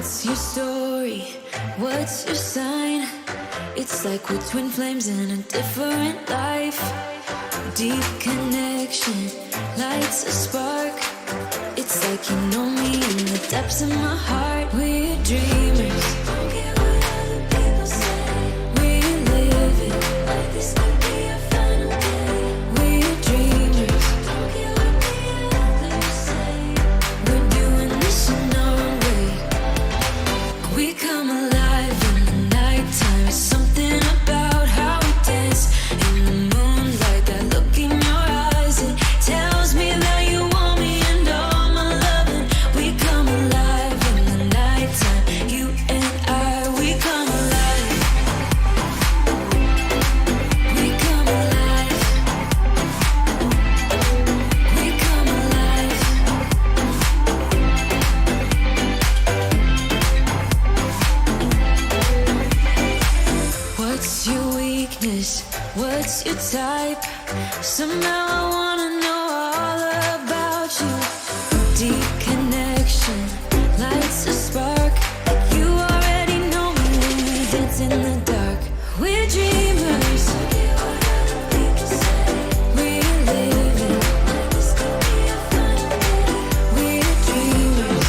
What's your story? What's your sign? It's like we're twin flames in a different life. Deep connection lights a spark. It's like you know me in the depths of my heart. We're dreamers. Don't care what other people say. We live it like this could be a final day. We're dreamers. Don't care what the others say. We're doing this in our own way. We come alive in the nighttime. Something about how we dance in the moonlight. That look in your eyes, it tells me that you want me and all my loving. We come alive in the nighttime. You and I, we come alive. We come alive. We come alive. What's your weakness? What's your type? Somehow I wanna know all about you. Deep connection lights a spark. You already know me when we dance in the dark. We're dreamers. We live it. We're dreamers.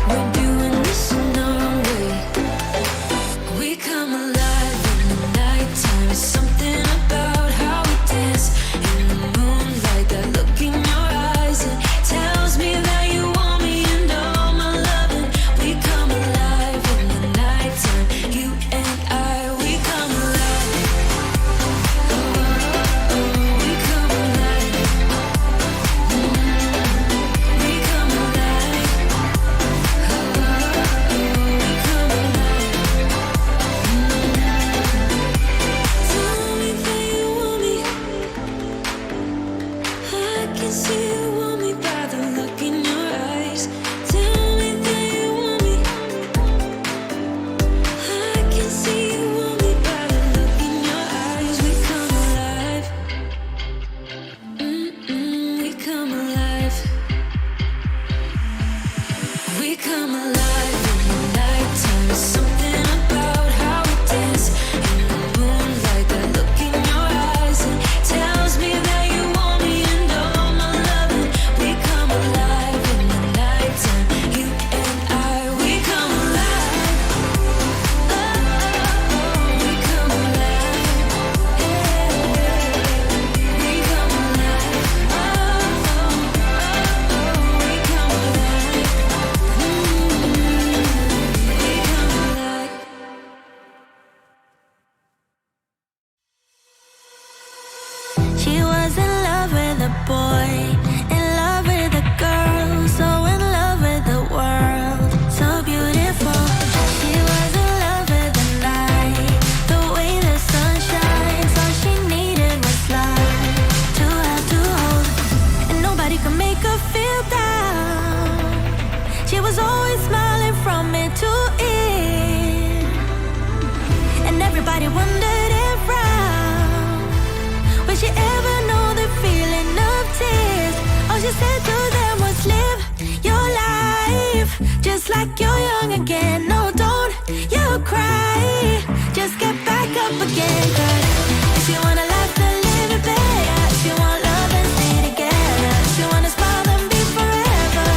We're doing this in our own way. We come alive in the nighttime. Something about how we dance in the moonlight. That look in your eyes, it tells me that you want me and all my loving. We come alive in the nighttime. You and I, we come alive. Oh, we come alive. We come alive. Oh, we come alive. Tell me that you want me. I can see you want me by the look in your eyes. Tell me that you want me. I can see you want me by the look in your eyes. We come alive. We come alive. We come alive in the nighttime. Something about how we dance in the moonlight. That look in your eyes, it tells me that you want me and all my loving. We come alive in the nighttime. You and I, we come alive. Oh, we come alive. We come alive. We come alive. We come alive. She was in love with a boy, in love with a girl, so in love with the world, so beautiful. She was in love with the night, the way the sun shines. All she needed was love to have to hold, and nobody could make her feel down. She was always smiling from ear to ear, and everybody wondered around, will she ever know the feeling of tears? All she said to them was live your life just like you're young again. No, don't you cry, just get back up again. 'Cause if you want a life, then live it better. If you want love, then stay together. If you want to smile, then be forever.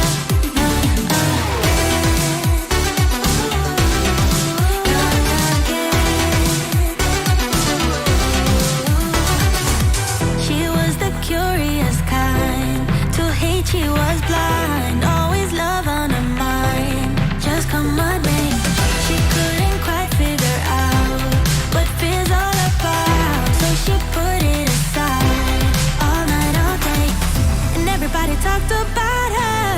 She was the curious kind. To hate, she was blind. Always love on her mind. Just come on, me. She couldn't quite figure out what fear's all about, so she put it aside all night, all day. And everybody talked about her.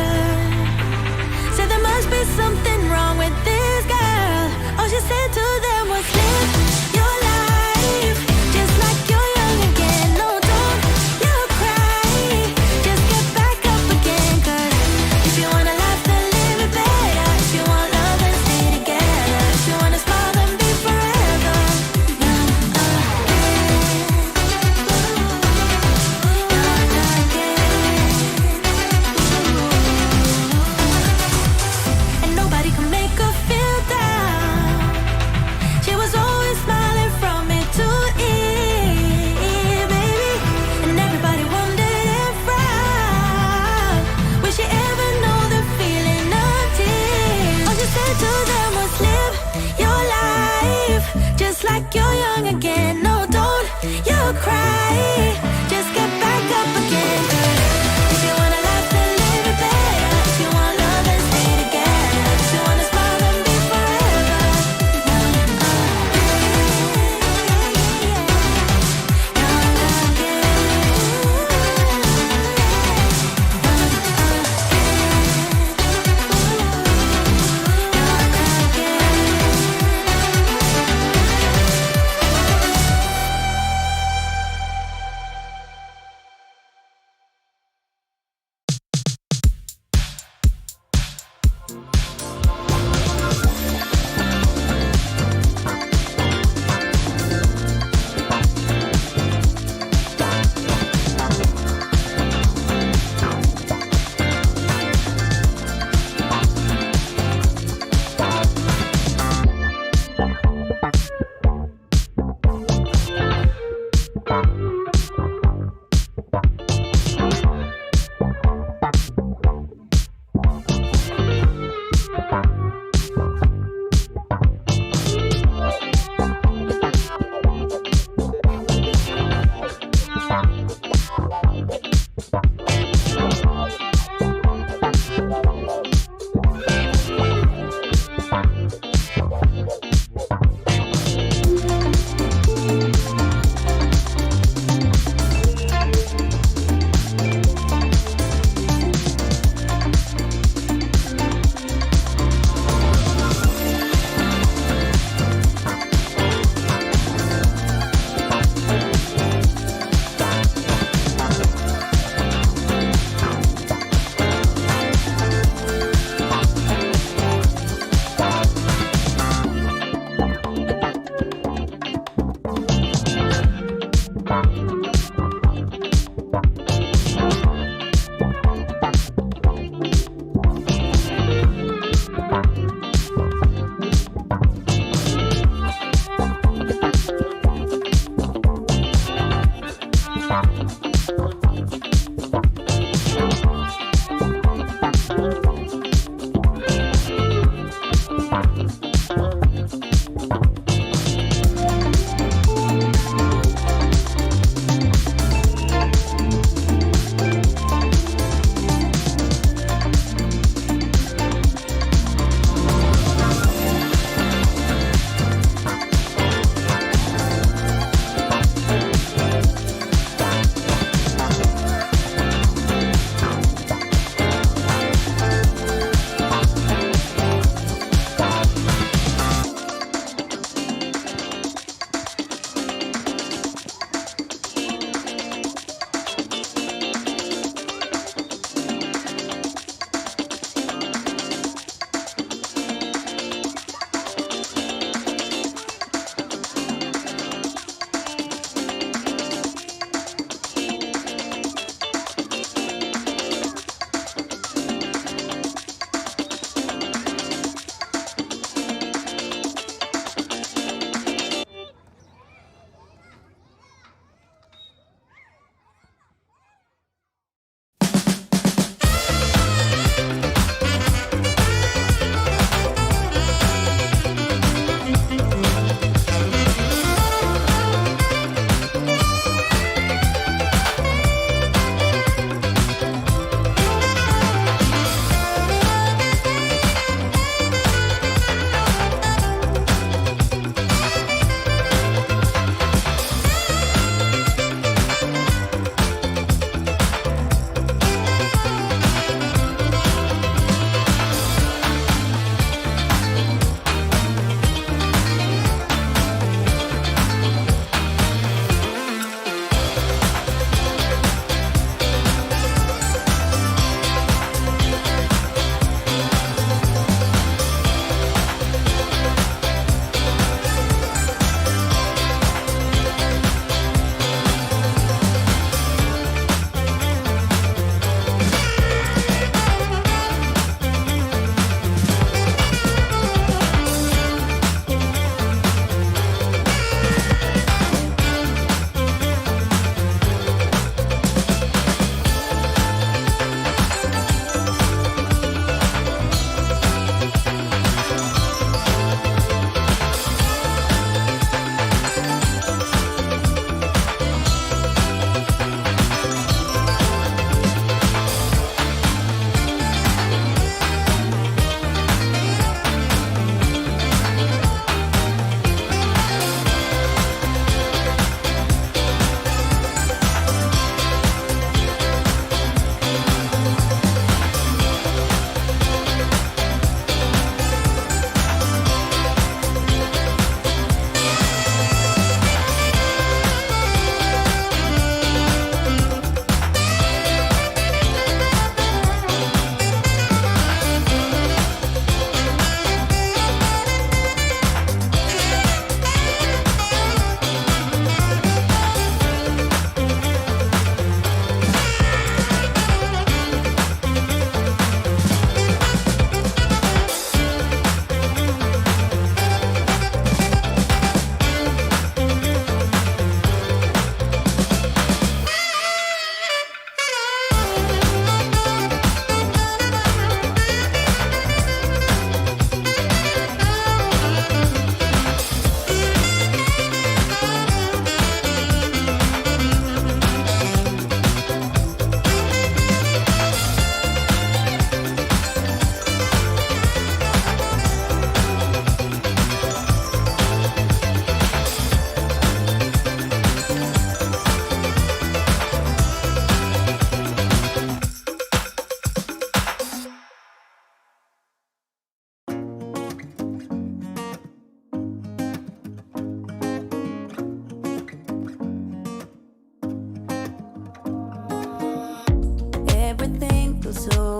Said there must be something wrong with this girl. All she said to them was live your life just like you're young again. No, don't you cry, just get back up again. 'Cause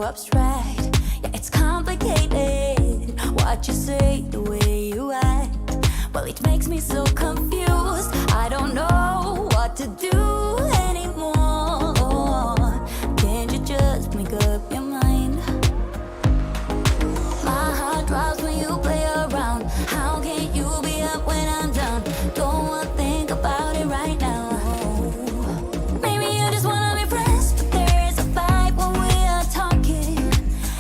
abstract. Yeah, it's complicated. What you say, the way you act. Well, it makes me so confused. I don't know what to do anymore. Can't you just make up your mind? My heart drops when you play around. How can you be up when I'm down? Don't wanna think about it right now. Maybe you just wanna be friends, but there's a fight when we are talking.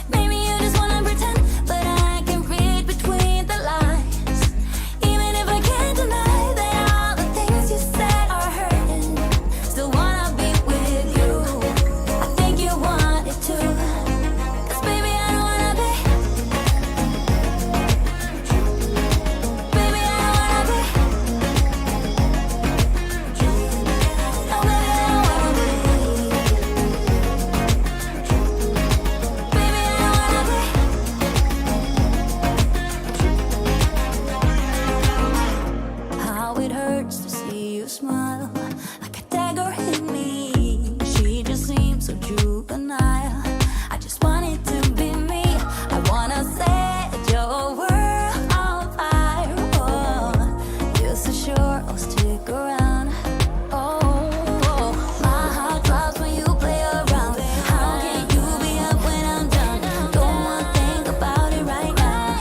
Maybe you just wanna pretend, but I can read between the lines. Even if I can't deny that all the things you said are hurting, still wanna be with you. I think you want it too. 'Cause baby, I don't wanna be. Baby, I don't wanna be. No, baby, I don't wanna be. Baby, I don't wanna be. How it hurts to see you smile, like a dagger hit me. She just seems so juvenile. I just want it to be me. I wanna set your world on fire. Oh, you're so sure I'll stick around. Oh, my heart drops when you play around. How can you be up when I'm down? Don't wanna think about it right now.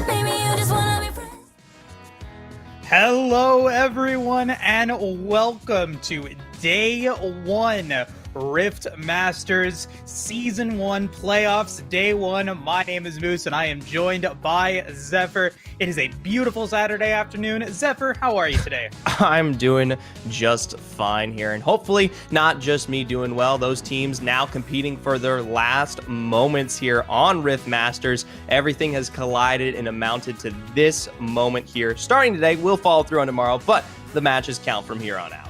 Maybe you just wanna be friends. Hello, everyone, and welcome to Day 1 Rift Masters Season 1 Playoffs, Day 1. My name is Moose, and I am joined by Zephyr. It is a beautiful Saturday afternoon. Zephyr, how are you today? I'm doing just fine here, and hopefully not just me doing well. Those teams now competing for their last moments here on Rift Masters. Everything has collided and amounted to this moment here. Starting today, we'll follow through on tomorrow, but the matches count from here on out.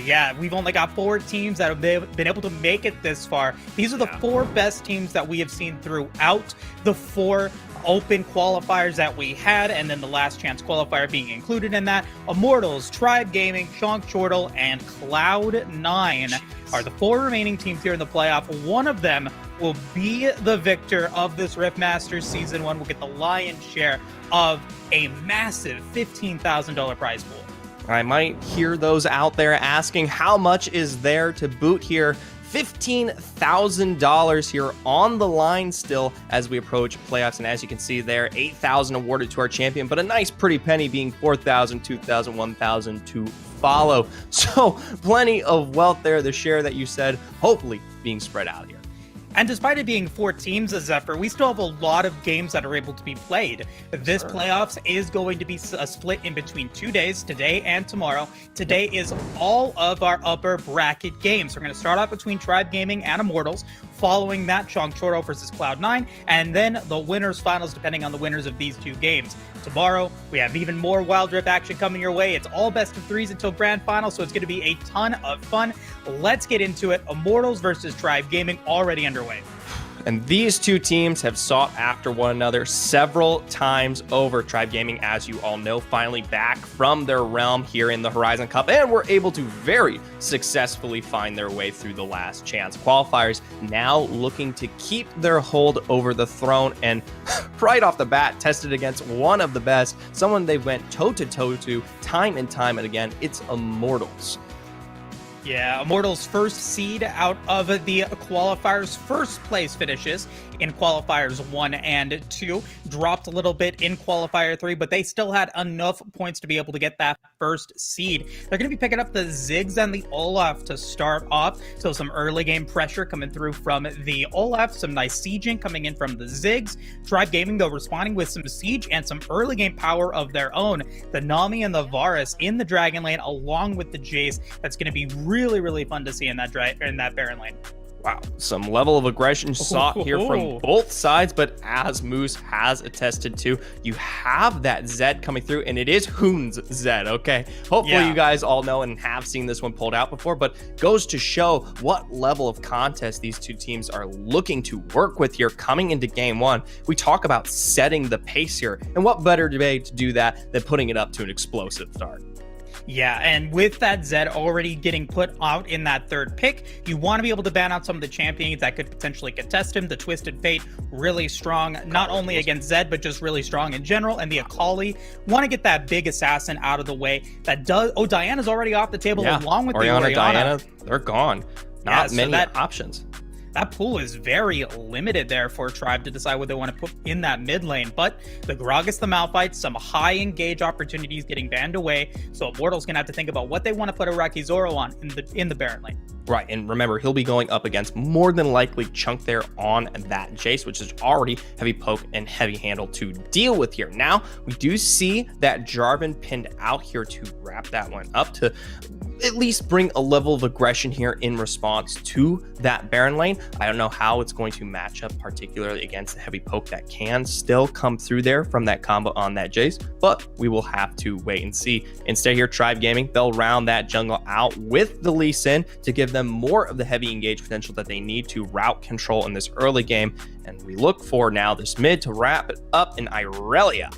Yeah, we've only got 4 teams that have been able to make it this far. These are the 4 best teams that we have seen throughout the 4 open qualifiers that we had, and then the last chance qualifier being included in that. Immortals, Tribe Gaming, Shonk Chortle, and Cloud9 are the 4 remaining teams here in the playoff. One of them will be the victor of this Rift Masters Season 1. Will get the lion's share of a massive $15,000 prize pool. I might hear those out there asking, how much is there to boot here? $15,000 here on the line still as we approach playoffs. And as you can see there, $8,000 awarded to our champion, but a nice pretty penny being $4,000, $2,000, $1,000 to follow. So plenty of wealth there, the share that you said, hopefully being spread out here. And despite it being 4 teams, Zephyr, we still have a lot of games that are able to be played. This playoffs is going to be a split in between 2 days, today and tomorrow. Today is all of our upper bracket games. We're going to start off between Tribe Gaming and Immortals. Following that, Shonk Chortle versus Cloud9, and then the winners finals depending on the winners of these 2 games. Tomorrow, we have even more Wild Rift action coming your way. It's all best of 3s until grand final, so it's going to be a ton of fun. Let's get into it. Immortals versus Tribe Gaming already underway. And these 2 teams have sought after one another several times over. Tribe Gaming, as you all know, finally back from their realm here in the Horizon Cup, and were able to very successfully find their way through the last chance qualifiers, now looking to keep their hold over the throne, and right off the bat, tested against one of the best, someone they went toe-to-toe to time and time and again. It's Immortals. Yeah, Immortals' first seed out of the qualifiers, first place finishes in qualifiers 1 and 2. Dropped a little bit in qualifier 3, but they still had enough points to be able to get that first seed. They're going to be picking up the Ziggs and the Olaf to start off. So some early game pressure coming through from the Olaf, some nice sieging coming in from the Ziggs. Tribe Gaming, though, responding with some siege and some early game power of their own. The Nami and the Varus in the Dragon Lane, along with the Jace. That's going to be really, really fun to see in that Baron Lane. Wow, some level of aggression sought here from both sides, but as Moose has attested to, you have that Zed coming through, and it is Hoon's Zed, okay? Hopefully you guys all know and have seen this one pulled out before, but goes to show what level of contest these 2 teams are looking to work with here coming into game 1. We talk about setting the pace here, and what better way to do that than putting it up to an explosive start? Yeah, and with that Zed already getting put out in that third pick, you want to be able to ban out some of the champions that could potentially contest him. The Twisted Fate, really strong, not only against Zed, but just really strong in general. And the Akali, want to get that big assassin out of the way. That does, oh, Diana's already off the table along with Orianna, the Orianna. Diana, they're gone. Not many options. That pool is very limited there for Tribe to decide what they want to put in that mid lane. But the Gragas, the Malphite, some high engage opportunities getting banned away. So Immortals going to have to think about what they want to put Iraqi Zoro on in the Baron lane. Right, and remember, he'll be going up against more than likely Chunk there on that Jace, which is already heavy poke and heavy handle to deal with here. Now, we do see that Jarvan pinned out here to wrap that one up to at least bring a level of aggression here in response to that Baron lane. I don't know how it's going to match up, particularly against the heavy poke that can still come through there from that combo on that Jace, but we will have to wait and see. Instead here, Tribe Gaming, they'll round that jungle out with the Lee Sin to give them more of the heavy engage potential that they need to route control in this early game. And we look for now this mid to wrap it up in Irelia.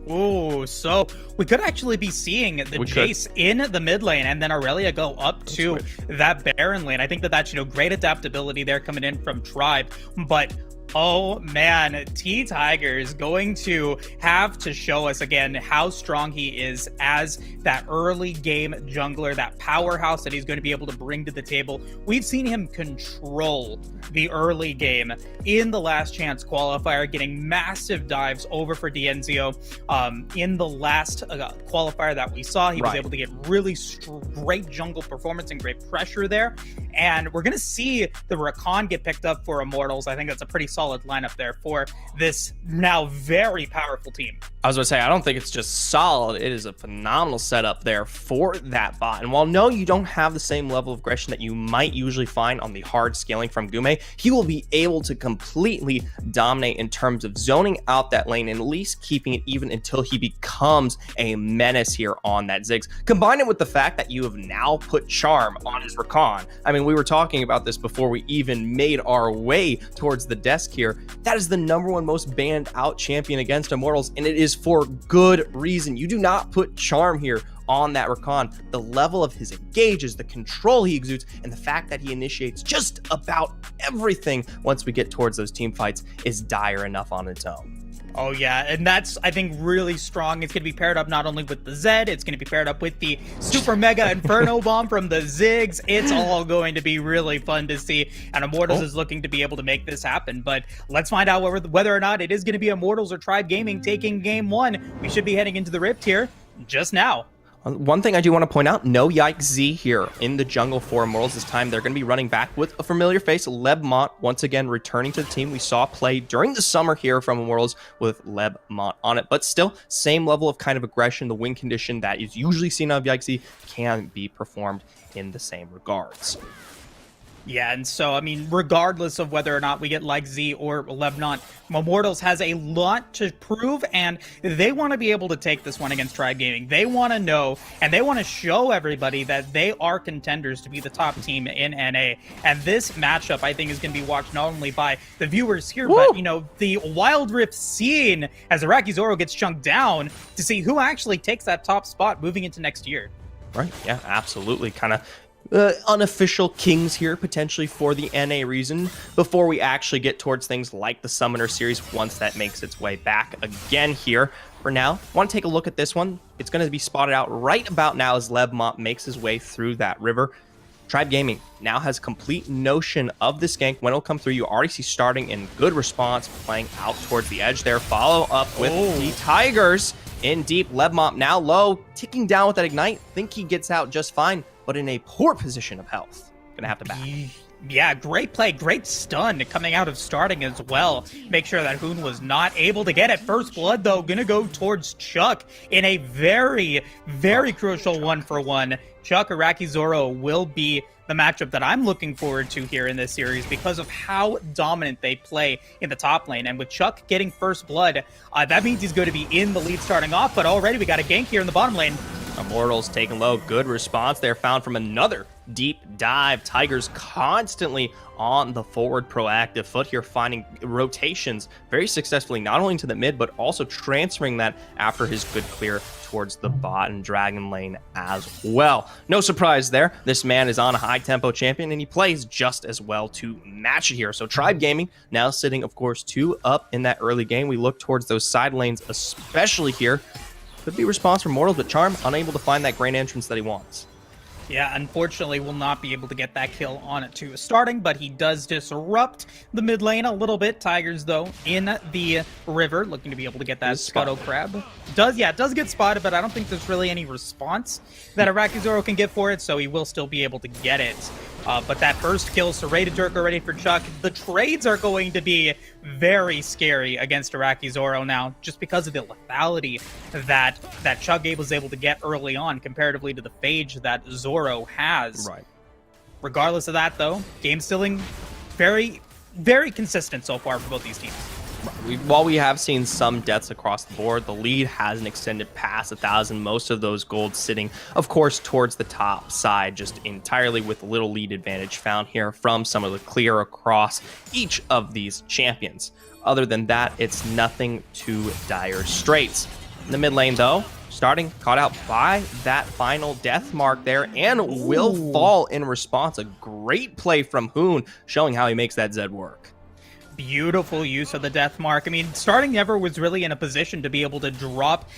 Oh, so we could actually be seeing the Jace in the mid lane and then Aurelia go up to that Baron lane. I think that's, great adaptability there coming in from Tribe, but oh man, T Tiger is going to have to show us again how strong he is as that early game jungler, that powerhouse that he's going to be able to bring to the table. We've seen him control the early game in the last chance qualifier, getting massive dives over for DNZO. In the last qualifier that we saw, he was able to get really great jungle performance and great pressure there. And we're going to see the Rakan get picked up for Immortals. I think that's a pretty solid lineup there for this now very powerful team. I was going to say, I don't think it's just solid. It is a phenomenal setup there for that bot. And while no, you don't have the same level of aggression that you might usually find on the hard scaling from Gume, he will be able to completely dominate in terms of zoning out that lane and at least keeping it even until he becomes a menace here on that Ziggs. Combine it with the fact that you have now put Charm on his Rakan. I mean, we were talking about this before we even made our way towards the desk here. That is the #1 most banned out champion against Immortals, and it is for good reason. You do not put Charm here on that Rakan. The level of his engages, the control he exudes, and the fact that he initiates just about everything once we get towards those team fights is dire enough on its own. Oh yeah, and that's, I think, really strong. It's going to be paired up not only with the Zed, it's going to be paired up with the Super Mega Inferno Bomb from the Ziggs. It's all going to be really fun to see, and Immortals is looking to be able to make this happen. But let's find out whether or not it is going to be Immortals or Tribe Gaming taking game one. We should be heading into the Rift here just now. One thing I do want to point out, no Yikes Z here in the jungle for Immortals this time. They're going to be running back with a familiar face, Lebmont, once again returning to the team we saw play during the summer here from Immortals with Lebmont on it. But still, same level of kind of aggression. The win condition that is usually seen out of Yikes Z can be performed in the same regards. Yeah, and so, I mean, regardless of whether or not we get like Z or Lebmont, Immortals has a lot to prove, and they want to be able to take this one against Tribe Gaming. They want to know, and they want to show everybody that they are contenders to be the top team in NA. And this matchup, I think, is going to be watched not only by the viewers here, but, the Wild Rift scene as Iraqi Zoro gets chunked down to see who actually takes that top spot moving into next year. Right, yeah, absolutely. Kind of unofficial kings here potentially for the NA reason before we actually get towards things like the Summoner series once that makes its way back again here. For now, want to take a look at this one. It's going to be spotted out right about now as Lebmont makes his way through that river. Tribe Gaming now has complete notion of this gank. When it'll come through, you already see starting in good response, playing out towards the edge there. Follow up with the Tigers in deep. Lebmont now low, ticking down with that ignite. Think he gets out just fine, but in a poor position of health. Gonna have to back. Yeah, great play, great stun coming out of starting as well. Make sure that Hoon was not able to get it. First blood, though, gonna go towards Chuck in a very, very crucial 1-for-1. Chuck Iraqi Zoro will be the matchup that I'm looking forward to here in this series because of how dominant they play in the top lane. And with Chuck getting first blood, that means he's going to be in the lead starting off, but already we got a gank here in the bottom lane. Immortals taking low. Good response there found from another deep dive. Tigers constantly on the forward proactive foot here, finding rotations very successfully, not only to the mid, but also transferring that after his good clear towards the bot and dragon lane as well. No surprise there. This man is on a high tempo champion and he plays just as well to match it here. So Tribe Gaming now sitting, of course, 2 up in that early game. We look towards those side lanes, especially here. Could be response from Mortals, but Charm unable to find that great entrance that he wants. Yeah, unfortunately, will not be able to get that kill on it to starting, but he does disrupt the mid lane a little bit. Tigers, though, in the river, looking to be able to get that Scuttle Crab. Does get spotted, but I don't think there's really any response that Arakizoro can get for it, so he will still be able to get it. But that first kill, Serrated Turk already for Chuck. The trades are going to be very scary against Arakizoro now, just because of the lethality that Chuck was able to get early on, comparatively to the phage that Zoro has. Right. Regardless of that, though, game stealing very, very consistent so far for both these teams. While we have seen some deaths across the board, the lead hasn't extended past 1,000. Most of those golds sitting, of course, towards the top side, just entirely with little lead advantage found here from some of the clear across each of these champions. Other than that, it's nothing too dire straits. In the mid lane, though, starting caught out by that final death mark there and will fall in response. A great play from Hoon, showing how he makes that Zed work. Beautiful use of the death mark. I mean, starting never was really in a position to be able to drop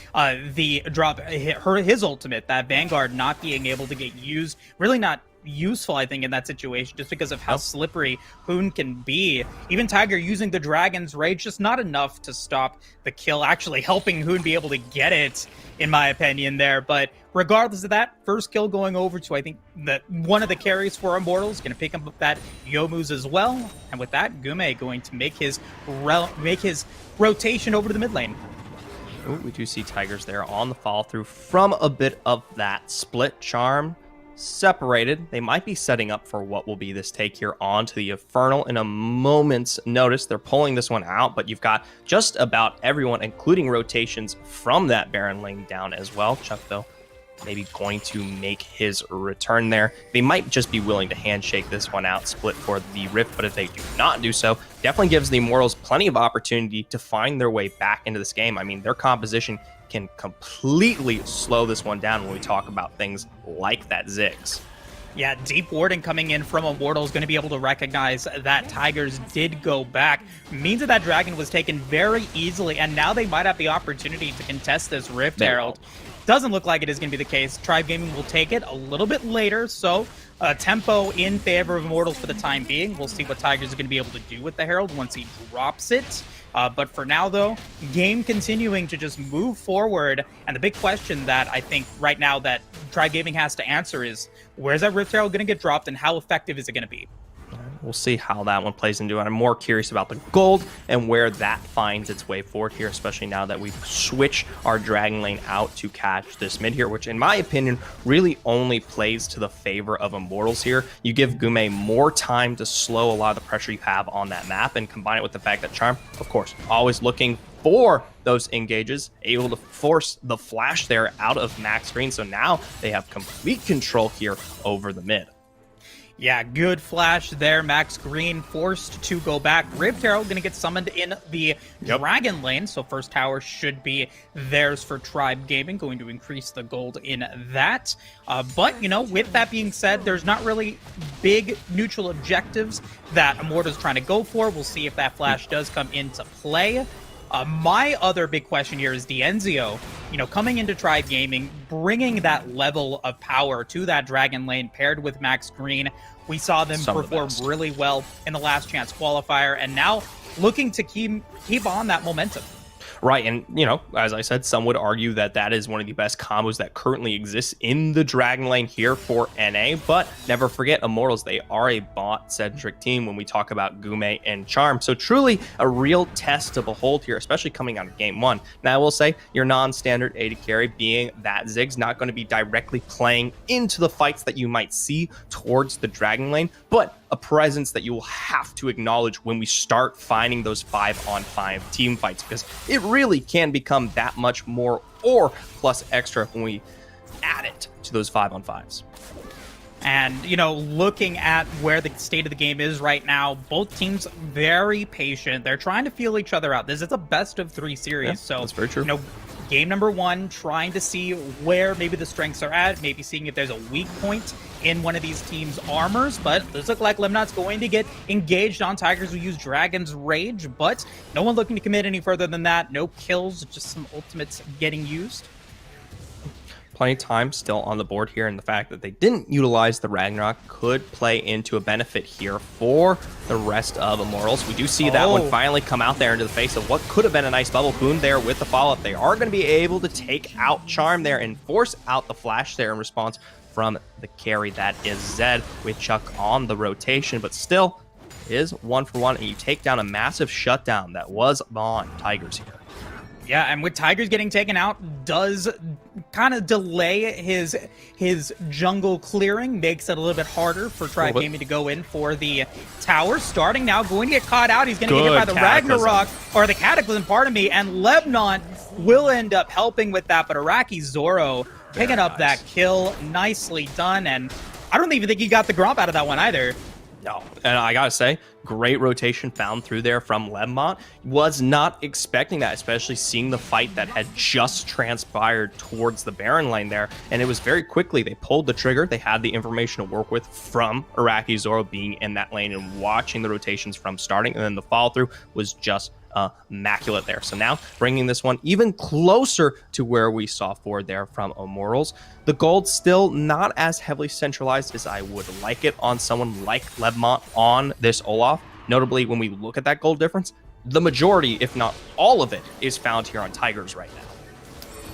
his ultimate. That Vanguard not being able to get used, really not useful, I think, in that situation, just because of how slippery Hoon can be. Even Tiger using the Dragon's Rage, just not enough to stop the kill, actually helping Hoon be able to get it, in my opinion, there. But regardless of that, first kill going over to, I think, one of the carries for Immortals, going to pick up that Yomu's as well. And with that, Gume going to make his rotation over to the mid lane. Ooh, we do see Tigers there on the follow through from a bit of that split. Charm separated. They might be setting up for what will be this take here onto the Infernal in a moment's notice. They're pulling this one out, but you've got just about everyone, including rotations from that Baron lane down as well. Chuck, though, maybe going to make his return there. They might just be willing to handshake this one out, split for the Rift, but if they do not do so, definitely gives the Immortals plenty of opportunity to find their way back into this game. I mean, their composition can completely slow this one down when we talk about things like that Ziggs. Yeah, Deep Warding coming in from Immortal is going to be able to recognize that Tigers did go back. Means that Dragon was taken very easily, and now they might have the opportunity to contest this Rift Herald. Doesn't look like it is going to be the case. Tribe Gaming will take it a little bit later, so tempo in favor of Immortals for the time being. We'll see what Tigers are going to be able to do with the Herald once he drops it. But for now, though, game continuing to just move forward. And the big question that I think right now that Tribe Gaming has to answer is, where's that Rift Herald going to get dropped and how effective is it going to be? We'll see how that one plays into it. I'm more curious about the gold and where that finds its way forward here, especially now that we've switched our Dragon Lane out to catch this mid here, which in my opinion really only plays to the favor of Immortals here. You give Gume more time to slow a lot of the pressure you have on that map and combine it with the fact that Charm, of course, always looking for those engages, able to force the flash there out of Max Green. So now they have complete control here over the mid. Yeah, good flash there. Max Green forced to go back. Rift Herald going to get summoned in the Dragon lane, so first tower should be theirs for Tribe Gaming, going to increase the gold in that. But, you know, with that being said, there's not really big neutral objectives that Immortal's trying to go for. We'll see if that flash does come into play. My other big question here is Dienzio, you know, coming into Tribe Gaming, bringing that level of power to that Dragon lane paired with Max Green. We saw them perform really well in the last chance qualifier, and now looking to keep on that momentum. Right, and, you know, as I said, some would argue that that is one of the best combos that currently exists in the Dragon Lane here for NA, but never forget, Immortals, they are a bot-centric team when we talk about Gume and Charm, so truly a real test to behold here, especially coming out of Game 1. Now, I will say, your non-standard AD carry being that Ziggs not going to be directly playing into the fights that you might see towards the Dragon Lane, but a presence that you will have to acknowledge when we start finding those 5-on-5 team fights, because it really can become that much more or plus extra when we add it to those 5-on-5s. And, you know, looking at where the state of the game is right now, both teams very patient. They're trying to feel each other out. This is a best of 3 series, so that's very true. You know, game number 1, trying to see where maybe the strengths are at, maybe seeing if there's a weak point in one of these teams' armors, but it does look like Lemnot's going to get engaged on Tigers who use Dragon's Rage, but no one looking to commit any further than that. No kills, just some ultimates getting used. Plenty of time still on the board here, and the fact that they didn't utilize the Ragnarok could play into a benefit here for the rest of Immortals. We do see that one finally come out there into the face of what could have been a nice bubble. Hoon there with the follow-up. They are going to be able to take out Charm there and force out the flash there in response from the carry that is Zed with Chuck on the rotation, but still is 1-for-1, and you take down a massive shutdown that was on Tigers here. Yeah, and with Tigers getting taken out, does kind of delay his jungle clearing, makes it a little bit harder for Tribe Gaming to go in for the tower. Starting now, going to get caught out. He's going to get hit by the Ragnarok, or the Cataclysm, pardon me, and Lebnon will end up helping with that, but Iraqi Zoro picking up that kill. Nicely done, and I don't even think he got the Gromp out of that one either. No, and I gotta say, great rotation found through there from Lemont. Was not expecting that, especially seeing the fight that had just transpired towards the Baron lane there. And it was very quickly, they pulled the trigger. They had the information to work with from Iraqi Zoro being in that lane and watching the rotations from starting. And then the follow through was just immaculate there. So now bringing this one even closer to where we saw forward there from Immortals. The gold still not as heavily centralized as I would like it on someone like Lebmont on this Olaf. Notably, when we look at that gold difference, the majority, if not all of it, is found here on Tigers right now.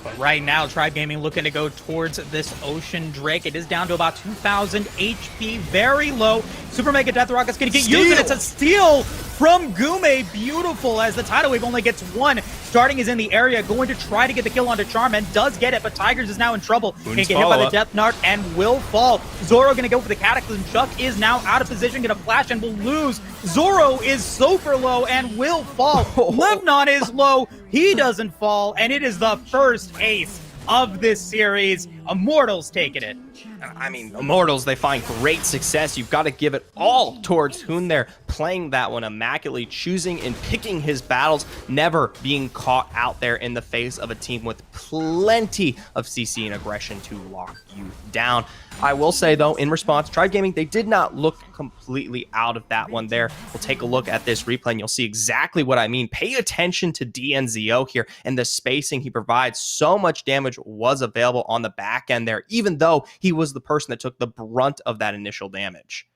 But right now, Tribe Gaming looking to go towards this Ocean Drake. It is down to about 2,000 HP, very low. Super Mega Death Rocket's going to get used, and it's a steal from Gume. Beautiful, as the Tidal Wave only gets one. Starting is in the area, going to try to get the kill onto Charm, and does get it, but Tigers is now in trouble. Going to get hit by the Death Knot and will fall. Zoro going to go for the Cataclysm. Chuck is now out of position, going to flash and will lose. Zoro is super low and will fall. Lebnon is low. He doesn't fall, and it is the first ace of this series. Immortals taking it. I mean, Immortals, they find great success. You've got to give it all towards Hoon there, playing that one immaculately, choosing and picking his battles, never being caught out there in the face of a team with plenty of CC and aggression to lock you down. I will say, though, in response, Tribe Gaming, they did not look completely out of that one there. We'll take a look at this replay, and you'll see exactly what I mean. Pay attention to DNZO here and the spacing he provides. So much damage was available on the back end there, even though he was the person that took the brunt of that initial damage.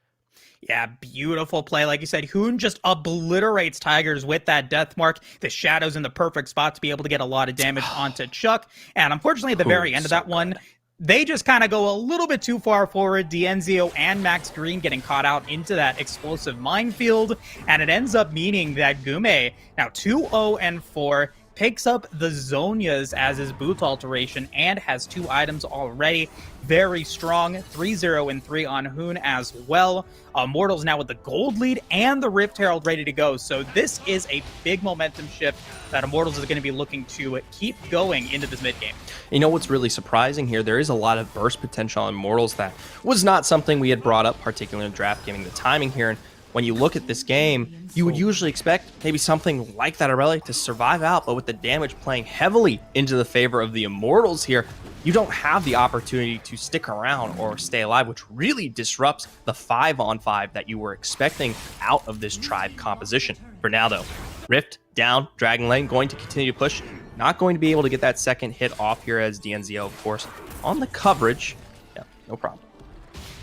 Yeah, beautiful play. Like you said, Hoon just obliterates Tigers with that death mark. The Shadow's in the perfect spot to be able to get a lot of damage onto Chuck. And unfortunately, at the very end of that one, they just kind of go a little bit too far forward. D'Enzio and Max Green getting caught out into that explosive minefield. And it ends up meaning that Gume, now 2-0-4, picks up the Zonias as his boots alteration and has 2 items already. Very strong. 3-0-3 on Hoon as well. Immortals now with the gold lead and the Rift Herald ready to go. So this is a big momentum shift that Immortals is going to be looking to keep going into this mid game. You know what's really surprising here? There is a lot of burst potential on Immortals that was not something we had brought up, particularly in draft, given the timing here. And when you look at this game, you would usually expect maybe something like that Aurelia to survive out, but with the damage playing heavily into the favor of the Immortals here, you don't have the opportunity to stick around or stay alive, which really disrupts the 5-on-5 that you were expecting out of this Tribe composition. For now, though, Rift down, Dragon Lane going to continue to push. Not going to be able to get that second hit off here as DNZO, of course, on the coverage. Yeah, no problem.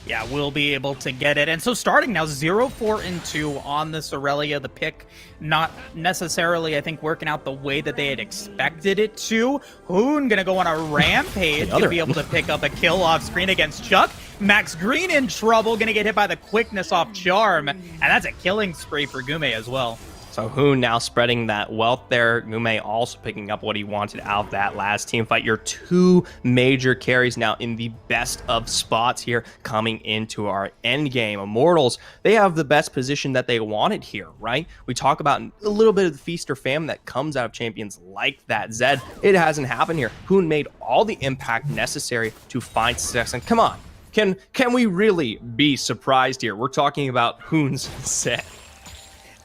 Yeah, we'll be able to get it. And so starting now, 0-4-2 on this Aurelia. The pick not necessarily, I think, working out the way that they had expected it to. Hoon going to go on a rampage to be able to pick up a kill off screen against Chuck. Max Green in trouble, going to get hit by the quickness off Charm. And that's a killing spree for Gume as well. So Hoon now spreading that wealth there. Gume also picking up what he wanted out of that last team fight. Your 2 major carries now in the best of spots here coming into our end game. Immortals, they have the best position that they wanted here, right? We talk about a little bit of the feast or famine that comes out of champions like that Zed. It hasn't happened here. Hoon made all the impact necessary to find success. And come on, can we really be surprised here? We're talking about Hoon's set.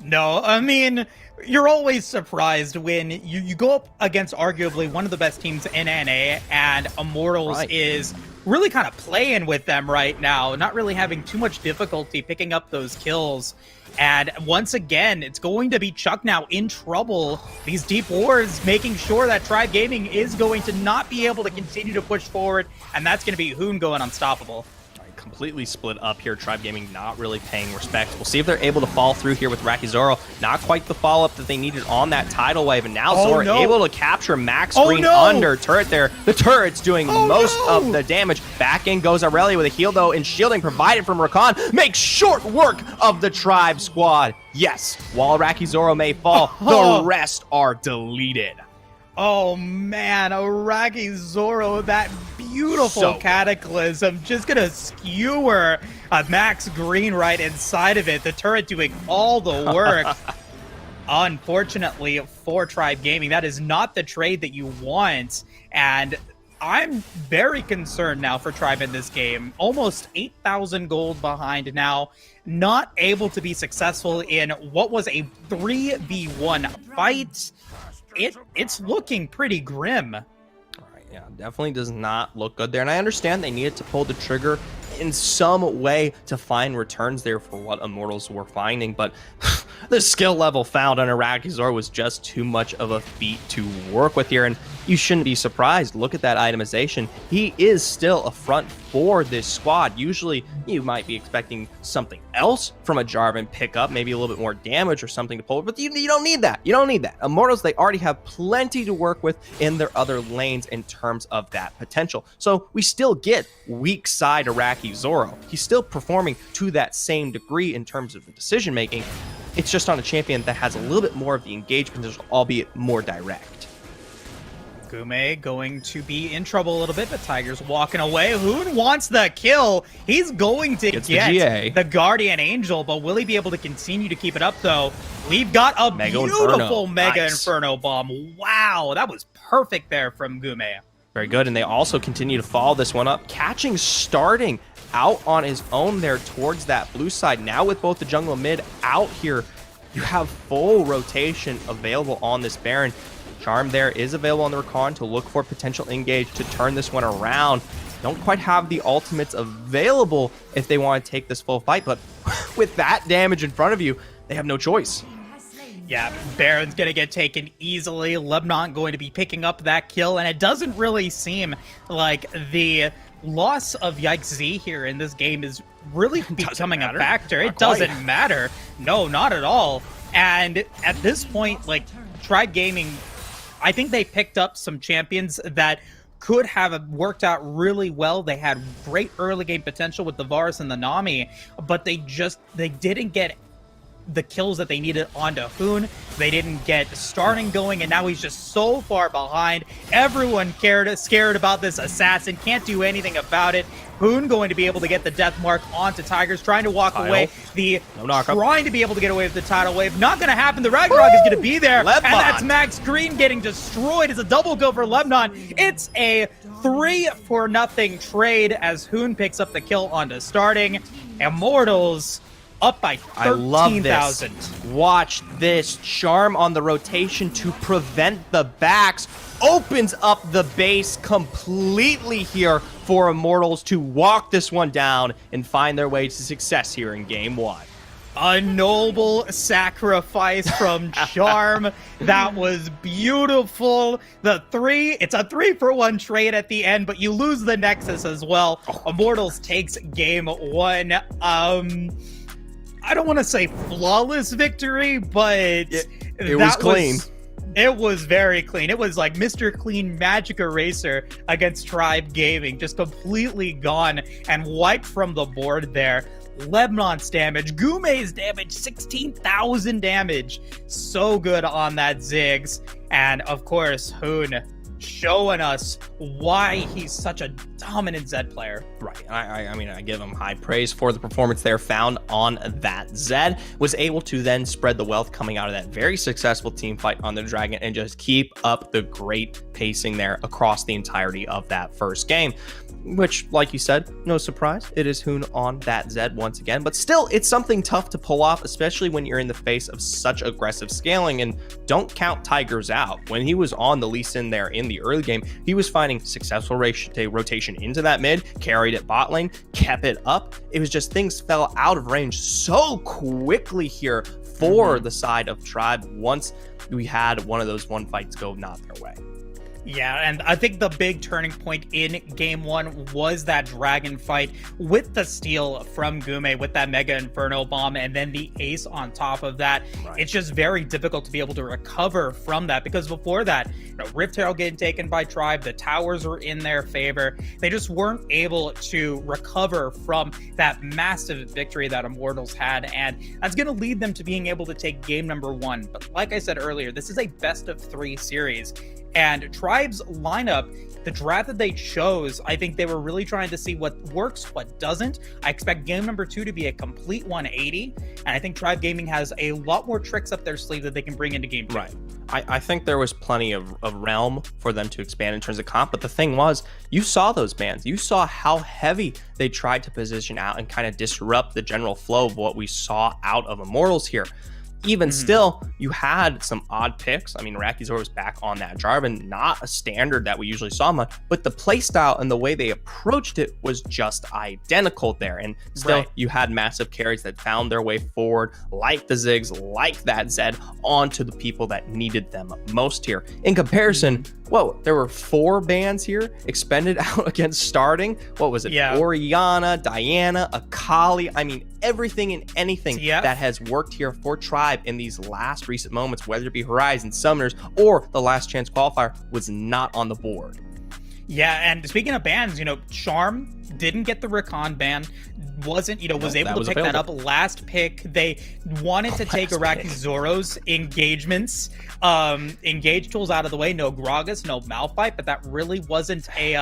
No, I mean, you're always surprised when you go up against arguably one of the best teams in NA, and Immortals is really kind of playing with them right now, not really having too much difficulty picking up those kills. And once again, it's going to be Chuck now in trouble. These deep wars making sure that Tribe Gaming is going to not be able to continue to push forward, and that's going to be Hoon going unstoppable. Completely split up here. Tribe Gaming not really paying respect. We'll see if they're able to fall through here with Rakizoro. Not quite the follow-up that they needed on that tidal wave, and now Zora able to capture Max Green under turret there. The turret's doing most of the damage. Back in goes Aurelia with a heal, though, and shielding provided from Rakan makes short work of the Tribe squad. Yes, while Rakizoro may fall, the rest are deleted. Oh man, Araki Zoro, that beautiful cataclysm, just gonna skewer Max Green right inside of it. The turret doing all the work. Unfortunately for Tribe Gaming, that is not the trade that you want, and I'm very concerned now for Tribe in this game. Almost 8,000 gold behind now, not able to be successful in what was a 3v1 fight. It's looking pretty grim. All right, yeah, definitely does not look good there. And I understand they needed to pull the trigger in some way to find returns there for what Immortals were finding, but the skill level found on Rakizor was just too much of a feat to work with here, and you shouldn't be surprised. Look at that itemization. He is still a front for this squad. Usually you might be expecting something else from a Jarvan pickup, maybe a little bit more damage or something to pull, but you don't need that. You don't need that. Immortals, they already have plenty to work with in their other lanes in terms of that potential. So we still get weak side Iraqi Zoro. He's still performing to that same degree in terms of the decision making. It's just on a champion that has a little bit more of the engagement potential, albeit more direct. Gume going to be in trouble a little bit, but Tiger's walking away. Hoon wants the kill. He's going to get the Guardian Angel, but will he be able to continue to keep it up, though? We've got a beautiful Mega Inferno bomb. Wow, that was perfect there from Gume. Very good, and they also continue to follow this one up. Catching starting out on his own there towards that blue side. Now with both the jungle and mid out here, you have full rotation available on this Baron. Charm there is available on the Rakan to look for potential engage to turn this one around. Don't quite have the ultimates available if they want to take this full fight, but with that damage in front of you, they have no choice. Yeah, Baron's going to get taken easily. Lebanon going to be picking up that kill, and it doesn't really seem like the loss of Yikes Z here in this game is really becoming a factor. It doesn't matter. No, not at all. And at this point, like, Tribe Gaming, I think they picked up some champions that could have worked out really well. They had great early game potential with the Varus and the Nami, but they didn't get the kills that they needed onto Hoon. They didn't get starting going, and now he's just so far behind. Everyone scared about this assassin, can't do anything about it. Hoon going to be able to get the death mark onto Tigers, trying to walk away. Trying to be able to get away with the tidal wave. Not going to happen. The Ragnarok is going to be there. And that's Max Green getting destroyed. It's a double kill for Lebanon. It's a 3-0 trade as Hoon picks up the kill onto starting. Immortals up by 13,000. I love this. Watch this. Charm on the rotation to prevent the backs. Opens up the base completely here for Immortals to walk this one down and find their way to success here in Game 1. A noble sacrifice from Charm. That was beautiful. It's a 3-for-1 trade at the end, but you lose the Nexus as well. Immortals takes Game 1. I don't want to say flawless victory, but it was clean. It was very clean. It was like Mr. Clean Magic Eraser against Tribe Gaming, just completely gone and wiped from the board there. Lebanon's damage, Gume's damage, 16,000 damage. So good on that Ziggs. And of course, Hoon showing us why he's such a dominant Zed player. Right. I mean, I give him high praise for the performance there found on that Zed. Was able to then spread the wealth coming out of that very successful team fight on the Dragon and just keep up the great pacing there across the entirety of that first game. which, like you said, no surprise, it is Hoon on that Zed once again. But still, it's something tough to pull off, especially when you're in the face of such aggressive scaling. And don't count Tigers out. When he was on the Lee Sin there in the early game, he was finding successful rotation into that mid, carried it bot lane, kept it up. It was just things fell out of range so quickly here for the side of Tribe once we had one of those one fights go not their way. Yeah, and I think the big turning point in game one was that dragon fight with the steal from Gume with that Mega Inferno Bomb and then the ace on top of that. Right. It's just very difficult to be able to recover from that because before that, Rift Herald getting taken by Tribe, the towers were in their favor. They just weren't able to recover from that massive victory that Immortals had, and that's going to lead them to being able to take game number one. But like I said earlier, this is a best of 3 series. And Tribe's lineup, the draft that they chose, I think they were really trying to see what works, what doesn't. I expect game number 2 to be a complete 180. And I think Tribe Gaming has a lot more tricks up their sleeve that they can bring into game 2. Right. I think there was plenty of realm for them to expand in terms of comp. But the thing was, you saw those bans. You saw how heavy they tried to position out and kind of disrupt the general flow of what we saw out of Immortals here. Even still, you had some odd picks. I mean, Rakizor was back on that Jarvan, not a standard that we usually saw much, but the playstyle and the way they approached it was just identical there. And still, you had massive carries that found their way forward, like the Ziggs, like that Zed, onto the people that needed them most here. In comparison, whoa, there were 4 bans here expended out against starting. What was it? Yeah. Orianna, Diana, Akali. I mean, everything and anything that has worked here for Tribe in these last recent moments, whether it be Horizon, Summoners, or the Last Chance Qualifier, was not on the board. Yeah, and speaking of bans, Charm didn't get the Rakan ban, wasn't, was able to pick that up last pick. They wanted to take Iraqi Zoro's engagements, engage tools out of the way, no Gragas, no Malphite, but that really wasn't a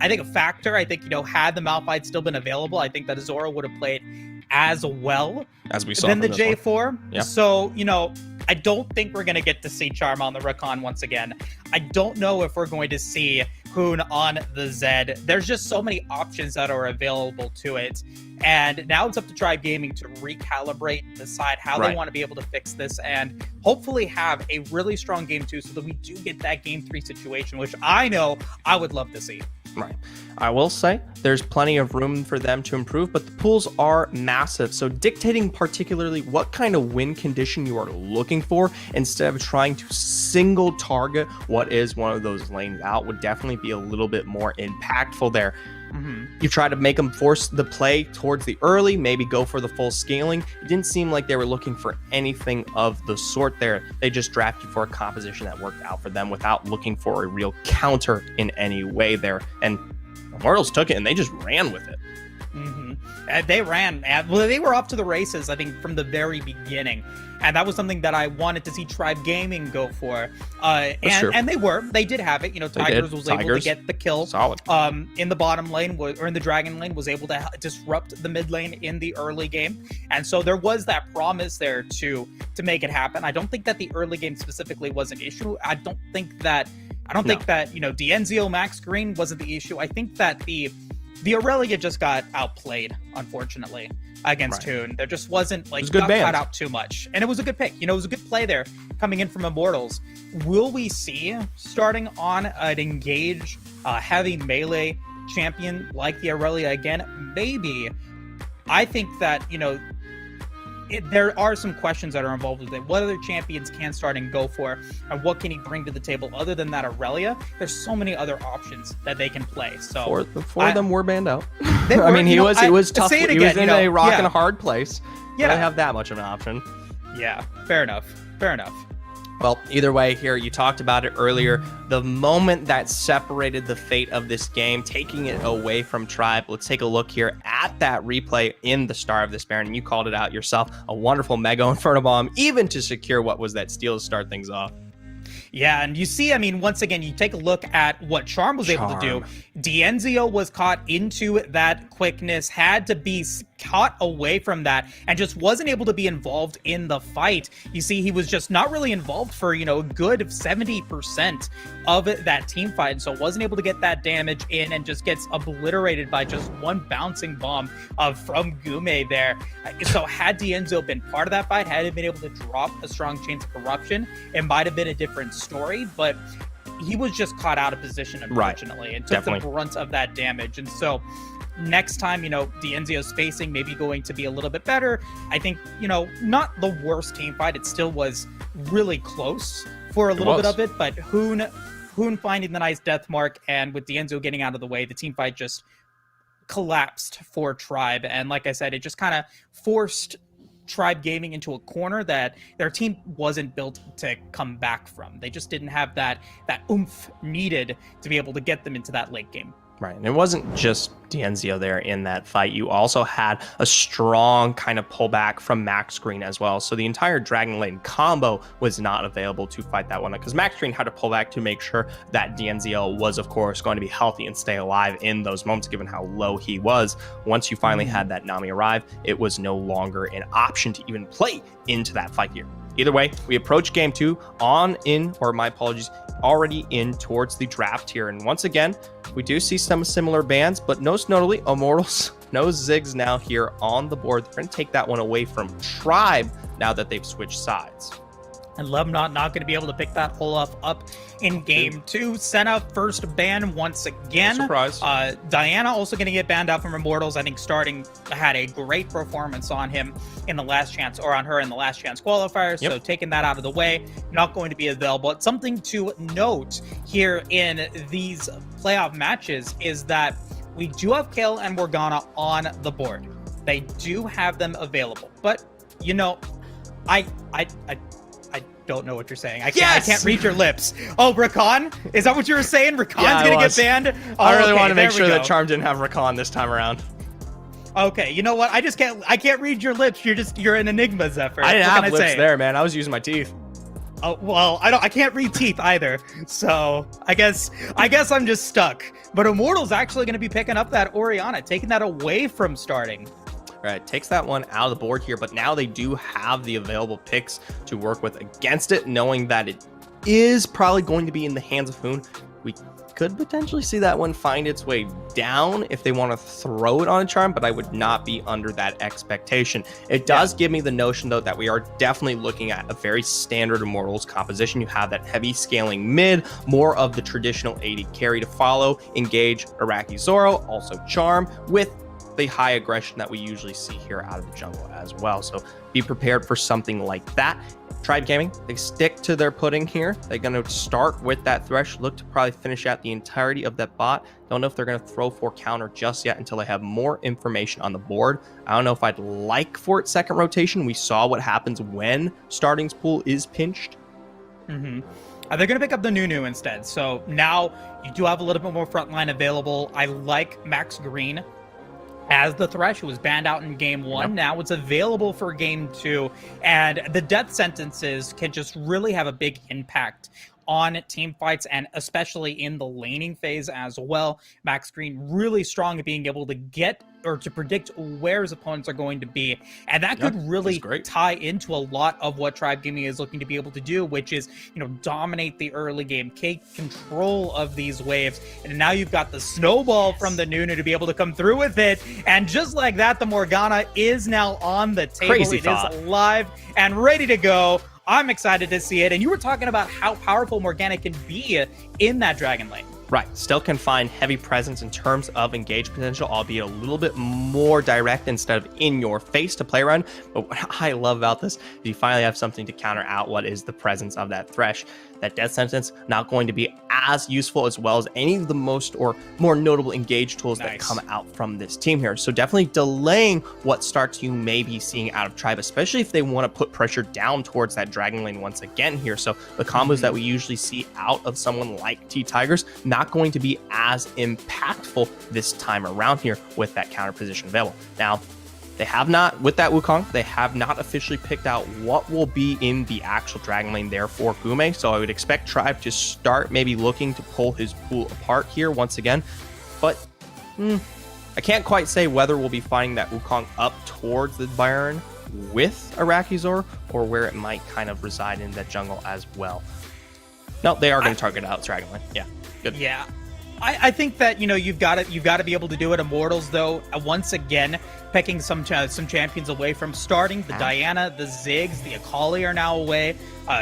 I think a factor. I think, had the Malphite still been available, I think that Zoro would have played as well as we saw than the J4. Yeah. So, I don't think we're going to get to see Charm on the Rakan once again. I don't know if we're going to see Hoon on the Zed. There's just so many options that are available to it. And now it's up to Tribe Gaming to recalibrate, decide how they want to be able to fix this, and hopefully have a really strong game 2 so that we do get that game 3 situation, which I know I would love to see. Right. I will say there's plenty of room for them to improve, but the pools are massive. So dictating particularly what kind of win condition you are looking for instead of trying to single target what is one of those lanes out would definitely be a little bit more impactful there. You try to make them force the play towards the early, maybe go for the full scaling. It didn't seem like they were looking for anything of the sort there. They just drafted for a composition that worked out for them without looking for a real counter in any way there. And Immortals took it and they just ran with it. They ran. Well, they were off to the races, I think, from the very beginning. And that was something that I wanted to see Tribe Gaming go for. And they were. They did have it. Tigers was able to get the kill. Solid. In the bottom lane, or in the dragon lane, was able to disrupt the mid lane in the early game. And so there was that promise there to make it happen. I don't think that the early game specifically was an issue. I don't think that D'Enzio Max Green wasn't the issue. I think that the Aurelia just got outplayed, unfortunately, against Hoon. There just wasn't, got caught out too much. And it was a good pick. It was a good play there coming in from Immortals. Will we see, starting on an engage, heavy melee champion like the Aurelia again? Maybe. I think that, there are some questions that are involved with it. What other champions can start and go for, and what can he bring to the table other than that Aurelia? There's so many other options that they can play. So four of them were banned out. I mean, he was tough. He was in a rock and a hard place. Yeah, they have that much of an option. Yeah, fair enough. Well, either way here, you talked about it earlier, the moment that separated the fate of this game, taking it away from Tribe. Let's take a look here at that replay in the Star of this Baron, and you called it out yourself. A wonderful Mega Inferno Bomb, even to secure what was that steal to start things off. Yeah, and you see, I mean, once again, you take a look at what Charm was able to do. Dienzio was caught into that quickness, had to be caught away from that, and just wasn't able to be involved in the fight. You see, he was just not really involved for, you know, a good 70% of that team fight, so wasn't able to get that damage in and just gets obliterated by just one bouncing bomb from Gume there. So had Dienzio been part of that fight, had he been able to drop a strong chains of corruption, it might have been a different story, but he was just caught out of position, unfortunately, and took the brunt of that damage. And so next time, you know, Dienzio's spacing maybe going to be a little bit better. I think, you know, not the worst team fight. It still was really close for a little bit of it, but Hoon finding the nice death mark, and with Dienzio getting out of the way, the team fight just collapsed for Tribe. And like I said, it just kind of forced Tribe Gaming into a corner that their team wasn't built to come back from. They just didn't have that oomph needed to be able to get them into that late game. Right, and it wasn't just Dienzio there in that fight. You also had a strong kind of pullback from Max Green as well. So the entire Dragon Lane combo was not available to fight that one, because Max Green had to pull back to make sure that Dienzio was, of course, going to be healthy and stay alive in those moments, given how low he was. Once you finally had that Nami arrive, it was no longer an option to even play into that fight here. Either way, we approach game 2 already in towards the draft here. And once again, we do see some similar bans, but most notably, Immortals, no Ziggs now here on the board. They're going to take that one away from Tribe now that they've switched sides. And Lemnot not going to be able to pick that Olaf up in game 2. Senna first ban once again. Surprise. Diana also going to get banned out from Immortals. I think Starting had a great performance on him in the last chance, or on her in the last chance qualifier. So taking that out of the way, not going to be available. But something to note here in these playoff matches is that we do have Kale and Morgana on the board. They do have them available. But, you know, I don't know what you're saying. I can't read your lips. Oh, Rakan? Is that what you were saying? Rakan's gonna get banned? Oh, I really want to make sure that Charm didn't have Rakan this time around. Okay, you know what? I can't read your lips. You're an enigma, Zephyr. I didn't have lips there, man. I was using my teeth. Oh, well, I can't read teeth either. So I guess I'm just stuck. But Immortal's actually gonna be picking up that Orianna, taking that away from Starting. Right, takes that one out of the board here, but now they do have the available picks to work with against it, knowing that it is probably going to be in the hands of Hoon. We could potentially see that one find its way down if they want to throw it on a Charm, but I would not be under that expectation. It does give me the notion, though, that we are definitely looking at a very standard Immortals composition. You have that heavy scaling mid, more of the traditional AD carry to follow, engage Iraqi Zoro, also Charm, with the high aggression that we usually see here out of the jungle as well. So be prepared for something like that. Tribe Gaming, they stick to their pudding here. They're going to start with that Thresh, look to probably finish out the entirety of that bot. Don't know if they're going to throw for counter just yet until they have more information on the board. I don't know if I'd like for its second rotation. We saw what happens when Starting's pool is pinched. They're going to pick up the Nunu instead. So now you do have a little bit more frontline available. I like Max Green as the Thresh, who was banned out in game 1. Now it's available for game 2, and the death sentences can just really have a big impact on team fights, and especially in the laning phase as well. Max Green really strong at being able to get or to predict where his opponents are going to be, and that could really tie into a lot of what Tribe Gaming is looking to be able to do, which is, you know, dominate the early game, take control of these waves. And now you've got the snowball from the Nunu to be able to come through with it, and just like that, the Morgana is now on the table. It is live and ready to go. I'm excited to see it. And you were talking about how powerful Morgana can be in that Dragon Lane. Right, still can find heavy presence in terms of engage potential, albeit a little bit more direct instead of in your face to play around. But what I love about this is you finally have something to counter out what is the presence of that Thresh. That death sentence not going to be as useful as well as any of the most or more notable engage tools that come out from this team here. So definitely delaying what starts you may be seeing out of Tribe, especially if they want to put pressure down towards that Dragon Lane once again here. So the combos that we usually see out of someone like T-Tigers, not going to be as impactful this time around here with that counter position available. Now, They have not, with that Wukong, they have not officially picked out what will be in the actual Dragon Lane there for Gume. So I would expect Tribe to start maybe looking to pull his pool apart here once again. But I can't quite say whether we'll be finding that Wukong up towards the Baron with a Rakizor or where it might kind of reside in that jungle as well. No, they are going to target out Dragon Lane. Yeah, good. Yeah. I think that, you know, you've got to be able to do it. Immortals, though, once again, picking some champions away from starting. The Diana, the Ziggs, the Akali are now away.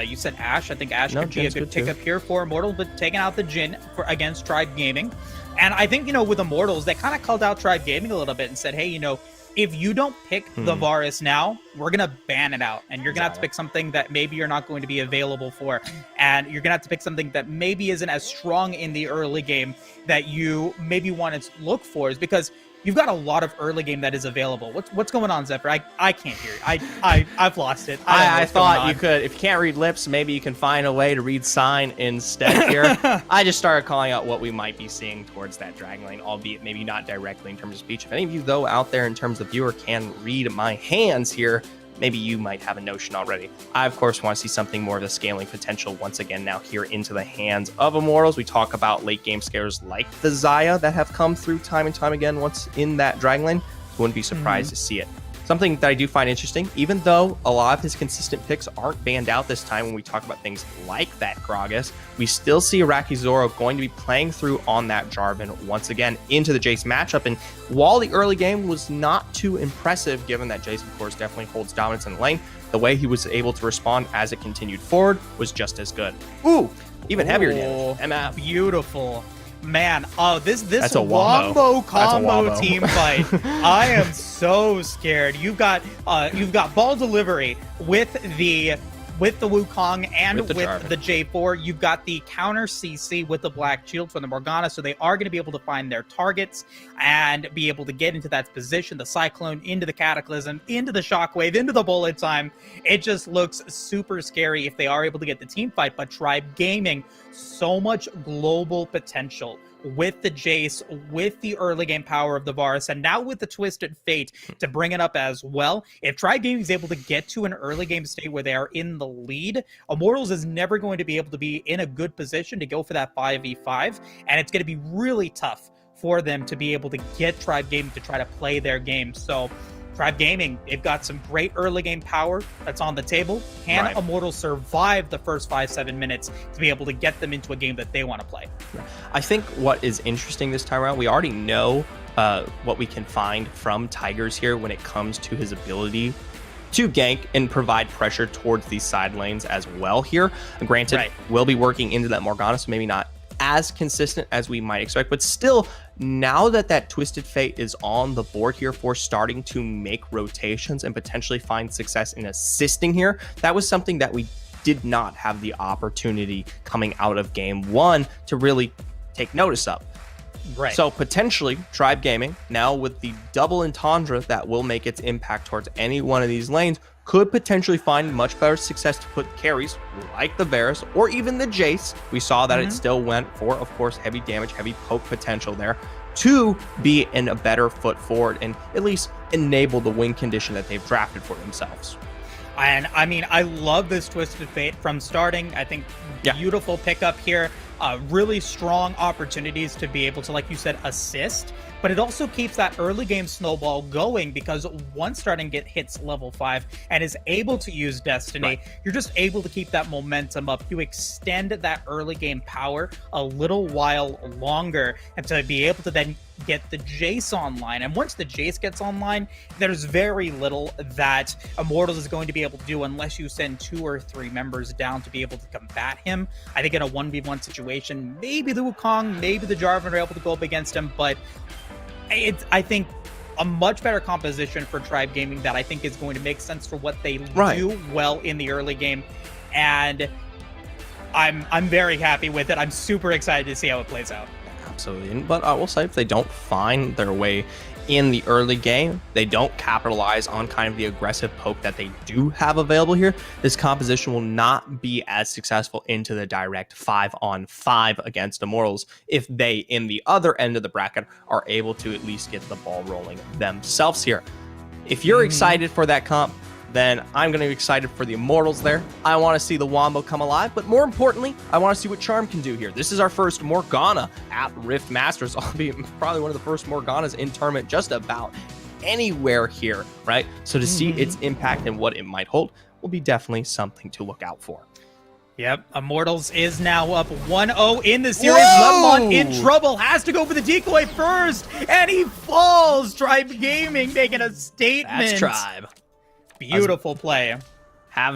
You said Ashe. I think Ashe could be a good pick up here for Immortals, but taking out the Jhin against Tribe Gaming. And I think, you know, with Immortals, they kind of called out Tribe Gaming a little bit and said, hey, you know, if you don't pick the Varus now, we're going to ban it out. And you're going to have to pick something that maybe you're not going to be available for. And you're going to have to pick something that maybe isn't as strong in the early game that you maybe want to look for. Is because you've got a lot of early game that is available. What's going on, Zephyr? I can't hear you. I've lost it. I thought you could, if you can't read lips, maybe you can find a way to read sign instead here. I just started calling out what we might be seeing towards that Dragon Lane, albeit maybe not directly in terms of speech. If any of you, though, out there in terms of viewer can read my hands here, maybe you might have a notion already. I, of course, want to see something more of the scaling potential once again now here into the hands of Immortals. We talk about late game scares like the Xayah that have come through time and time again once in that Dragon Lane. Wouldn't be surprised to see it. Something that I do find interesting, even though a lot of his consistent picks aren't banned out this time when we talk about things like that Gragas, we still see Rakizoro going to be playing through on that Jarvan once again into the Jace matchup. And while the early game was not too impressive, given that Jace, of course, definitely holds dominance in the lane, the way he was able to respond as it continued forward was just as good. Ooh, even heavier damage. MF. Beautiful. Man, this That's a wombo combo team fight. I am so scared. You've got ball delivery with the Wukong and with the J4. You've got the counter CC with the Black Shield from the Morgana, so they are going to be able to find their targets and be able to get into that position. The Cyclone into the Cataclysm, into the Shockwave, into the bullet time. It just looks super scary if they are able to get the team fight. But Tribe Gaming, so much global potential with the Jace, with the early game power of the Varus, and now with the Twisted Fate to bring it up as well. If Tribe Gaming is able to get to an early game state where they are in the lead, Immortals is never going to be able to be in a good position to go for that 5v5, and it's going to be really tough for them to be able to get Tribe Gaming to try to play their game. So Tribe Gaming, they've got some great early game power that's on the table. Can Immortals survive the first 5-7 minutes to be able to get them into a game that they want to play? I think what is interesting this time around, we already know what we can find from Tigers here when it comes to his ability to gank and provide pressure towards these side lanes as well here. Granted, we'll be working into that Morgana, so maybe not as consistent as we might expect, but still, now that Twisted Fate is on the board here for starting to make rotations and potentially find success in assisting here, that was something that we did not have the opportunity coming out of game one to really take notice of. So potentially Tribe Gaming, now with the double entendre that will make its impact towards any one of these lanes, could potentially find much better success to put carries like the Varus or even the Jace. We saw that it still went for, of course, heavy damage, heavy poke potential there, to be in a better foot forward and at least enable the win condition that they've drafted for themselves. And I mean, I love this Twisted Fate from starting. I think beautiful pickup here. Really strong opportunities to be able to, like you said, assist. But it also keeps that early game snowball going, because once starting get hits level 5 and is able to use Destiny, you're just able to keep that momentum up. You extend that early game power a little while longer, and to be able to then get the Jace online. And once the Jace gets online, there's very little that Immortals is going to be able to do unless you send 2 or 3 members down to be able to combat him. I think in a 1v1 situation, maybe the Wukong, maybe the Jarvan are able to go up against him, but it's, I think, a much better composition for Tribe Gaming that I think is going to make sense for what they do well in the early game. And I'm very happy with it. I'm super excited to see how it plays out. Absolutely. But I will say, if they don't find their way in the early game, they don't capitalize on kind of the aggressive poke that they do have available here, this composition will not be as successful into the direct 5-on-5 against Immortals if they, in the other end of the bracket, are able to at least get the ball rolling themselves here. If you're excited for that comp, then I'm going to be excited for the Immortals there. I want to see the Wombo come alive, but more importantly, I want to see what Charm can do here. This is our first Morgana at Rift Masters, albeit probably one of the first Morganas in tournament just about anywhere here, right? So to see its impact and what it might hold will be definitely something to look out for. Yep, Immortals is now up 1-0 in the series. Whoa! Lemon in trouble, has to go for the decoy first, and he falls. Tribe Gaming making a statement. That's Tribe. Beautiful play. I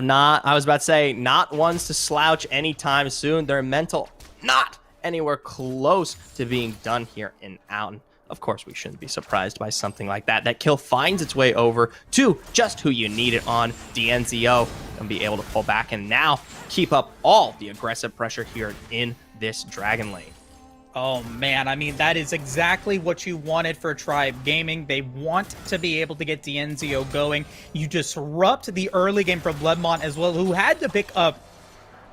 was about to say, not ones to slouch anytime soon. Their mental not anywhere close to being done here in Out. Of course, we shouldn't be surprised by something like that. That kill finds its way over to just who you need it on, DNZO, and be able to pull back and now keep up all the aggressive pressure here in this Dragon Lane. Oh man, I mean, that is exactly what you wanted for Tribe Gaming. They want to be able to get DNZO going. You disrupt the early game from Lemont as well, who had to pick up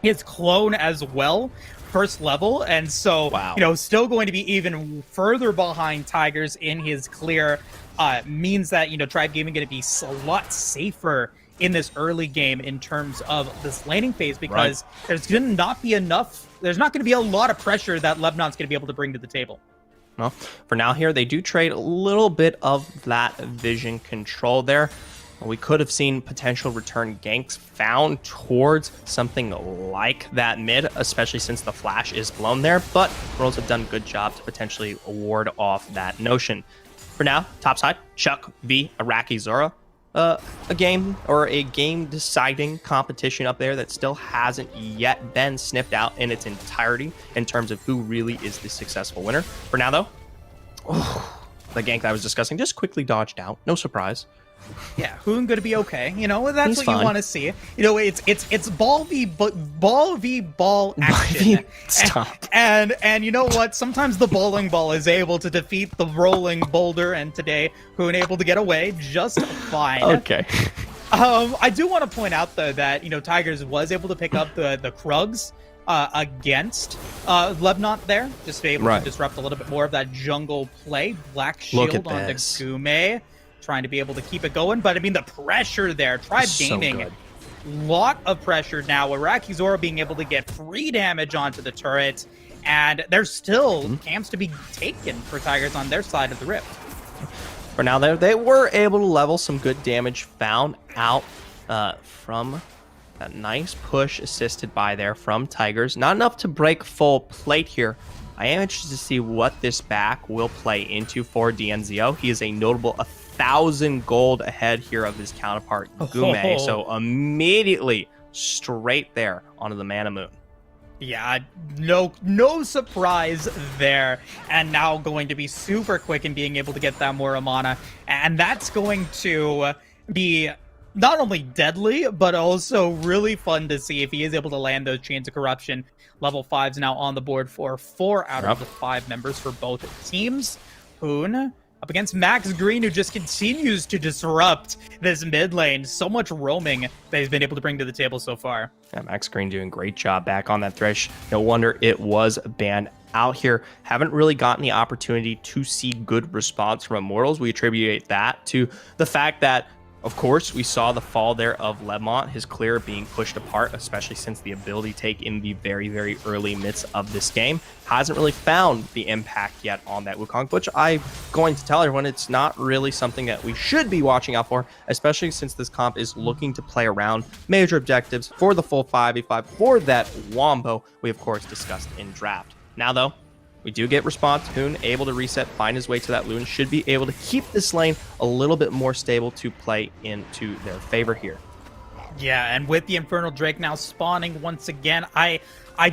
his clone as well, first level, and so, wow. Still going to be even further behind Tigers in his clear, means that, Tribe Gaming going to be a lot safer in this early game in terms of this laning phase, because there's going to not be enough. There's not going to be a lot of pressure that Lebanon's going to be able to bring to the table. Well, for now here, they do trade a little bit of that vision control there. We could have seen potential return ganks found towards something like that mid, especially since the flash is blown there, but Worlds have done a good job to potentially ward off that notion. For now, topside, Chuck v Iraqi Zora. A game deciding competition up there that still hasn't yet been sniffed out in its entirety in terms of who really is the successful winner. For now, though, the gank that I was discussing just quickly dodged out. No surprise. Yeah, Hoon going to be okay. That's He's what fine. You want to see. It's ball v ball action. Stop. And you know what? Sometimes the bowling ball is able to defeat the rolling boulder, and today Hoon able to get away just fine. Okay. I do want to point out though that Tigers was able to pick up the Krugs against Lebanon there, just to be able to disrupt a little bit more of that jungle play. Black Shield on the Gume, trying to be able to keep it going, but I mean the pressure there. Tribe Gaming, lot of pressure now. Iraqi Zora being able to get free damage onto the turret, and there's still camps to be taken for Tigers on their side of the rift. For now, they were able to level some good damage found out from that nice push assisted by there from Tigers. Not enough to break full plate here. I am interested to see what this back will play into for DNZO. He is a notable 1,000 gold ahead here of his counterpart, Gume. So immediately straight there onto the Mana Moon. Yeah, no surprise there. And now going to be super quick in being able to get that more mana. And that's going to be not only deadly, but also really fun to see if he is able to land those Chains of Corruption. Level 5's now on the board for 4 out of the 5 members for both teams. Hoon up against Max Green, who just continues to disrupt this mid lane. So much roaming that he's been able to bring to the table so far. Yeah, Max Green doing a great job back on that Thresh. No wonder it was banned out here. Haven't really gotten the opportunity to see good response from Immortals. We attribute that to the fact that, of course, we saw the fall there of Lemont, his clear being pushed apart, especially since the ability take in the very, very early midst of this game hasn't really found the impact yet on that Wukong, which I'm going to tell everyone it's not really something that we should be watching out for, especially since this comp is looking to play around major objectives for the full 5v5 for that Wombo we, of course, discussed in draft. Now, though, we do get response. Hoon able to reset, find his way to that Loon. Should be able to keep this lane a little bit more stable to play into their favor here. Yeah, and with the Infernal Drake now spawning once again, I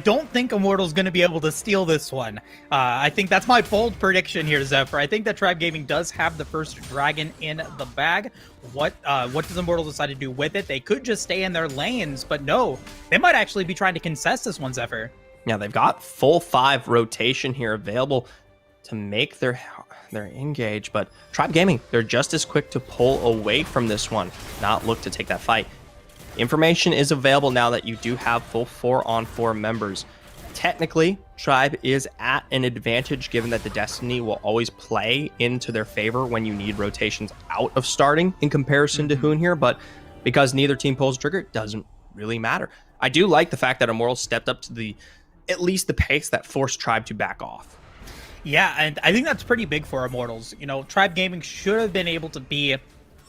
don't think Immortal's going to be able to steal this one. I think that's my bold prediction here, Zephyr. I think that Tribe Gaming does have the first dragon in the bag. What does Immortal decide to do with it? They could just stay in their lanes, but no, they might actually be trying to contest this one, Zephyr. Now they've got full 5 rotation here available to make their engage, but Tribe Gaming, they're just as quick to pull away from this one, not look to take that fight. Information is available now that you do have full 4-on-4 members. technically, Tribe is at an advantage given that the Destiny will always play into their favor when you need rotations out of starting in comparison to Hoon here, but because neither team pulls trigger, it doesn't really matter. I do like the fact that Immortals stepped up to at least the pace that forced Tribe to back off. Yeah, and I think that's pretty big for Immortals. You know, Tribe Gaming should have been able to be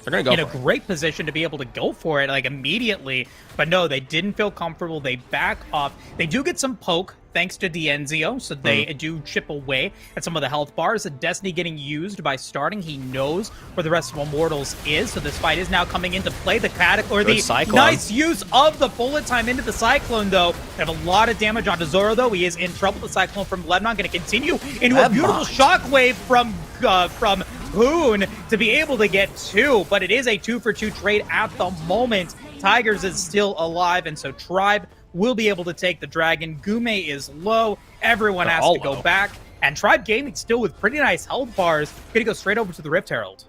They're gonna go in a great position to be able to go for it, like, immediately. But no, they didn't feel comfortable. They back off. They do get some poke, thanks to D'Enzio, so they do chip away at some of the health bars. The Destiny getting used by starting. He knows where the rest of Immortals is, so this fight is now coming into play. The Cyclone. nice use of the bullet time into the Cyclone, though. They have a lot of damage onto Zoro, though. He is in trouble. The Cyclone from Lebanon going to continue into a beautiful shockwave from Hoon to be able to get 2, but it is a 2-for-2 trade at the moment. Tigers is still alive, and so Tribe will be able to take the Dragon. Gume is low. Everyone has to go back, and Tribe Gaming still with pretty nice health bars. Gonna go straight over to the Rift Herald.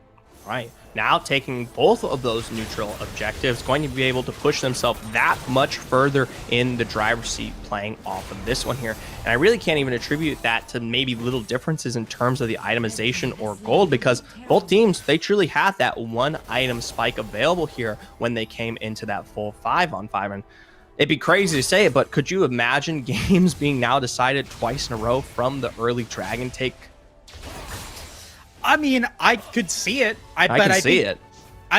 Right. Now taking both of those neutral objectives, going to be able to push themselves that much further in the driver's seat playing off of this one here. And I really can't even attribute that to maybe little differences in terms of the itemization or gold, because both teams, they truly had that one item spike available here when they came into that full 5-on-5. And it'd be crazy to say it, but could you imagine games being now decided twice in a row from the early Dragon take? I mean, I could see it. I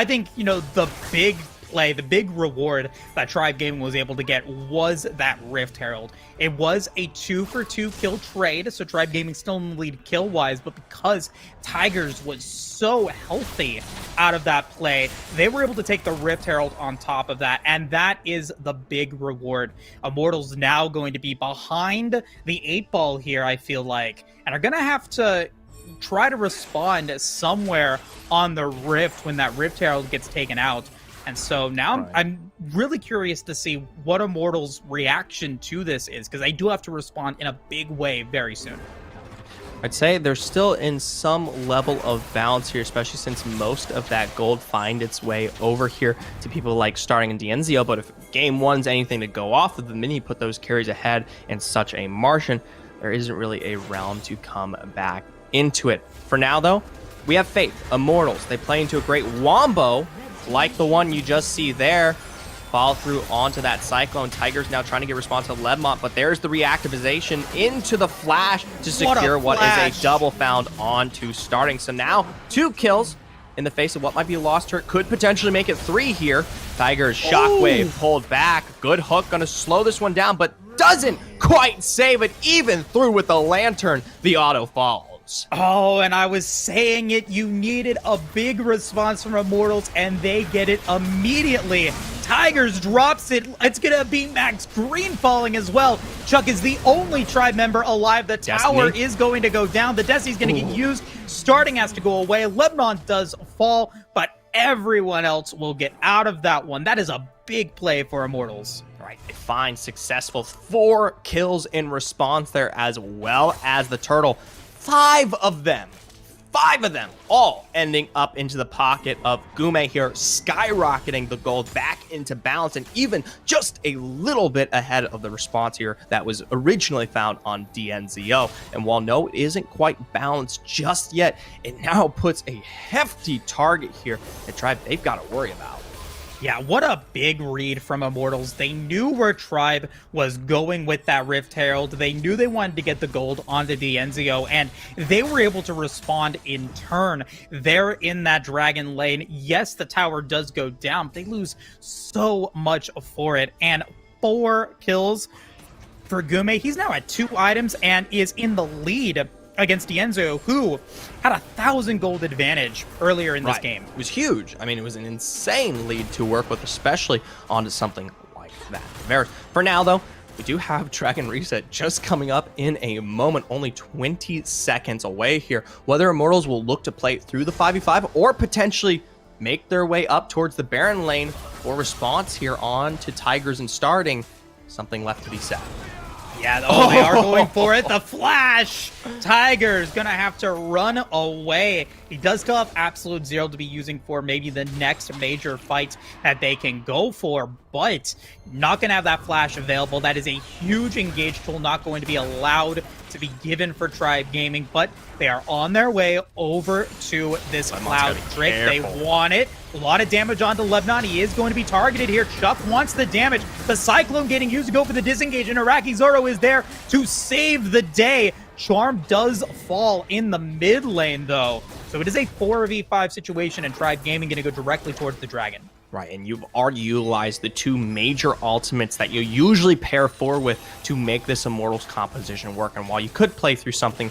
think, you know, the big play, the big reward that Tribe Gaming was able to get was that Rift Herald. It was a 2-for-2 kill trade, so Tribe Gaming still in the lead kill-wise, but because Tigers was so healthy out of that play, they were able to take the Rift Herald on top of that, and that is the big reward. Immortals now going to be behind the 8-ball here, I feel like, and are going to have to try to respond somewhere on the Rift when that Rift Herald gets taken out. And so now I'm really curious to see what Immortals' reaction to this is, because they do have to respond in a big way very soon. I'd say they're still in some level of balance here, especially since most of that gold find its way over here to people like starting in D'Enzio. But if game one's anything to go off of, the minute you put those carries ahead in such a margin, there isn't really a realm to come back into it. For now, though, we have Faith, Immortals. They play into a great wombo, like the one you just see there. Follow through onto that Cyclone. Tigers now trying to get response to Ledmont, but there's the reactivization into the flash to secure what is a double found onto starting. So now 2 kills in the face of what might be a lost turret. Could potentially make it 3 here. Tigers shockwave pulled back. Good hook, gonna slow this one down, but doesn't quite save it, even through with the lantern. The auto falls. Oh, and I was saying it, you needed a big response from Immortals, and they get it immediately. Tigers drops it. It's gonna be Max Green falling as well. Chuck is the only Tribe member alive. The tower is going to go down. The Destiny's gonna get used. Starting has to go away. Lebanon does fall, but everyone else will get out of that one. That is a big play for Immortals. Right, they find successful 4 kills in response there, as well as the turtle. 5 of them, all ending up into the pocket of Gume here, skyrocketing the gold back into balance, and even just a little bit ahead of the response here that was originally found on D'Enzio. And while no, it isn't quite balanced just yet, it now puts a hefty target here that Tribe, they've got to worry about. Yeah, what a big read from Immortals. They knew where Tribe was going with that Rift Herald. They knew they wanted to get the gold onto D'Enzio, and they were able to respond in turn. They're in that Dragon lane. Yes, the tower does go down, but they lose so much for it. And 4 kills for Gume. He's now at 2 items and is in the lead against D'Enzio, who had 1,000 gold advantage earlier in this game. It was huge. I mean, it was an insane lead to work with, especially onto something like that. For now, though, we do have Dragon Reset just coming up in a moment, only 20 seconds away here. Whether Immortals will look to play through the 5v5 or potentially make their way up towards the Baron lane for response here on to Tigers and starting, something left to be said. Yeah, oh, they are going for it. The flash! Tiger's gonna have to run away. He does still have absolute zero to be using for maybe the next major fight that they can go for, but not gonna have that flash available. That is a huge engage tool, not going to be allowed to be given for Tribe Gaming, but they are on their way over to this Cloud Drake. They want it. A lot of damage onto Lebanon. He is going to be targeted here. Chuck wants the damage. The Cyclone getting used to go for the disengage, and Iraqi Zoro is there to save the day. Charm does fall in the mid lane, though. So it is a 4v5 situation, and Tribe Gaming going to go directly towards the Dragon. Right, and you've already utilized the two major ultimates that you usually pair four with to make this Immortals composition work. And while you could play through something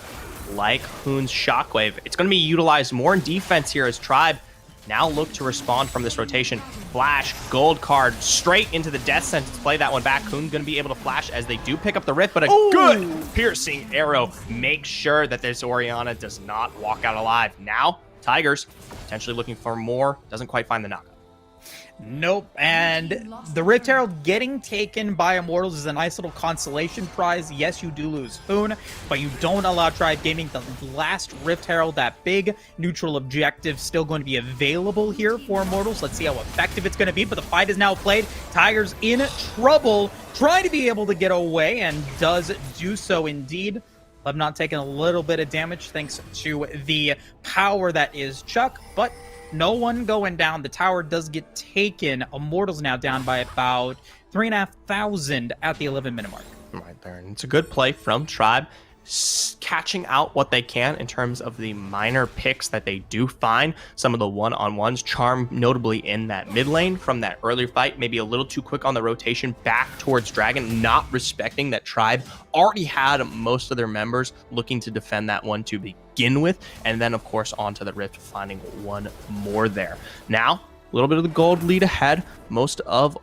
like Hoon's Shockwave, it's going to be utilized more in defense here as Tribe now look to respond from this rotation. Flash, gold card, straight into the death sentence. Play that one back. Hoon's going to be able to flash as they do pick up the Rift, but a good piercing arrow makes sure that this Orianna does not walk out alive. Now, Tigers potentially looking for more. Doesn't quite find the knockup. Nope, and the Rift Herald getting taken by Immortals is a nice little consolation prize. Yes, you do lose Hoon, but you don't allow Tribe Gaming the last Rift Herald, that big neutral objective, still going to be available here for Immortals. Let's see how effective it's going to be, but the fight is now played. Tiger's in trouble, trying to be able to get away, and does do so indeed. Lebanon taking a little bit of damage thanks to the power that is Chuck, but no one going down. The tower does get taken. Immortals now down by about 3,500 at the 11-minute mark. Right there. And it's a good play from Tribe, catching out what they can in terms of the minor picks that they do find. Some of the one-on-ones, Charm notably in that mid lane from that earlier fight, maybe a little too quick on the rotation back towards Dragon, not respecting that Tribe already had most of their members looking to defend that one to begin with, and then of course onto the Rift, finding one more there. Now, a little bit of the gold lead ahead, most of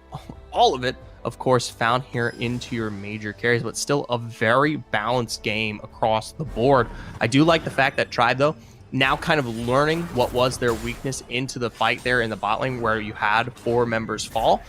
all of it of course found here into your major carries, but still a very balanced game across the board. I do like the fact that Tribe, though, now kind of learning what was their weakness into the fight there in the bot lane where you had 4 members fall,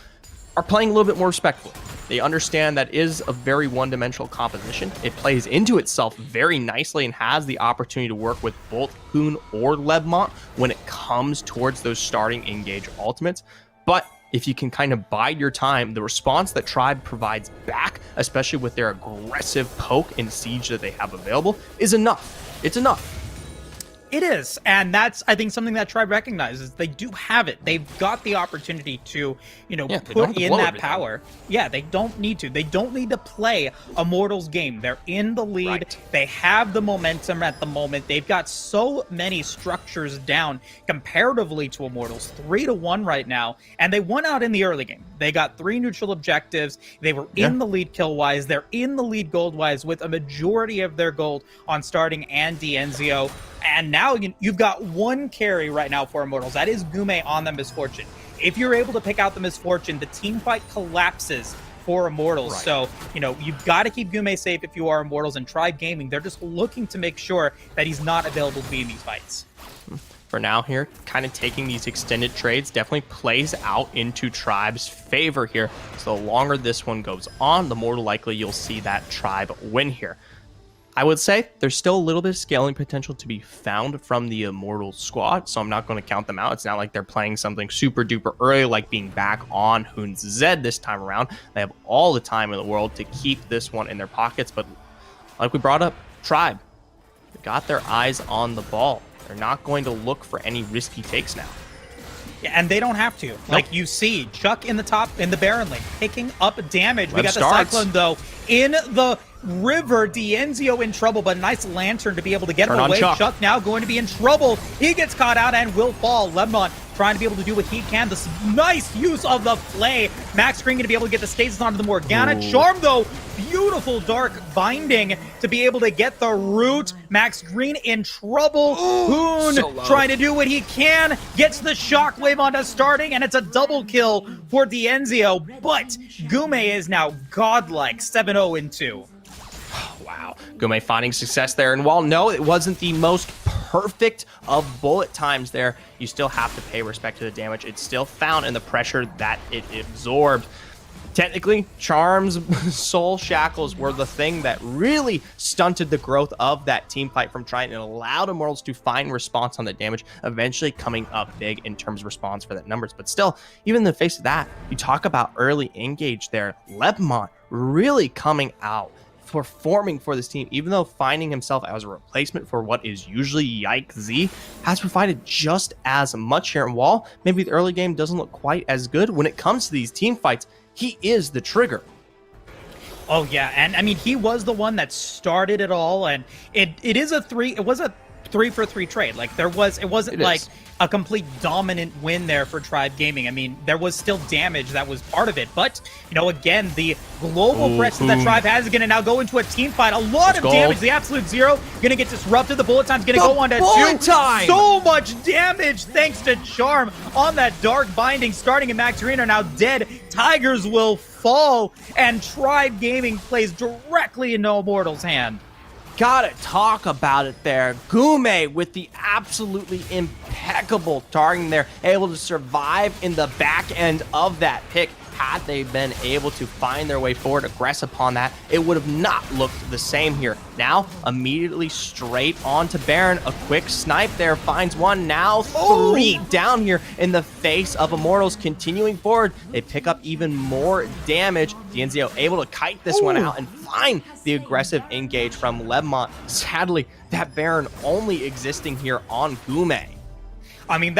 are playing a little bit more respectfully. They understand that is a very one-dimensional composition. It plays into itself very nicely and has the opportunity to work with both Hoon or Lebmont when it comes towards those starting engage ultimates. But if you can kind of bide your time, the response that Tribe provides back, especially with their aggressive poke and siege that they have available, is enough. It's enough. It is, and that's, I think, something that Tribe recognizes. They do have it. They've got the opportunity to, put in that power. Yeah, they don't need to. They don't need to play Immortals game. They're in the lead. Right. They have the momentum at the moment. They've got so many structures down comparatively to Immortals, 3-1 right now, and they won out in the early game. They got 3 neutral objectives. They were in the lead kill-wise. They're in the lead gold-wise with a majority of their gold on starting and Dienzio. And now you've got 1 carry right now for Immortals. That is Gume on the Misfortune. If you're able to pick out the Misfortune, the team fight collapses for Immortals. Right. So, you've got to keep Gume safe if you are Immortals. And Tribe Gaming, they're just looking to make sure that he's not available to be in these fights. For now here, kind of taking these extended trades definitely plays out into Tribe's favor here. So the longer this one goes on, the more likely you'll see that Tribe win here. I would say there's still a little bit of scaling potential to be found from the Immortals squad, so I'm not going to count them out. It's not like they're playing something super duper early, like being back on Hoon's Zed this time around. They have all the time in the world to keep this one in their pockets, but like we brought up, Tribe, they got their eyes on the ball. They're not going to look for any risky takes now. Yeah, and they don't have to. Nope. Like you see, Chuck in the Baron lane, picking up damage. We got the Cyclone, though, in the river. Dienzio in trouble, but a nice lantern to be able to get him away. Chuck now going to be in trouble. He gets caught out and will fall. Lebanon trying to be able to do what he can. This nice use of the play. Max Green going to be able to get the stasis onto the Morgana. Ooh. Charm, though, beautiful dark binding to be able to get the root. Max Green in trouble. Hoon trying to do what he can. Gets the shockwave onto starting, and it's a double kill for Dienzio. But Gume is now godlike, 7-0-2. Wow. Gume finding success there. And while no, it wasn't the most perfect of bullet times there, you still have to pay respect to the damage. It's still found in the pressure that it absorbed. Technically, Charm's soul shackles were the thing that really stunted the growth of that team fight from Triton and allowed Immortals to find response on the damage, eventually coming up big in terms of response for that numbers. But still, even in the face of that, you talk about early engage there. Lebmont really coming out, performing for this team, even though finding himself as a replacement for what is usually Yike Z, has provided just as much here. And while maybe the early game doesn't look quite as good, when it comes to these team fights, he is the trigger. Oh yeah, and I mean he was the one that started it all, and it was a 3-for-3 trade. Like it wasn't like a complete dominant win there for Tribe Gaming. I mean, there was still damage that was part of it, but you know, again, the global pressure that Tribe has is going to now go into a team fight. A lot of damage. The Absolute Zero going to get disrupted. The bullet time's going to go on to 2. So much damage thanks to Charm on that Dark Binding. Starting in Max Arena, now dead. Tigers will fall, and Tribe Gaming plays directly into Immortals' hand. Gotta talk about it there. Gume with the absolutely impeccable targeting there, able to survive in the back end of that pick. Had they been able to find their way forward, aggress upon that, it would have not looked the same here. Now, immediately straight on to Baron. A quick snipe there, finds one. Now 3 down here in the face of Immortals. Continuing forward, they pick up even more damage. DNZO able to kite this one out and find the aggressive engage from Lebmont. Sadly, that Baron only existing here on Gume. I mean,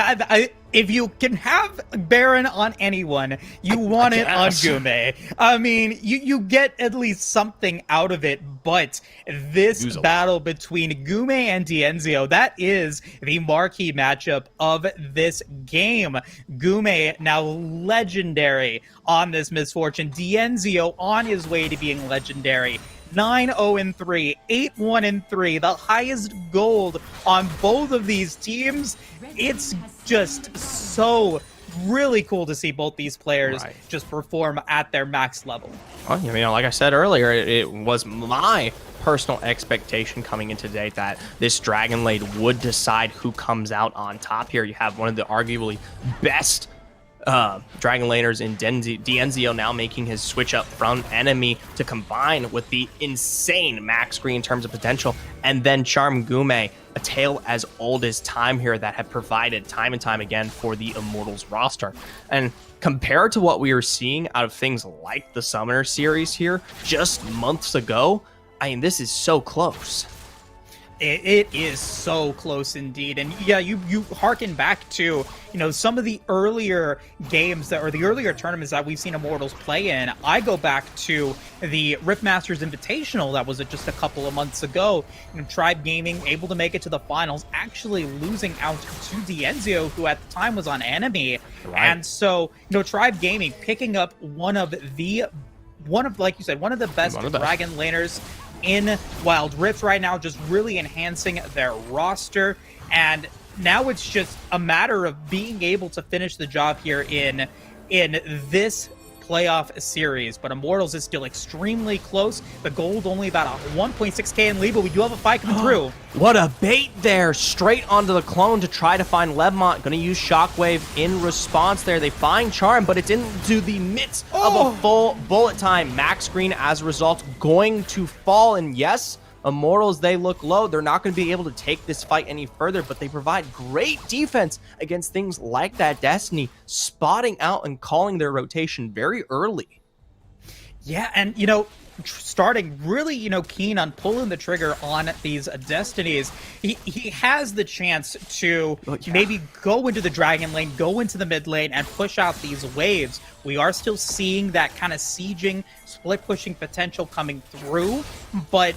if you can have Baron on anyone, you want it on Gume. I mean, you get at least something out of it, but this battle between Gume and Dienzio, that is the marquee matchup of this game. Gume now legendary on this misfortune. Dienzio on his way to being legendary. 9-0-3, 8-1-3, the highest gold on both of these teams. It's just so really cool to see both these players just perform at their max level. Well, you know, like I said earlier, it was my personal expectation coming into today that this Dragon Lane would decide who comes out on top here. You have one of the arguably best Dragon Laners in Dienzio now making his switch up front enemy to combine with the insane max screen in terms of potential, and then Charm Gume, a tale as old as time here that have provided time and time again for the Immortals roster. And compared to what we were seeing out of things like the Summoner series here just months ago, I mean, this is so close. It is so close indeed. And yeah, you harken back to, you know, some of the earlier games that, or the earlier tournaments that we've seen Immortals play in. I go back to the RiftMSTRS Invitational that was just a couple of months ago. You know, Tribe Gaming able to make it to the finals, actually losing out to Dienzio, who at the time was on Enemy. And so, you know, Tribe Gaming picking up one of, like you said, one of the best Dragon Laners in Wild Rift right now, just really enhancing their roster. And now it's just a matter of being able to finish the job here in this playoff series. But Immortals is still extremely close. The gold only about a 1.6k in lead, but we do have a fight coming through. What a bait there, straight onto the clone to try to find Lebmont. Gonna use Shockwave in response there. They find Charm, but it's into the midst of a full bullet time. Max screen as a result going to fall, and yes, Immortals, they look low. They're not going to be able to take this fight any further, but they provide great defense against things like that Destiny, spotting out and calling their rotation very early. Yeah, and, you know, starting really, you know, keen on pulling the trigger on these Destinies. He has the chance to maybe go into the Dragon Lane, go into the mid lane, and push out these waves. We are still seeing that kind of sieging, split pushing potential coming through, but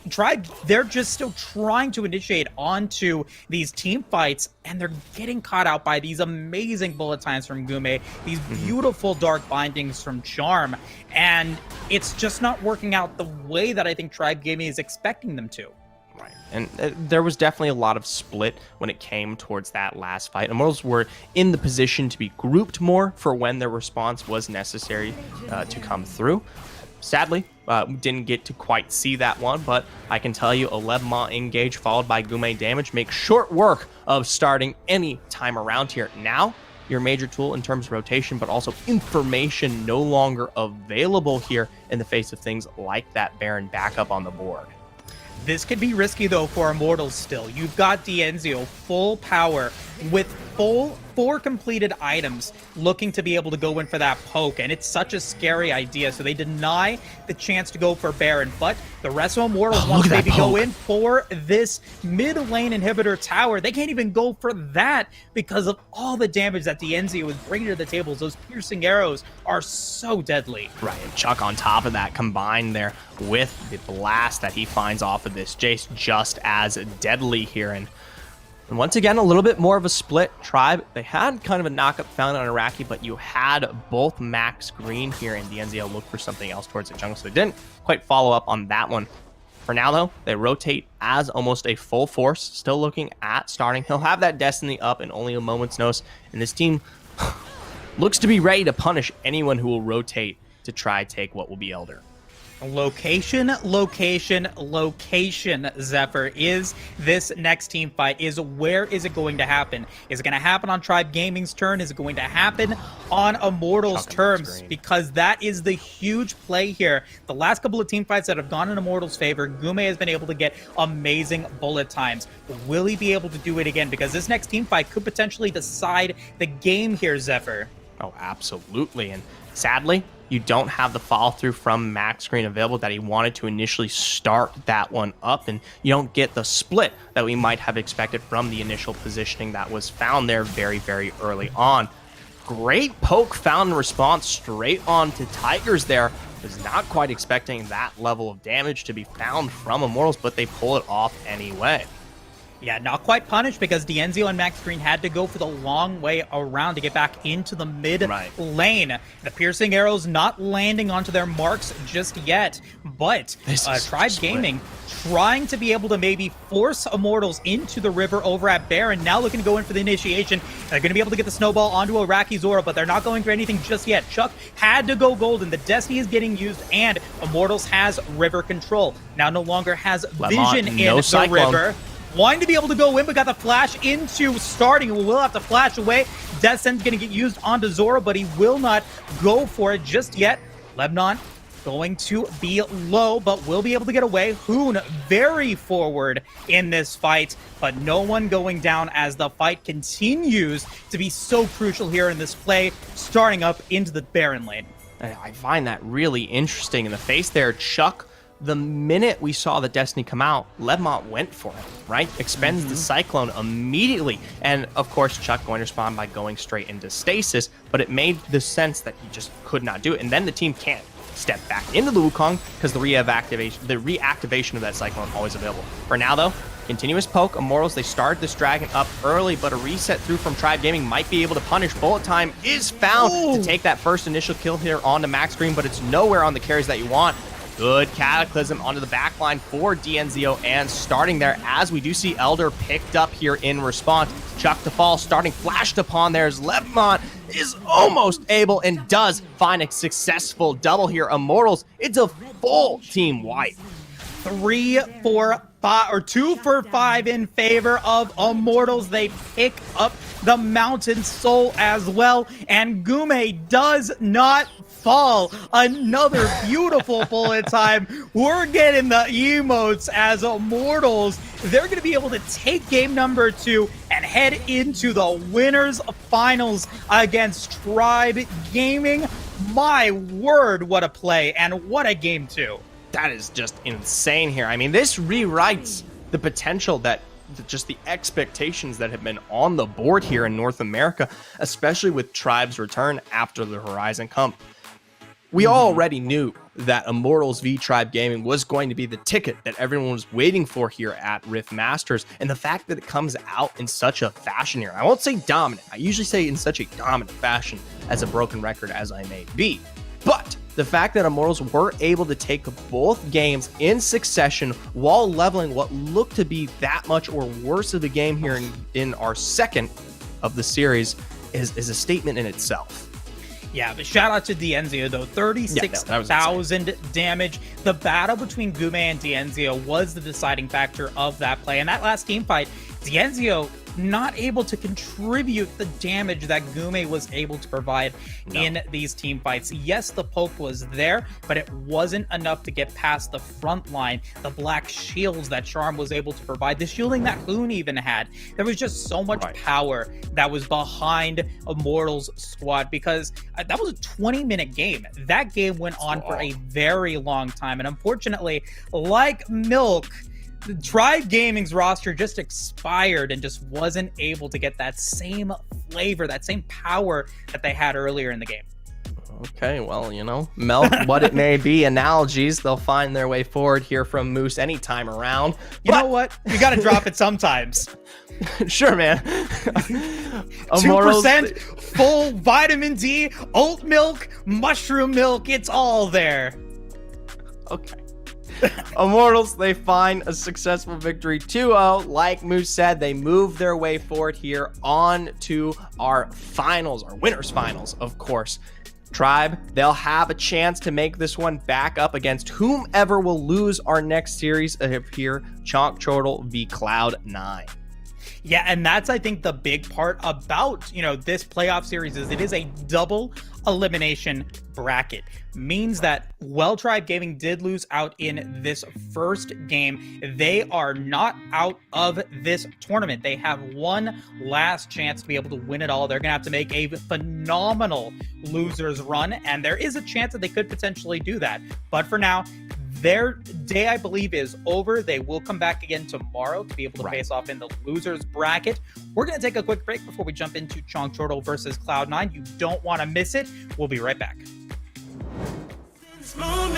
Tribe, they're just still trying to initiate onto these team fights, and they're getting caught out by these amazing bullet times from Gume, these beautiful dark bindings from Charm, and it's just not working out the way that I think Tribe Gaming is expecting them to. Right, and there was definitely a lot of split when it came towards that last fight. Immortals were in the position to be grouped more for when their response was necessary to come through. Sadly, we didn't get to quite see that one, but I can tell you a Lebmont engage followed by Gume damage makes short work of starting any time around here. Now, your major tool in terms of rotation, but also information no longer available here in the face of things like that Baron backup on the board. This could be risky, though, for Immortals still. You've got D'Enzio full power with full 4 completed items looking to be able to go in for that poke, and it's such a scary idea, so they deny the chance to go for Baron, but the rest of Immortals want to maybe go in for this mid lane inhibitor tower. They can't even go for that because of all the damage that D'Enzio is bringing to the tables. Those piercing arrows are so deadly. Right, and Chuck on top of that, combined there with the blast that he finds off of this Jace, just as deadly here. And once again, a little bit more of a split. Tribe, they had kind of a knockup found on Iraqi, but you had both Max Green here, and D'Enzio looked for something else towards the jungle, so they didn't quite follow up on that one. For now, though, they rotate as almost a full force, still looking at starting. He'll have that Destiny up in only a moment's notice, and this team looks to be ready to punish anyone who will rotate to try take what will be Elder. Location, location, location, Zephyr, is this next team fight, is where is it going to happen? Is it going to happen on Tribe Gaming's turn? Is it going to happen on Immortals' terms? Because that is the huge play here. The last couple of team fights that have gone in Immortals' favor, Gume has been able to get amazing bullet times. Will he be able to do it again? Because this next team fight could potentially decide the game here, Zephyr. Oh, absolutely. And sadly, you don't have the follow-through from Max Green available that he wanted to initially start that one up, and you don't get the split that we might have expected from the initial positioning that was found there very, very early on. Great poke found in response straight on to Tigers there. Was not quite expecting that level of damage to be found from Immortals, but they pull it off anyway. Yeah, not quite punished because D'Enzio and Max Green had to go for the long way around to get back into the mid lane. The piercing arrows not landing onto their marks just yet, but Tribe Gaming trying to be able to maybe force Immortals into the river over at Baron, now looking to go in for the initiation. They're going to be able to get the snowball onto Iraqi Zora, but they're not going for anything just yet. Chuck had to go golden. The Destiny is getting used, and Immortals has river control. Now no longer has vision in the river. Wanting to be able to go in, but got the flash into starting. Will have to flash away. Death Sent's going to get used onto Zora, but he will not go for it just yet. Lebanon going to be low, but will be able to get away. Hoon very forward in this fight, but no one going down as the fight continues to be so crucial here in this play, starting up into the Baron lane. I find that really interesting in the face there. Chuck, the minute we saw the Destiny come out, Lebmont went for it, right? Expends the Cyclone immediately. And of course, Chuck going to respond by going straight into stasis, but it made the sense that he just could not do it. And then the team can't step back into the Wukong because the reactivation of that Cyclone always available. For now, though, continuous poke. Immortals, they started this dragon up early, but a reset through from Tribe Gaming might be able to punish. Bullet time is found to take that first initial kill here onto Max Green, but it's nowhere on the carries that you want. Good Cataclysm onto the backline for D'Enzio, and starting there as we do see Elder picked up here in response. Chuck to fall, starting flashed upon there as Lebmont is almost able and does find a successful double here. Immortals, it's a full team wipe. 3 for 5 or 2 for 5 in favor of Immortals. They pick up the Mountain Soul as well, and Gume does not fall. Another beautiful bullet time. We're getting the emotes as Immortals. They're going to be able to take game number 2 and head into the winners finals against Tribe Gaming. My word, what a play, and what a game 2. That is just insane here. I mean, this rewrites the potential that just the expectations that have been on the board here in North America, especially with Tribe's return after the Horizon Cup. We already knew that Immortals v Tribe Gaming was going to be the ticket that everyone was waiting for here at Rift Masters, and the fact that it comes out in such a fashion here, I won't say dominant, I usually say in such a dominant fashion, as a broken record as I may be, but the fact that Immortals were able to take both games in succession while leveling what looked to be that much or worse of a game here in our second of the series is a statement in itself. Yeah, but shout out to D'Enzio, though. 36,000 damage. The battle between Gume and D'Enzio was the deciding factor of that play. And that last team fight, D'Enzio not able to contribute the damage that Gume was able to provide in these team fights. Yes, the poke was there, but it wasn't enough to get past the front line, the black shields that Charm was able to provide, the shielding that Hoon even had. There was just so much power that was behind Immortals' squad, because that was a 20-minute game. That game went on for a very long time, and unfortunately, like Milk, the Tribe Gaming's roster just expired and just wasn't able to get that same flavor, that same power that they had earlier in the game. Okay, well, you know, Milk, what it may be, analogies, they'll find their way forward here from Moose anytime around. You know what? You got to drop it sometimes. Sure, man. 2% full vitamin D, oat milk, mushroom milk, it's all there. Okay. Immortals, they find a successful victory 2-0. Like Moose said, they move their way forward here on to our finals, our winners finals, of course. Tribe, they'll have a chance to make this one back up against whomever will lose our next series here, Chonk Chortle v Cloud9. Yeah, and that's, I think, the big part about, you know, this playoff series is it is a double elimination bracket. Means that while Tribe Gaming did lose out in this first game, they are not out of this tournament. They have one last chance to be able to win it all. They're going to have to make a phenomenal losers run, and there is a chance that they could potentially do that. But for now, their day, I believe, is over. They will come back again tomorrow to be able to face off in the losers bracket. We're going to take a quick break before we jump into Chonk Chortle versus Cloud9. You don't want to miss it. We'll be right back. This moment.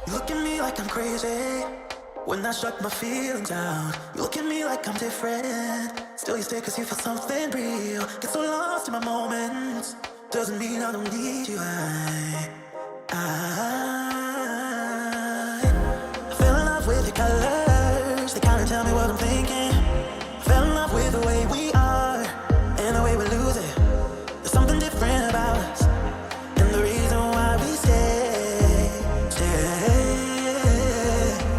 You look at me like I'm crazy when I shut my feelings down. You look at me like I'm different, still you stay cause you feel something real. Get so lost in my moments, doesn't mean I don't need you. I fell in love with your colors, they kinda tell me what I'm thinking. I fell in love with the way we are and the way we lose it. There's something different about us, and the reason why we stay.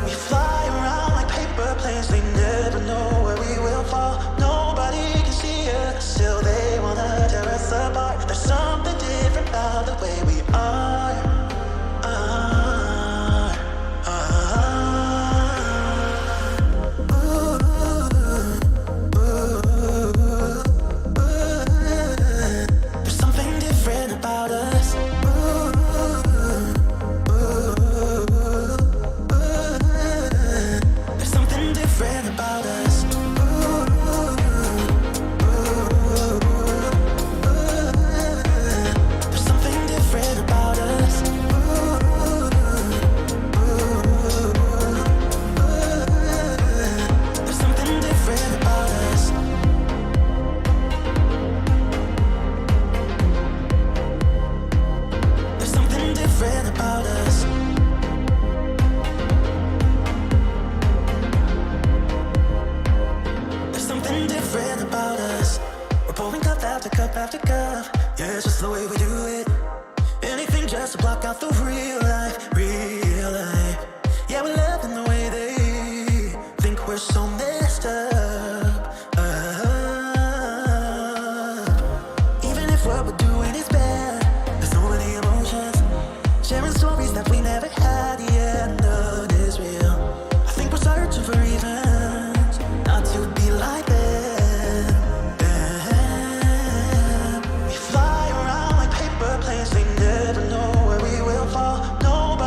We fly around like paper planes, they never know where we will fall. Nobody can see us, still they wanna tear us apart. There's something different about the way we are. There's something different about us. There's something different about us. There's something different about us. There's something different about us. There's something different about us. There's something different about us. We're pouring cup after cup after cup. Yeah, it's just the way we do it. Anything just to block out the real life, real life. Yeah, we love in the way they think we're so messed up. Even if what we're doing is bad, there's so many emotions. Sharing stories that we never had, yeah, none is real. I think we're searching for reasons not to be like them. We fly around like paper planes, they never know where we will fall. Nobody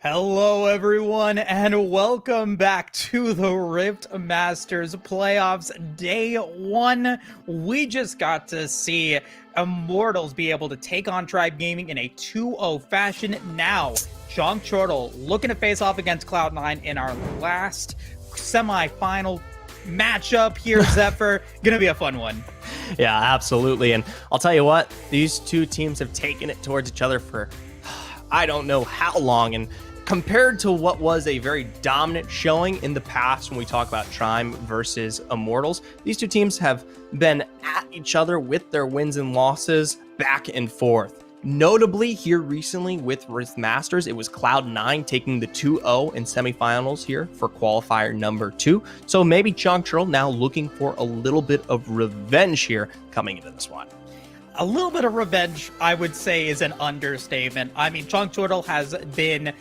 Hello, everyone, and welcome back to the RiftMSTRS Playoffs Day 1. We just got to see Immortals be able to take on Tribe Gaming in a 2-0 fashion. Now, Chonk Chortle looking to face off against Cloud9 in our last semi-final matchup here, Zephyr. Gonna be a fun one. Yeah, absolutely. And I'll tell you what, these two teams have taken it towards each other for I don't know how long, and compared to what was a very dominant showing in the past when we talk about Tribe versus Immortals, these two teams have been at each other with their wins and losses back and forth. Notably here recently with RiftMSTRS, it was Cloud9 taking the 2-0 in semifinals here for qualifier number 2. So maybe Chonk Chortle now looking for a little bit of revenge here coming into this one. A little bit of revenge, I would say, is an understatement. I mean, Chonk Chortle has been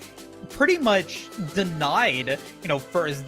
pretty much denied,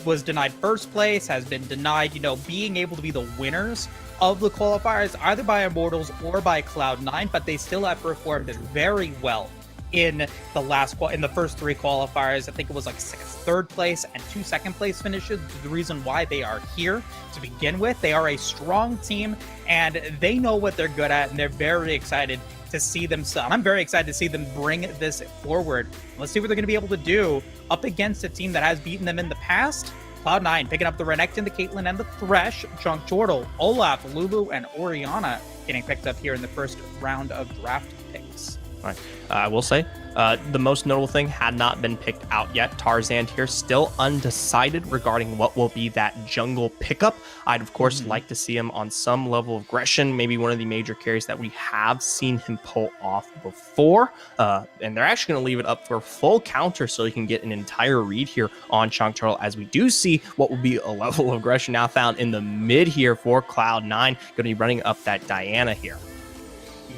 was denied first place, has been denied, being able to be the winners of the qualifiers, either by Immortals or by Cloud9, but they still have performed very well in the first 3 qualifiers. I think it was like 3rd place and 2 second place finishes. The reason why they are here to begin with, they are a strong team and they know what they're good at, and they're very excited to see them. I'm very excited to see them bring this forward. Let's see what they're going to be able to do up against a team that has beaten them in the past. Cloud9 picking up the Renekton, the Caitlyn, and the Thresh. Chonk Chortle, Olaf, Lulu, and Orianna getting picked up here in the first round of draft picks. All right. I will say the most notable thing had not been picked out yet. Tarzan here still undecided regarding what will be that jungle pickup. I'd of course like to see him on some level of aggression, maybe one of the major carries that we have seen him pull off before. And they're actually going to leave it up for full counter so he can get an entire read here on Chonk Chortle, as we do see what will be a level of aggression now found in the mid here for Cloud9. Going to be running up that Diana here.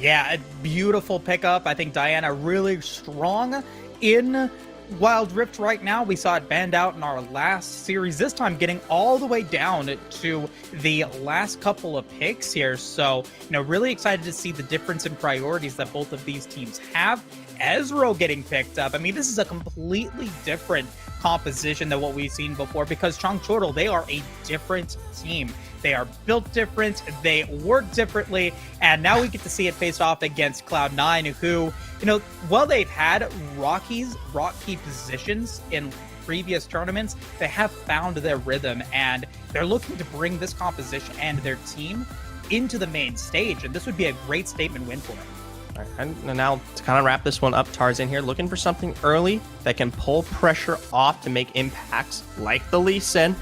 Yeah, a beautiful pickup. I think Diana really strong in Wild Rift right now. We saw it banned out in our last series, this time getting all the way down to the last couple of picks here. So, really excited to see the difference in priorities that both of these teams have. Ezreal getting picked up. I mean, this is a completely different composition than what we've seen before, because Chonk Chortle, they are a different team. They are built different, they work differently, and now we get to see it faced off against Cloud9, who, while they've had rocky positions in previous tournaments, they have found their rhythm, and they're looking to bring this composition and their team into the main stage, and this would be a great statement win for them. All right, and now to kind of wrap this one up, Tarzan here looking for something early that can pull pressure off to make impacts like the Lee Sin.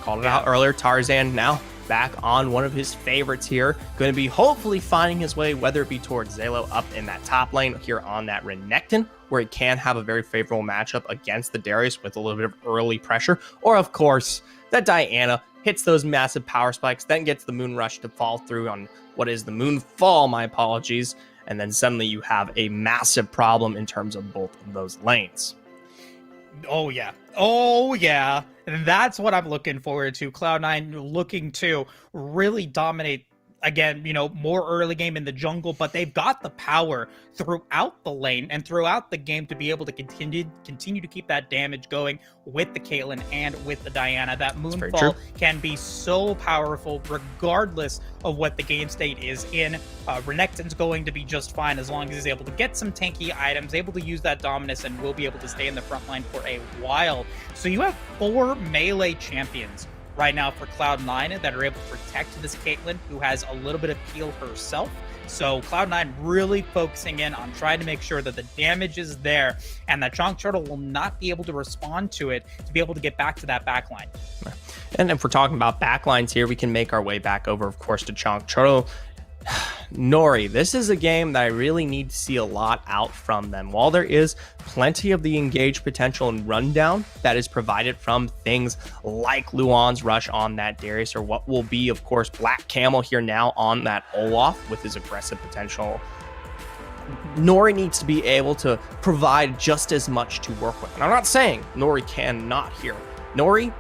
Called it out earlier. Tarzan now back on one of his favorites here. Going to be hopefully finding his way, whether it be towards Zalo up in that top lane here on that Renekton, where he can have a very favorable matchup against the Darius with a little bit of early pressure. Or, of course, that Diana hits those massive power spikes, then gets the Moon Rush to fall through on what is the Moonfall, my apologies. And then suddenly you have a massive problem in terms of both of those lanes. Oh, yeah. And that's what I'm looking forward to. Cloud9 looking to really dominate, again, more early game in the jungle, but they've got the power throughout the lane and throughout the game to be able to continue to keep that damage going with the Caitlyn and with the Diana. That Moonfall can be so powerful regardless of what the game state is in. Renekton's going to be just fine as long as he's able to get some tanky items, able to use that dominance, and will be able to stay in the front line for a while. So you have 4 melee champions right now for Cloud9 that are able to protect this Caitlyn, who has a little bit of heal herself. So Cloud9 really focusing in on trying to make sure that the damage is there and that Chonk Chortle will not be able to respond to it to be able to get back to that backline. And if we're talking about backlines here, we can make our way back over, of course, to Chonk Chortle. Nori, this is a game that I really need to see a lot out from them. While there is plenty of the engaged potential and rundown that is provided from things like Luan's rush on that Darius, or what will be, of course, Black Camel here now on that Olaf with his aggressive potential, Nori needs to be able to provide just as much to work with. And I'm not saying Nori cannot here. Nori,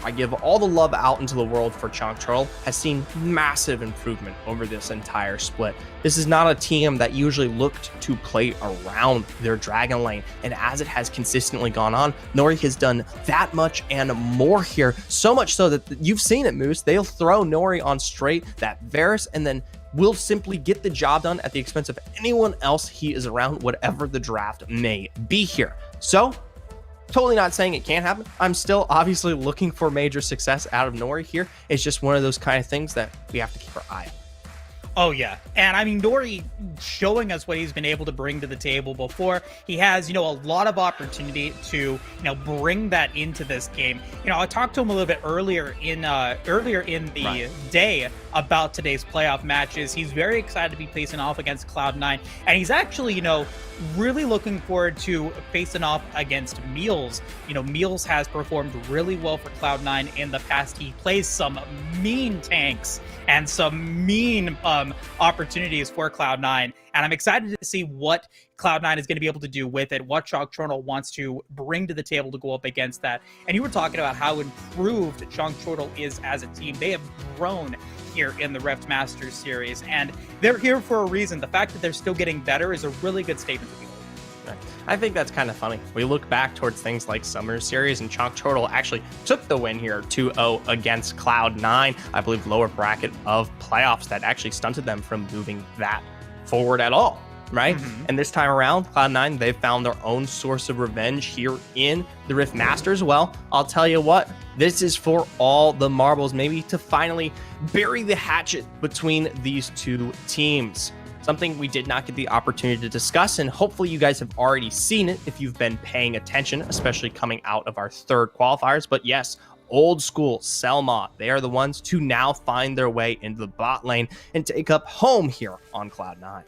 I give all the love out into the world for Chonk Turtle, has seen massive improvement over this entire split. This is not a team that usually looked to play around their Dragon Lane, and as it has consistently gone on, Nori has done that much and more here, so much so that you've seen it, Moose. They'll throw Nori on straight that Varus, and then will simply get the job done at the expense of anyone else he is around, whatever the draft may be here. So, totally not saying it can't happen. I'm still obviously looking for major success out of Nori here. It's just one of those kind of things that we have to keep our eye on. Oh, yeah. And I mean, Nori showing us what he's been able to bring to the table before. He has, a lot of opportunity to, bring that into this game. I talked to him a little bit earlier in the day about today's playoff matches. He's very excited to be facing off against Cloud9. And he's actually, really looking forward to facing off against Meals. Meals has performed really well for Cloud9 in the past. He plays some mean tanks and some mean opportunities for Cloud9, and I'm excited to see what Cloud9 is going to be able to do with it, what Chonk Turtle wants to bring to the table to go up against that. And you were talking about how improved Chonk Turtle is as a team. They have grown here in the RiftMSTRS series, and they're here for a reason. The fact that they're still getting better is a really good statement to people. I think that's kind of funny. We look back towards things like Summer Series, and Chonk Turtle actually took the win here 2-0 against Cloud9, I believe lower bracket of playoffs that actually stunted them from moving that forward at all, right? And this time around, Cloud9, they've found their own source of revenge here in the RiftMSTRS. Well, I'll tell you what, this is for all the marbles, maybe to finally bury the hatchet between these two teams. Something we did not get the opportunity to discuss, and hopefully you guys have already seen it if you've been paying attention, especially coming out of our third qualifiers. But yes, old school Selma, they are the ones to now find their way into the bot lane and take up home here on Cloud9.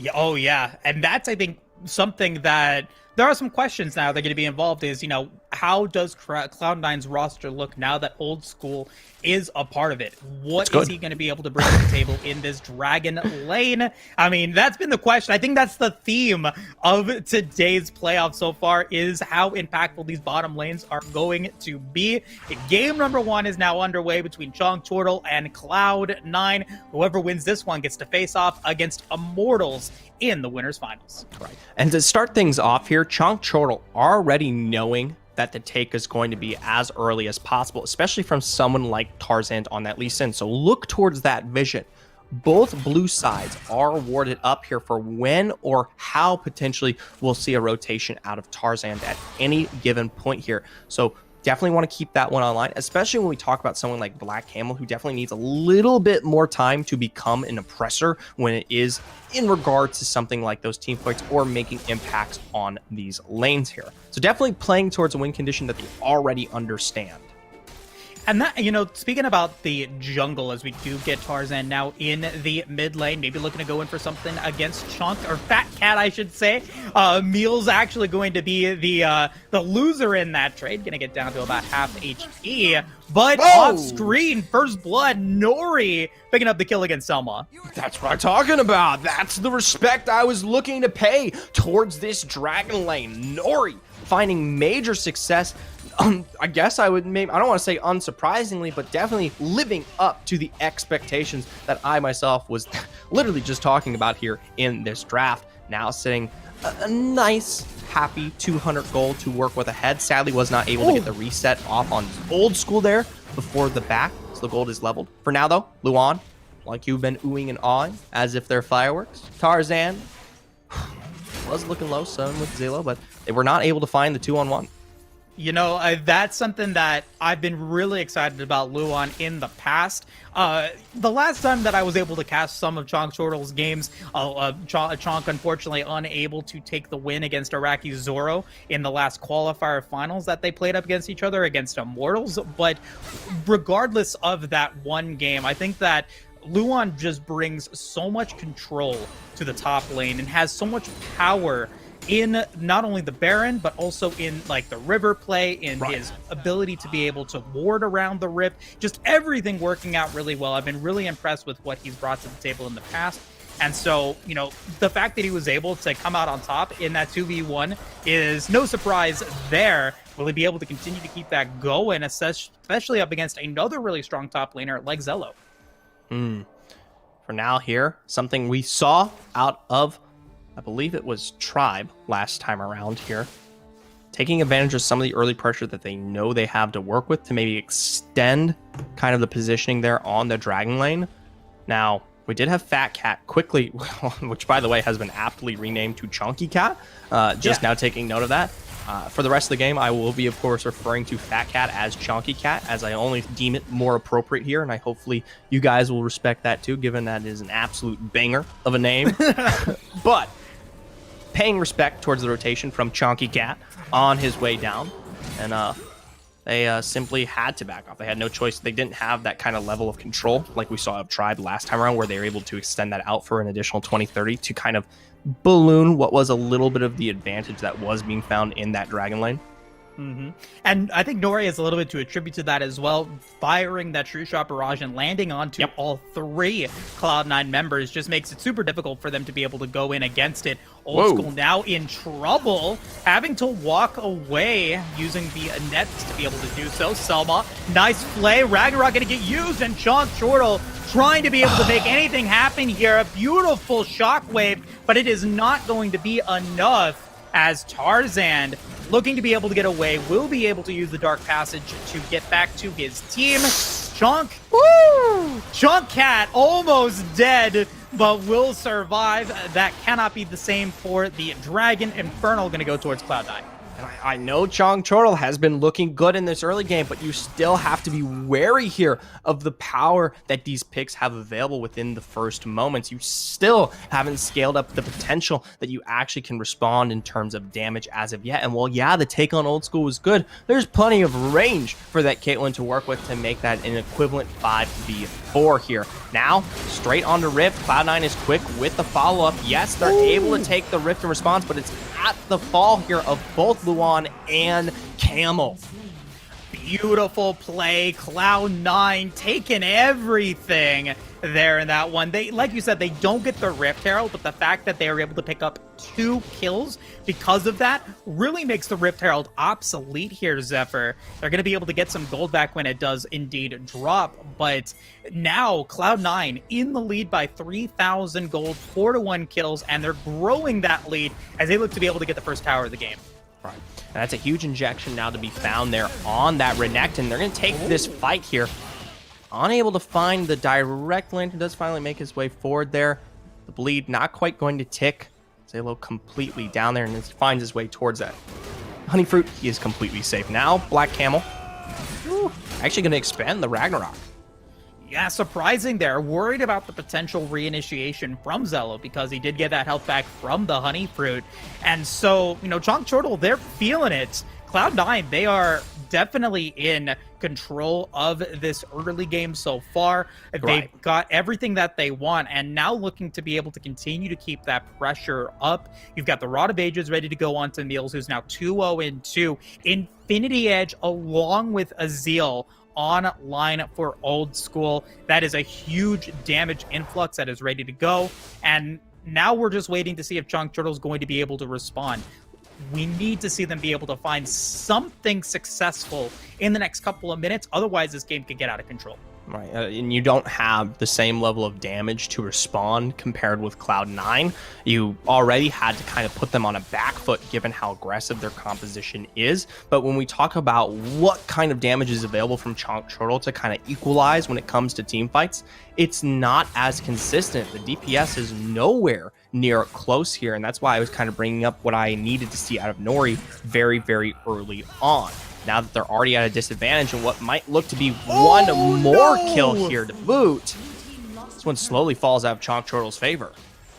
Yeah, oh yeah, and that's, I think, something that there are some questions now that are going to be involved is, how does Cloud9's roster look now that old school is a part of it? What is he going to be able to bring to the table in this Dragon Lane? I mean, that's been the question. I think that's the theme of today's playoff so far, is how impactful these bottom lanes are going to be. Game number 1 is now underway between Chonk Turtle and Cloud9. Whoever wins this one gets to face off against Immortals in the winners finals. Right. And to start things off here, Chonk Turtle already knowing that the take is going to be as early as possible, especially from someone like Tarzan on that Lee Sin. So look towards that vision. Both blue sides are warded up here for when or how potentially we'll see a rotation out of Tarzan at any given point here. So definitely want to keep that one online, especially when we talk about someone like Black Camel, who definitely needs a little bit more time to become an oppressor when it is in regard to something like those team fights or making impacts on these lanes here. So definitely playing towards a win condition that they already understand. And that, speaking about the jungle, as we do get Tarzan now in the mid lane, maybe looking to go in for something against Chonk, or Fat Cat, I should say. Meal's actually going to be the loser in that trade, going to get down to about half HP. But off screen, first blood, Nori picking up the kill against Selma. That's what I'm talking about. That's the respect I was looking to pay towards this Dragon Lane. Nori finding major success. I guess I would maybe, I don't want to say unsurprisingly, but definitely living up to the expectations that I myself was literally just talking about here in this draft. Now sitting a nice, happy 200 gold to work with ahead. Sadly, was not able to get the reset off on old school there before the back, so the gold is leveled. For now, though, Luan, like you've been oohing and awing as if they're fireworks. Tarzan was looking low, Sun with Zillow, but they were not able to find the 2-on-1. That's something that I've been really excited about Luan in the past. The last time that I was able to cast some of Chonk Turtle's games, Chonk unfortunately unable to take the win against Iraqi Zoro in the last qualifier finals that they played up against each other against Immortals. But regardless of that one game, I think that Luan just brings so much control to the top lane and has so much power in not only the Baron, but also in like the river play, in his ability to be able to ward around the Rift, just everything working out really well. I've been really impressed with what he's brought to the table in the past. And so, you know, the fact that he was able to come out on top in that 2v1 is no surprise there. Will he be able to continue to keep that going, especially up against another really strong top laner like Zello? For now here, something we saw out of, I believe it was Tribe last time around here, taking advantage of some of the early pressure that they know they have to work with to maybe extend kind of the positioning there on the Dragon Lane. Now, we did have Fat Cat quickly, which by the way has been aptly renamed to Chunky Cat. Now taking note of that. For the rest of the game, I will be, of course, referring to Fat Cat as Chunky Cat, as I only deem it more appropriate here, and hopefully you guys will respect that too, given that it is an absolute banger of a name. But paying respect towards the rotation from Chunky Cat on his way down, and they simply had to back off. They had no choice. They didn't have that kind of level of control like we saw of Tribe last time around, where they were able to extend that out for an additional 20-30 to kind of balloon what was a little bit of the advantage that was being found in that Dragon Lane. And I think Nori has a little bit to attribute to that as well. Firing that True Shot Barrage and landing onto all three Cloud9 members just makes it super difficult for them to be able to go in against it. Old School now in trouble, having to walk away using the nets to be able to do so. Selma, nice play. Ragnarok going to get used, and Chonk Chortle trying to be able to make anything happen here. A beautiful shockwave, but it is not going to be enough, as Tarzan, looking to be able to get away, will be able to use the Dark Passage to get back to his team. Chunk Cat almost dead, but will survive. That cannot be the same for the Dragon. Infernal going to go towards Cloud9. And I know Chong Chortle has been looking good in this early game, but you still have to be wary here of the power that these picks have available within the first moments. You still haven't scaled up the potential that you actually can respond in terms of damage as of yet. And while, yeah, the take on Old School was good, there's plenty of range for that Caitlyn to work with to make that an equivalent 5v4 here. Now, straight onto Rift. Cloud9 is quick with the follow-up. Yes, they're able to take the Rift in response, but it's at the fall here of both Luan and Camel. Beautiful play. Cloud9 taking everything there in that one. They, like you said, they don't get the Rift Herald, but the fact that they are able to pick up 2 kills because of that really makes the Rift Herald obsolete here, Zephyr. They're going to be able to get some gold back when it does indeed drop, but now Cloud9 in the lead by 3,000 gold, 4-1 kills, and they're growing that lead as they look to be able to get the first tower of the game. Right. And that's a huge injection now to be found there on that Renekton. They're going to take this fight here. Unable to find the direct lantern, does finally make his way forward there. The bleed not quite going to tick. Zalo completely down there, and he finds his way towards that honey fruit. He is completely safe now. Black Camel actually going to expand the Ragnarok. Yeah, surprising there. Worried about the potential reinitiation from Zello because he did get that health back from the honey fruit. And so, you know, Chonk Chortle, they're feeling it. Cloud9, they are definitely in control of this early game so far. They've got everything that they want, and now looking to be able to continue to keep that pressure up. You've got the Rod of Ages ready to go on to Meals, who's now 2-0-2. Infinity Edge along with Azeel online for Old School. That is a huge damage influx that is ready to go. And now we're just waiting to see if Chonk Chortle is going to be able to respond. We need to see them be able to find something successful in the next couple of minutes. Otherwise, this game could get out of control. Right, and you don't have the same level of damage to respond compared with Cloud9. You already had to kind of put them on a back foot given how aggressive their composition is. But when we talk about what kind of damage is available from Chonk Chortle to kind of equalize when it comes to team fights, it's not as consistent. The DPS is nowhere near close here, and that's why I was kind of bringing up what I needed to see out of Nori very, very early on. Now that they're already at a disadvantage and what might look to be one more kill here to boot, this one slowly falls out of Chonk Chortle's favor.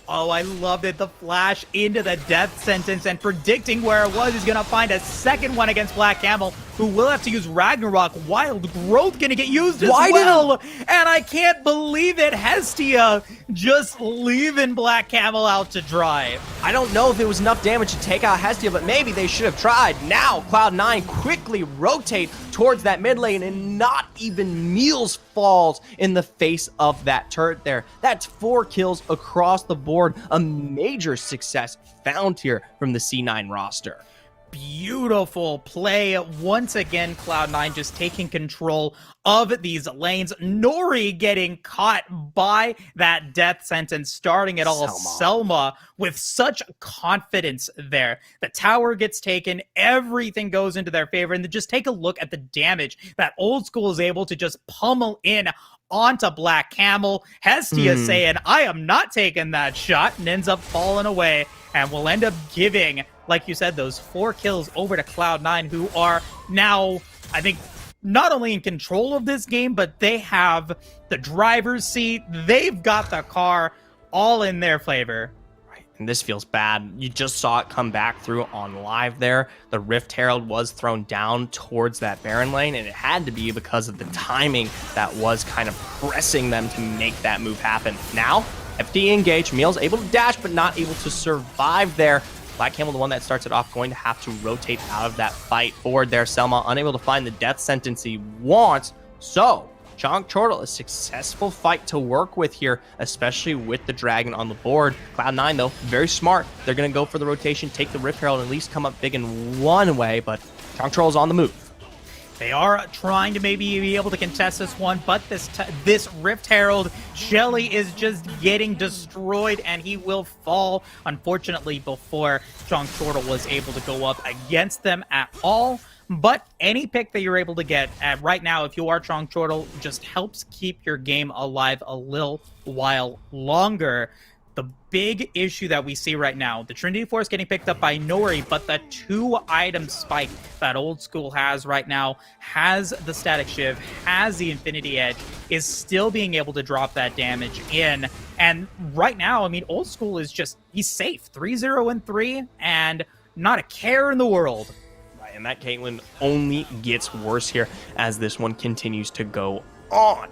Oh, I loved it. The flash into the death sentence and predicting where it was. He's going to find a second one against Black Camel. who will have to use Ragnarok. Wild Growth gonna get used as Why well. And I can't believe it. Hestia just leaving Black Camel out to dry. I don't know if it was enough damage to take out Hestia, but maybe they should have tried. Now, Cloud9 quickly rotate towards that mid lane, and not even Meals falls in the face of that turret there. That's 4 kills across the board. A major success found here from the C9 roster. Beautiful play. Once again, Cloud9 just taking control of these lanes. Nori getting caught by that death sentence, starting it all. Selma with such confidence there. The tower gets taken, everything goes into their favor, and then just take a look at the damage that Old School is able to just pummel in onto Black Camel. Hestia saying, I am not taking that shot, and ends up falling away, and will end up giving, like you said, those 4 kills over to Cloud9, who are now, I think, not only in control of this game, but they have the driver's seat. They've got the car all in their favor. Right, and this feels bad. You just saw it come back through on live there. The Rift Herald was thrown down towards that Baron lane, and it had to be because of the timing that was kind of pressing them to make that move happen. Now, FD engaged, Meal's able to dash, but not able to survive there. Black Camel, the one that starts it off, going to have to rotate out of that fight forward there. Selma unable to find the death sentence he wants. So, Chonk Chortle, a successful fight to work with here, especially with the dragon on the board. Cloud9, though, very smart. They're going to go for the rotation, take the Rift Herald, and at least come up big in one way, but Chonk Chortle's on the move. They are trying to maybe be able to contest this one, but this Rift Herald, Shelly is just getting destroyed, and he will fall, unfortunately, before Chonk Chortle was able to go up against them at all. But any pick that you're able to get at right now, if you are Chonk Chortle, just helps keep your game alive a little while longer. The big issue that we see right now, the Trinity Force getting picked up by Nori, but the 2-item spike that Old School has right now, has the Static Shiv, has the Infinity Edge, is still being able to drop that damage in. And right now, I mean, Old School is just, he's safe. 3-0-3, and not a care in the world. Right, and that Caitlyn only gets worse here as this one continues to go on.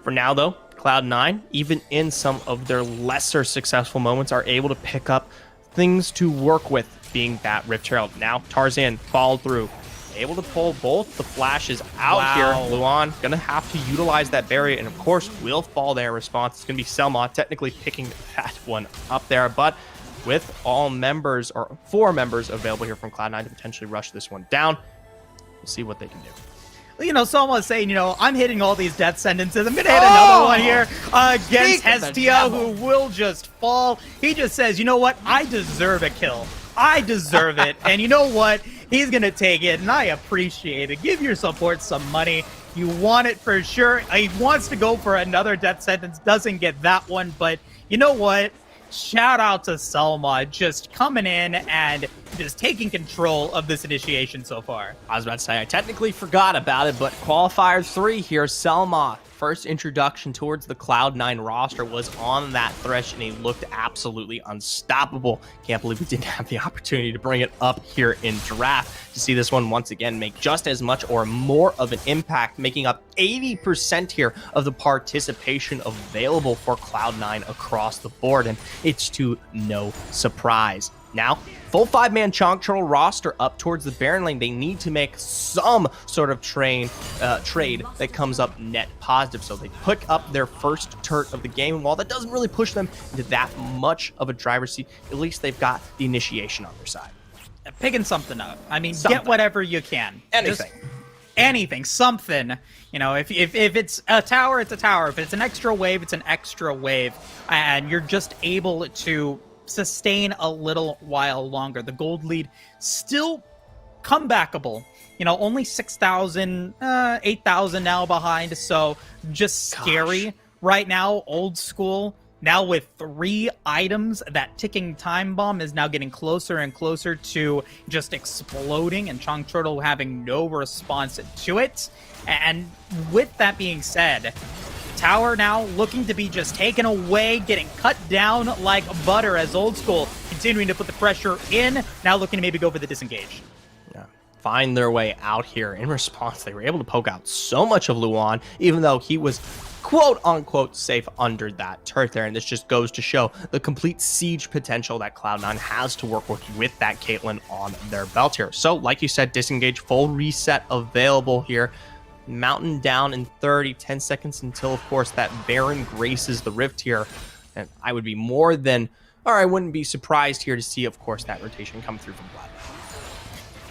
For now, though, Cloud9, even in some of their lesser successful moments, are able to pick up things to work with, being that Rift Herald. Now, Tarzan followed through, able to pull both the flashes out here. Luan gonna have to utilize that barrier, and of course, will fall there in response. It's gonna be Selma technically picking that one up there, but with all members, or 4 members available here from Cloud9 to potentially rush this one down, we'll see what they can do. You know, someone's saying, you know, I'm hitting all these death sentences. I'm going to hit another one here against Hestia, who will just fall. He just says, you know what? I deserve a kill. I deserve it. And you know what? He's going to take it, and I appreciate it. Give your support some money. You want it for sure. He wants to go for another death sentence. Doesn't get that one. But you know what? Shout out to Selma, just coming in and just taking control of this initiation so far. I was about to say, I technically forgot about it, but Qualifier 3 here, Selma. First introduction towards the Cloud9 roster was on that Thresh, and he looked absolutely unstoppable. Can't believe we didn't have the opportunity to bring it up here in draft to see this one once again make just as much or more of an impact, making up 80% here of the participation available for Cloud9 across the board, and it's to no surprise. Now, full 5-man Chonk Chortle roster up towards the Baron lane. They need to make some sort of trade that comes up net positive. So they pick up their first turret of the game. And while that doesn't really push them into that much of a driver's seat, at least they've got the initiation on their side. Picking something up. I mean, get whatever you can. Anything. Just anything, something. You know, if it's a tower, it's a tower. If it's an extra wave, it's an extra wave. And you're just able to sustain a little while longer. The gold lead still comebackable. You know, only 6,000, 8,000 now behind. So just scary right now. Old School now with 3 items. That ticking time bomb is now getting closer and closer to just exploding, and Chonk Chortle having no response to it. And with that being said, tower now looking to be just taken away, getting cut down like butter as Old School continuing to put the pressure in, now looking to maybe go for the disengage. Yeah. find their way out here. In response, they were able to poke out so much of Luan, even though he was quote unquote safe under that turret there. And this just goes to show the complete siege potential that Cloud9 has to work with that Caitlyn on their belt here. So like you said, disengage, full reset available here. Mountain down in 30, 10 seconds until, of course, that Baron graces the Rift here. And I would be more than, or I wouldn't be surprised here to see, of course, that rotation come through from Cloud9.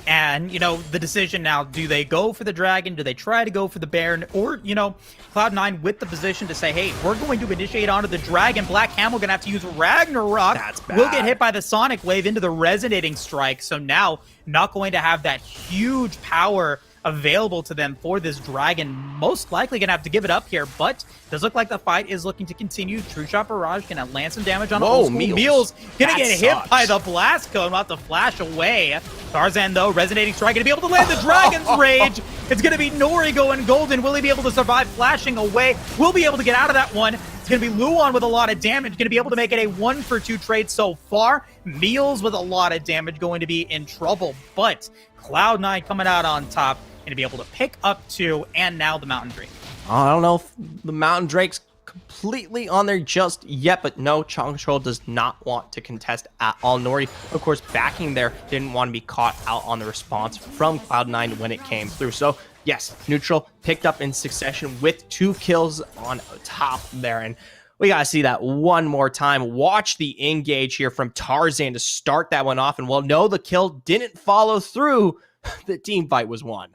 And, you know, the decision now, do they go for the Dragon? Do they try to go for the Baron? Or, you know, Cloud9 with the position to say, hey, we're going to initiate onto the Dragon. Black Camel going to have to use Ragnarok. That's bad. We'll get hit by the Sonic Wave into the Resonating Strike. So now, not going to have that huge power available to them for this Dragon. Most likely gonna have to give it up here, but does look like the fight is looking to continue. True Shot Barrage gonna land some damage on old school. Meals gonna get hit by the Blast Cone, about to flash away. Tarzan though, Resonating Strike gonna be able to land the Dragon's Rage. It's gonna be Nori going golden. Will he be able to survive flashing away? We'll be able to get out of that one. It's going to be Luan with a lot of damage, going to be able to make it a 1-for-2 trade so far. Meals with a lot of damage going to be in trouble, but Cloud9 coming out on top, going to be able to pick up 2, and now the Mountain Drake. I don't know if the Mountain Drake's completely on there just yet, but no, Chongchul does not want to contest at all. Nori, of course, backing there, didn't want to be caught out on the response from Cloud9 when it came through. So yes, neutral picked up in succession with 2 kills on top there. And we got to see that one more time. Watch the engage here from Tarzan to start that one off. And well, no, the kill didn't follow through. The team fight was won.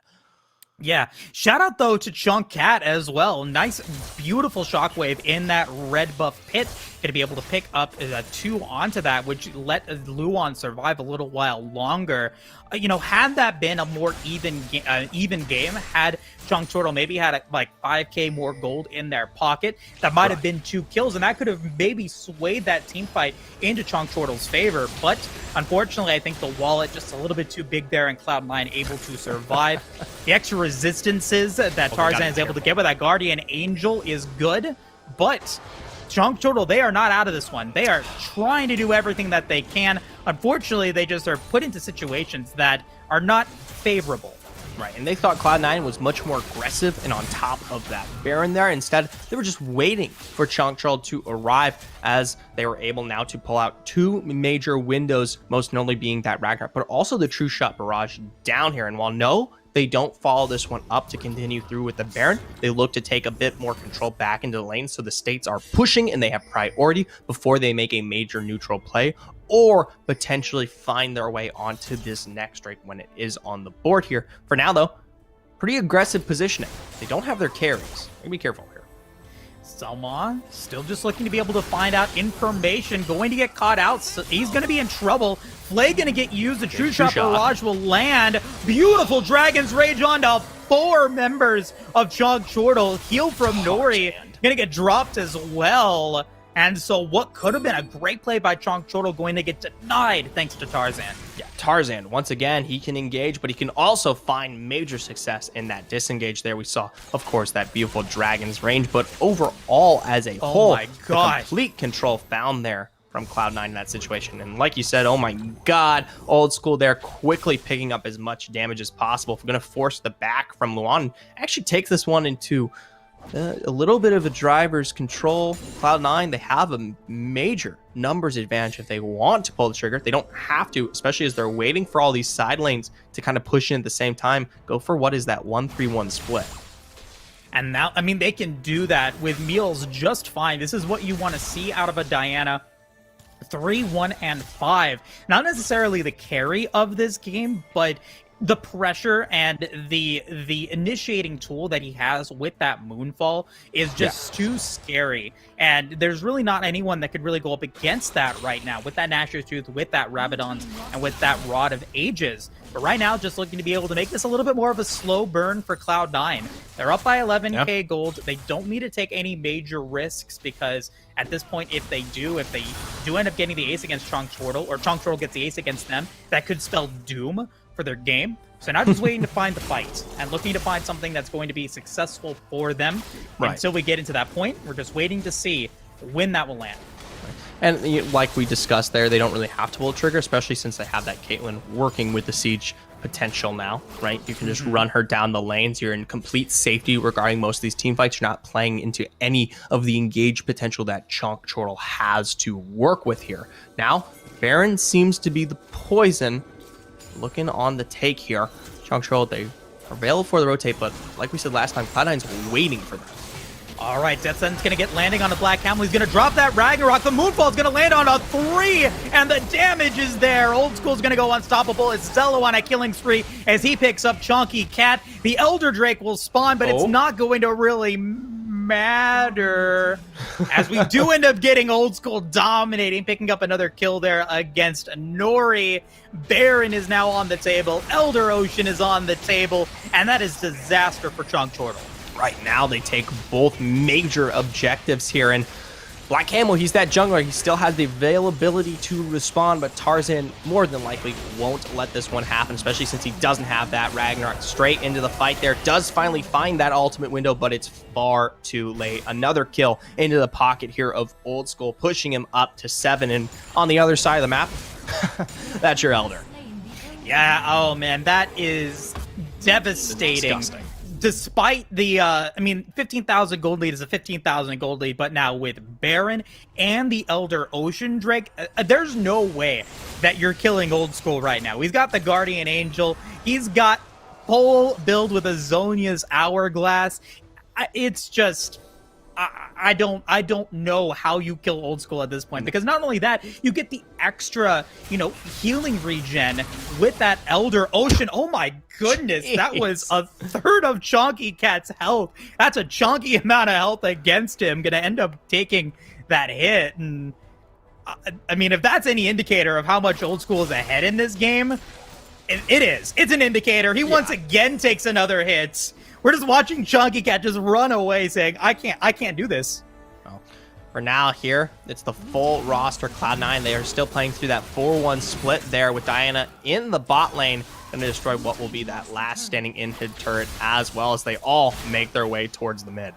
Yeah, shout out though to Chunk Cat as well. Nice, beautiful shockwave in that red buff pit. Going to be able to pick up 2 onto that, which let Luan survive a little while longer. You know, had that been a more even game, had Chung Turtle maybe had like 5k more gold in their pocket, that might have been 2 kills, and that could have maybe swayed that team fight into Chung Turtle's favor. But unfortunately, I think the wallet just a little bit too big there, and Cloud9 able to survive. The extra resistances that Tarzan is able to get with that Guardian Angel is good, but Chunk Turtle, they are not out of this one. They are trying to do everything that they can. Unfortunately, they just are put into situations that are not favorable. Right, and they thought Cloud9 was much more aggressive and on top of that Baron there. Instead, they were just waiting for Chongchul to arrive, as they were able now to pull out 2 major windows, most notably being that Ragnarok, but also the True Shot Barrage down here. And while no, they don't follow this one up to continue through with the Baron, they look to take a bit more control back into the lane, so the states are pushing and they have priority before they make a major neutral play or potentially find their way onto this next Drake when it is on the board here. For now though, pretty aggressive positioning. They don't have their carries. Be careful here. Selma still just looking to be able to find out information, going to get caught out, so he's going to be in trouble. Flay going to get used, the True Shot Barrage will land. Beautiful Dragon's Rage onto 4 members of Chog Chortle. Heal from Nori, going to get dropped as well. And so what could have been a great play by Chong Chortle going to get denied thanks to Tarzan. Yeah, Tarzan, once again, he can engage, but he can also find major success in that disengage there. We saw, of course, that beautiful Dragon's range, but overall as a whole, my God, complete control found there from Cloud9 in that situation. And like you said, oh my God, old school there, quickly picking up as much damage as possible. If we're going to force the back from Luan, actually takes this one into a little bit of a driver's control. Cloud9, they have a major numbers advantage if they want to pull the trigger. They don't have to, especially as they're waiting for all these side lanes to kind of push in at the same time. Go for what is that 1-3-1 split. And now, I mean, they can do that with Meals just fine. This is what you want to see out of a Diana. 3, 1, and 5. Not necessarily the carry of this game, but the pressure and the initiating tool that he has with that Moonfall is just too scary. And there's really not anyone that could really go up against that right now with that Nashor's Tooth, with that Rabadons, and with that Rod of Ages. But right now, just looking to be able to make this a little bit more of a slow burn for Cloud9. They're up by 11k gold. They don't need to take any major risks, because at this point, if they do end up getting the ace against Chong Chortle, or Chong Chortle gets the ace against them, that could spell doom for their game. So now just waiting to find the fight and looking to find something that's going to be successful for them. Until we get into that point, we're just waiting to see when that will land. And like we discussed there, they don't really have to pull a trigger, especially since they have that Caitlyn working with the siege potential now, right? You can just run her down the lanes. You're in complete safety regarding most of these team fights. You're not playing into any of the engaged potential that Chonk Chortle has to work with here. Now, Baron seems to be the poison looking on the take here. Chonk Chortle, they are available for the rotate, but like we said last time, Cloud9's waiting for them. All right, Death Sentence going to get landing on a Black Camel. He's going to drop that Ragnarok. The Moonfall is going to land on a 3, and the damage is there. Old School's going to go unstoppable. It's Zello on a killing spree as he picks up Chonky Cat. The Elder Drake will spawn, but it's not going to really matter as we do end up getting Old School dominating, picking up another kill there against Nori. Baron is now on the table. Elder Ocean is on the table, and that is disaster for Chonk Chortle. Right now, they take both major objectives here, and Black Camel, he's that jungler. He still has the availability to respond, but Tarzan more than likely won't let this one happen, especially since he doesn't have that Ragnarok. Straight into the fight there. Does finally find that ultimate window, but it's far too late. Another kill into the pocket here of Old School, pushing him up to 7, and on the other side of the map, that's your Elder. Yeah, oh man, that is devastating. Disgusting. Despite the, 15,000 gold lead is a 15,000 gold lead, but now with Baron and the Elder Ocean Drake, there's no way that you're killing Old School right now. He's got the Guardian Angel. He's got full build with a Zhonya's Hourglass. It's just... I don't know how you kill Old School at this point, because not only that, you get the extra, healing regen with that Elder Ocean. Oh my goodness, that was a third of Chonky Cat's health. That's a chunky amount of health against him. Gonna end up taking that hit, and if that's any indicator of how much Old School is ahead in this game, it is. It's an indicator. He once again takes another hit. We're just watching Chonky Cat just run away saying, I can't do this. Well, for now here, it's the full roster. Cloud9, they are still playing through that 4-1 split there with Diana in the bot lane. Going to destroy what will be that last standing in-hid turret, as well as they all make their way towards the mid.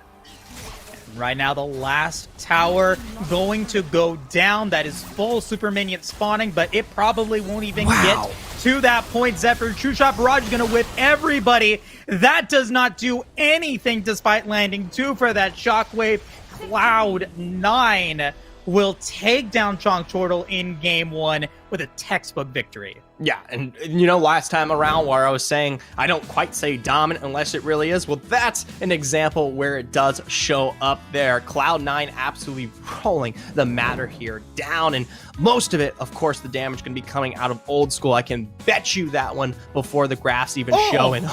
Right now, the last tower going to go down. That is full super minion spawning, but it probably won't even get to that point. Zephyr True Shot Barrage is going to whip everybody. That does not do anything despite landing 2 for that shockwave. Cloud9 will take down Chonk Chortle in game 1 with a textbook victory. Yeah, and last time around where I was saying I don't quite say dominant unless it really is, well, that's an example where it does show up there. Cloud9 absolutely rolling the matter here down, and most of it, of course, the damage going to be coming out of Old School. I can bet you that one before the graphs even show, and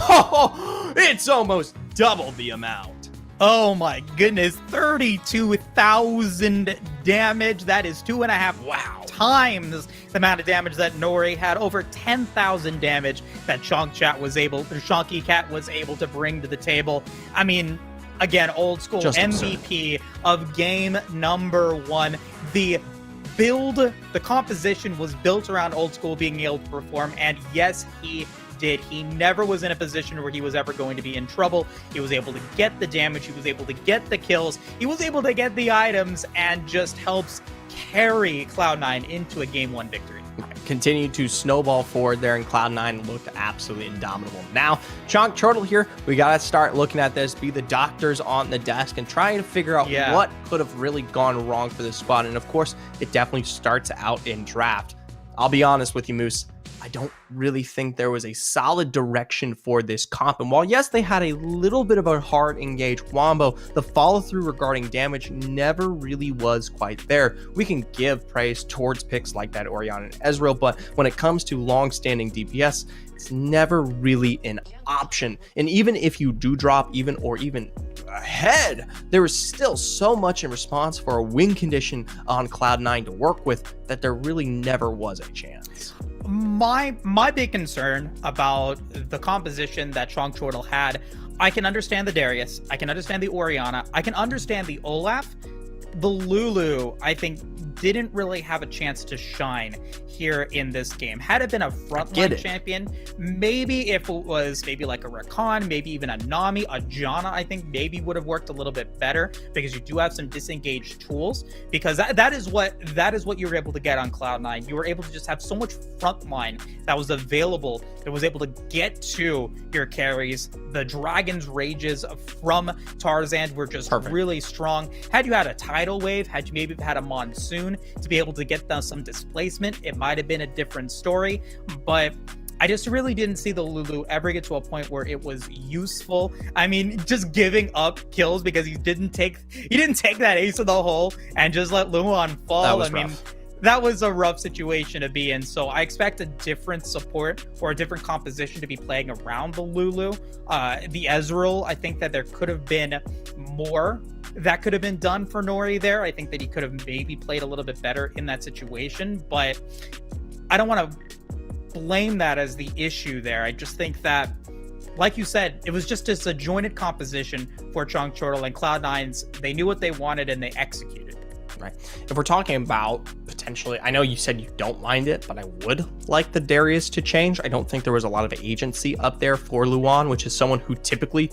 it's almost double the amount. Oh my goodness, 32,000 damage. That is 2.5 times the amount of damage that Nori had. Over 10,000 damage that Chonky Cat was able to bring to the table. Again, Old School just MVP of game number 1. The composition was built around Old School being able to perform, and yes, he did. He never was in a position where he was ever going to be in trouble. He was able to get the damage, he was able to get the kills, he was able to get the items, and just helps carry Cloud9 into a game 1 victory. Continue to snowball forward there, and Cloud9 looked absolutely indomitable. Now, Chonk Chortle here, we got to start looking at this, be the doctors on the desk, and trying to figure out what could have really gone wrong for this squad. And of course, it definitely starts out in draft. I'll be honest with you, Moose, I don't really think there was a solid direction for this comp. And while, yes, they had a little bit of a hard engage wombo, the follow-through regarding damage never really was quite there. We can give praise towards picks like that Orianna and Ezreal, but when it comes to long-standing DPS, it's never really an option. And even if you do drop even ahead, there is still so much in response for a win condition on Cloud9 to work with that there really never was a chance. My big concern about the composition that Chonk Chortle had, I can understand the Darius, I can understand the Orianna, I can understand the Olaf. the Lulu, I think, didn't really have a chance to shine here in this game. Had it been a frontline champion, maybe if it was maybe like a Rakan, maybe even a Nami, a Janna, I think maybe would have worked a little bit better, because you do have some disengaged tools, because that is what you were able to get on Cloud9. You were able to just have so much frontline that was available, that was able to get to your carries. The Dragon's Rages from Tarzan were just really strong. Had you had a tidal wave, had you maybe had a monsoon to be able to get them some displacement, it might have been a different story. But I just really didn't see the Lulu ever get to a point where it was useful. I mean, just giving up kills because he didn't take that ace of the hole and just let Luan fall. That was a rough situation to be in. So I expect a different support or a different composition to be playing around the Lulu. The Ezreal, I think that there could have been more that could have been done for Nori there. I think that he could have maybe played a little bit better in that situation, but I don't want to blame that as the issue there. I just think that, like you said, it was just a disjointed composition for Chongchortle, and Cloud9's, they knew what they wanted and they executed. Right. If we're talking about potentially, I know you said you don't mind it, but I would like the Darius to change. I don't think there was a lot of agency up there for Luan, which is someone who typically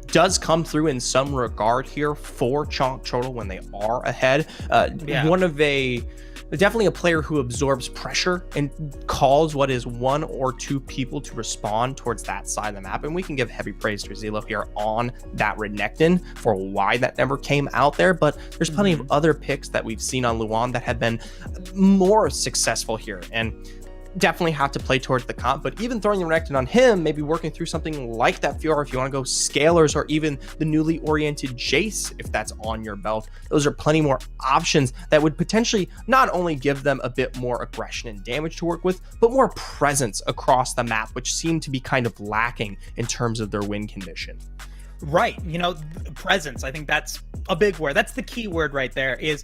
does come through in some regard here for Chongchortle when they are ahead. Definitely a player who absorbs pressure and calls what is one or two people to respond towards that side of the map. And we can give heavy praise to Zelo here on that Renekton for why that never came out there. But there's plenty of other picks that we've seen on Luan that have been more successful here. And definitely have to play towards the comp, but even throwing the Renekton on him, maybe working through something like that Fiora if you want to go Scalers, or even the newly oriented Jace if that's on your belt. Those are plenty more options that would potentially not only give them a bit more aggression and damage to work with, but more presence across the map, which seemed to be kind of lacking in terms of their win condition. Right. Presence. I think that's a big word. That's the key word right there is,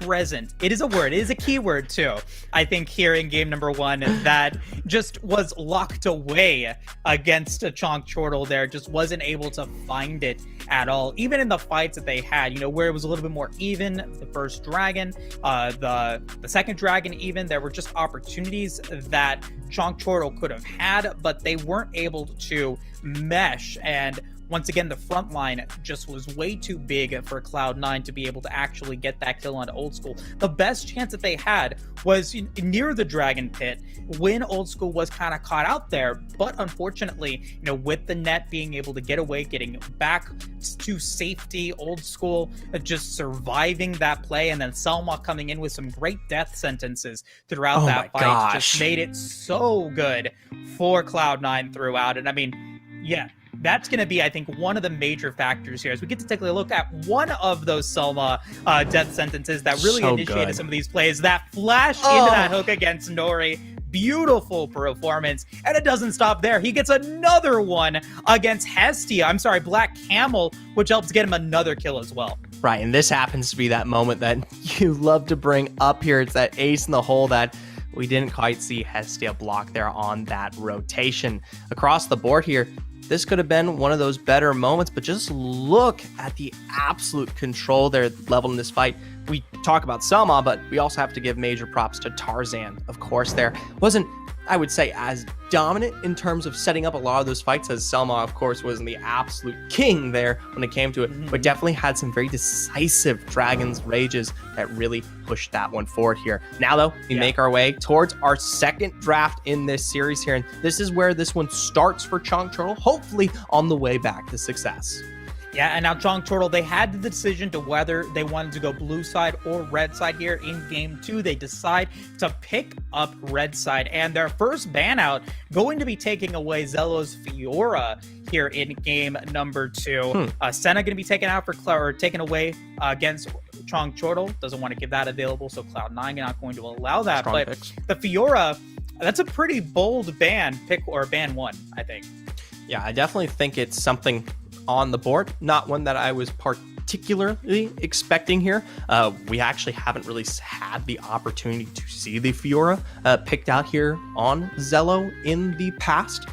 present. It is a word. It is a key word too. I think here in game number 1 that just was locked away against a Chongchortle there, just wasn't able to find it at all. Even in the fights that they had, where it was a little bit more even, the first dragon, the second dragon even, there were just opportunities that Chongchortle could have had, but they weren't able to mesh. And once again, the front line just was way too big for Cloud9 to be able to actually get that kill on Old School. The best chance that they had was near the Dragon Pit when Old School was kind of caught out there. But unfortunately, with the net being able to get away, getting back to safety, Old School just surviving that play, and then Selma coming in with some great death sentences throughout that fight just made it so good for Cloud9 throughout. And I mean, yeah, that's going to be, I think, one of the major factors here as we get to take a look at one of those Selma death sentences that really initiated some of these plays. That flash into that hook against Nori. Beautiful performance. And it doesn't stop there. He gets another one against Black Camel, which helps get him another kill as well. Right, and this happens to be that moment that you love to bring up here. It's that ace in the hole that we didn't quite see Hestia block there on that rotation. Across the board here, this could have been one of those better moments, but just look at the absolute control there leveled in this fight. We talk about Selma, but we also have to give major props to Tarzan, of course. There wasn't, I would say, as dominant in terms of setting up a lot of those fights as Selma, of course, was the absolute king there when it came to it, but definitely had some very decisive Dragon's Rages that really pushed that one forward here. Now, though, we make our way towards our second draft in this series here, and this is where this one starts for Chongchortle, hopefully on the way back to success. Yeah, and now Chongchortle, they had the decision to whether they wanted to go blue side or red side here in game 2. They decide to pick up red side, and their first ban out going to be taking away Zelo's Fiora here in game number 2. Senna going to be taken out taken away against Chongchortle. Doesn't want to give that available, so Cloud9 not going to allow that. Strong but picks. The Fiora, that's a pretty bold ban ban 1, I think. Yeah, I definitely think it's something on the board, not one that I was particularly expecting here. We actually haven't really had the opportunity to see the Fiora picked out here on Zelo in the past.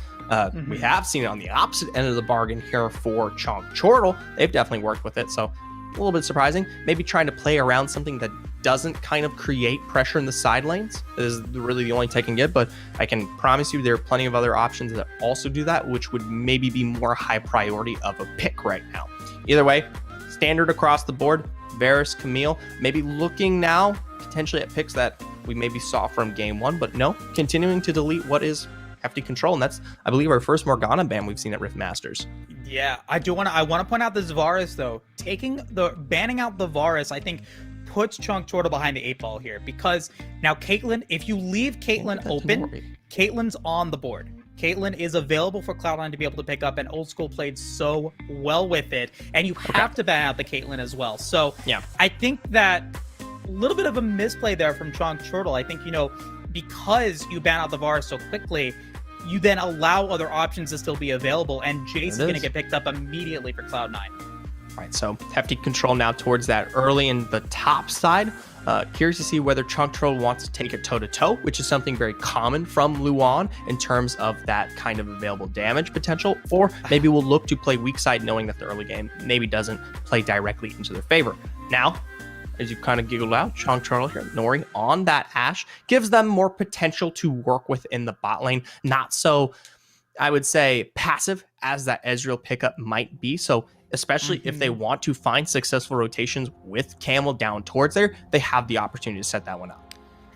We have seen it on the opposite end of the bargain here for Chongchortle. They've definitely worked with it, so little bit surprising. Maybe trying to play around something that doesn't kind of create pressure in the side lanes is really the only take I can get, but I can promise you there are plenty of other options that also do that, which would maybe be more high priority of a pick right now. Either way, standard across the board. Varus, Camille, maybe looking now potentially at picks that we maybe saw from game one, but no, continuing to delete what is hefty control, and that's, I believe, our first Morgana ban we've seen at Rift Masters. Yeah, I want to point out this Varus though. Banning out the Varus, I think puts Chunk Chortle behind the 8 ball here, because now Caitlyn, if you leave Caitlyn open, Caitlyn's on the board. Caitlyn is available for Cloud9 to be able to pick up, and Old School played so well with it, and you have to ban out the Caitlyn as well. So yeah, I think that a little bit of a misplay there from Chunk Chortle. I think, because you ban out the Varus so quickly, you then allow other options to still be available, and Jace is going to get picked up immediately for Cloud9. All right, so hefty control now towards that early in the top side. Curious to see whether Chunk Chortle wants to take it toe-to-toe, which is something very common from Luan in terms of that kind of available damage potential, or maybe we'll look to play weak side knowing that the early game maybe doesn't play directly into their favor. Now, as you kind of giggled out, Chunk Chortle here, Nori on that Ashe, gives them more potential to work with in the bot lane. Not so, I would say, passive as that Ezreal pickup might be. So especially if they want to find successful rotations with Camel down towards there, they have the opportunity to set that one up.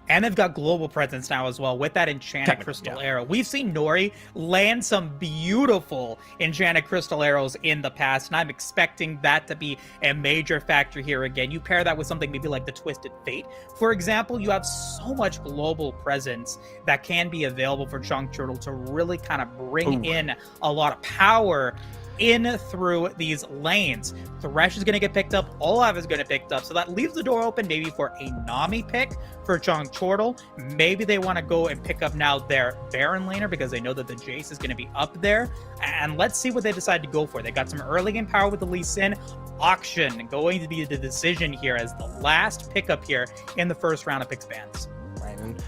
And they've got global presence now as well with that Enchanted Crystal Arrow. We've seen Nori land some beautiful Enchanted Crystal Arrows in the past, and I'm expecting that to be a major factor here again. You pair that with something maybe like the Twisted Fate, for example, you have so much global presence that can be available for Chunk Chortle to really kind of bring in a lot of power in through these lanes. Thresh is going to get picked up, Olaf is going to get picked up, so that leaves the door open maybe for a Nami pick for Chunk Chortle. Maybe they want to go and pick up now their Baron laner because they know that the Jace is going to be up there, and let's see what they decide to go for. They got some early game power with the Lee Sin. Auction going to be the decision here as the last pickup here in the first round of picks bans. Right, and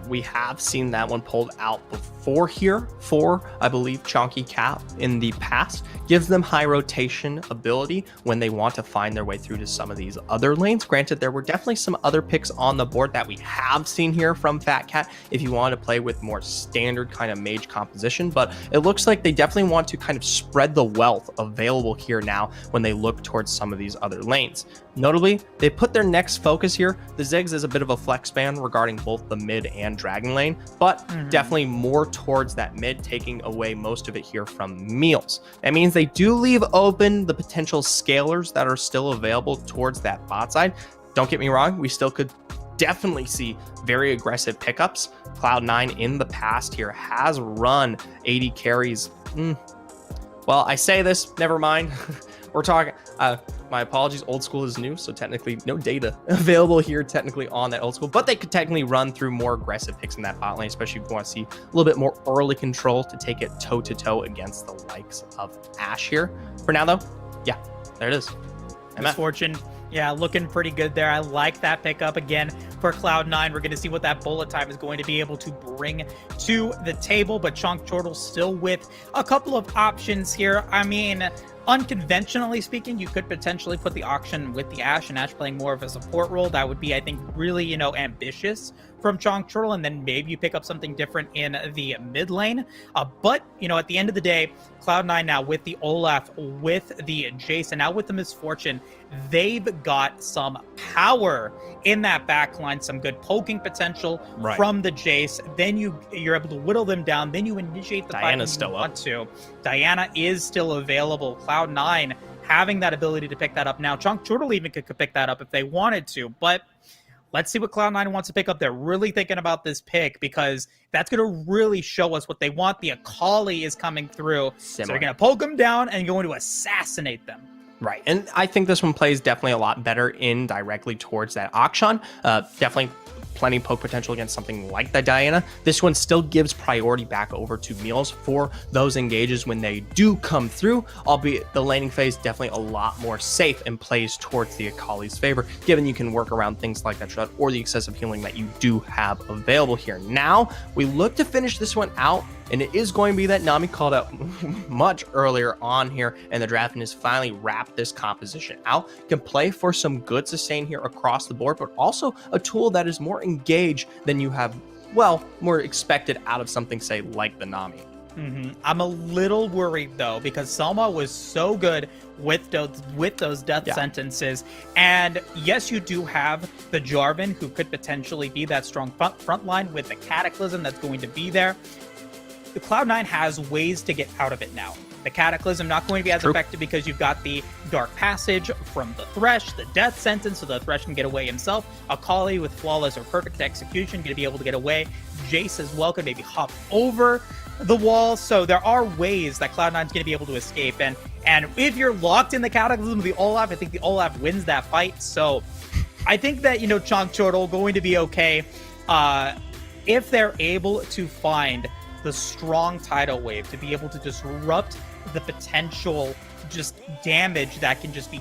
we have seen that one pulled out before here for, I believe, Chonky Cap in the past. Gives them high rotation ability when they want to find their way through to some of these other lanes. Granted, there were definitely some other picks on the board that we have seen here from Fat Cat if you want to play with more standard kind of mage composition, but it looks like they definitely want to kind of spread the wealth available here now when they look towards some of these other lanes. Notably, they put their next focus here. The Ziggs is a bit of a flex ban regarding both the mid and dragon lane, but definitely more towards that mid, taking away most of it here from Meals. That means they do leave open the potential scalers that are still available towards that bot side. Don't get me wrong, we still could definitely see very aggressive pickups. Cloud9 in the past here has run 80 carries. Well, I say this, never mind. We're talking, my apologies, Old School is new, so technically no data available here technically on that Old School, but they could technically run through more aggressive picks in that bot lane, especially if you want to see a little bit more early control to take it toe-to-toe against the likes of Ashe here. For now, though, yeah, there it is. Misfortune. Yeah, looking pretty good there. I like that pickup again for Cloud9. We're going to see what that bullet time is going to be able to bring to the table, but Chunk Chortle still with a couple of options here. I mean, unconventionally speaking, you could potentially put the auction with the Ashe and Ashe playing more of a support role. That would be, I think, really, ambitious from Chunk Chortle, and then maybe you pick up something different in the mid lane. But, at the end of the day, Cloud9 now with the Olaf, with the Jace, and now with the Misfortune, they've got some power in that backline, some good poking potential from the Jace. Then you're able to whittle them down. Then you initiate the fight when you want to. Diana is still available. Cloud9 having that ability to pick that up now. Chunk Chortle even could pick that up if they wanted to, but let's see what Cloud9 wants to pick up. They're really thinking about this pick because that's going to really show us what they want. The Akali is coming through. So they're going to poke them down and going to assassinate them. Right, and I think this one plays definitely a lot better in directly towards that Akshan. Definitely plenty of poke potential against something like the Diana. This one still gives priority back over to Meals for those engages when they do come through, albeit the laning phase definitely a lot more safe and plays towards the Akali's favor, given you can work around things like that shot or the excessive healing that you do have available here. Now, we look to finish this one out, and it is going to be that Nami called out much earlier on here in the draft and has finally wrapped this composition out. Can play for some good sustain here across the board, but also a tool that is more engaged than you have, well, more expected out of something, say, like the Nami. I'm a little worried though, because Selma was so good with those death sentences, and yes, you do have the Jarvan, who could potentially be that strong front line with the Cataclysm that's going to be there. The Cloud9 has ways to get out of it now. The Cataclysm not going to be as effective because you've got the Dark Passage from the Thresh, the Death Sentence, so the Thresh can get away himself. Akali with Flawless or Perfect Execution going to be able to get away. Jace as well could maybe hop over the wall. So there are ways that Cloud9's going to be able to escape. And if you're locked in the Cataclysm of the Olaf, I think the Olaf wins that fight. So I think that, Chongchortle going to be okay if they're able to find the strong tidal wave to be able to disrupt the potential just damage that can just be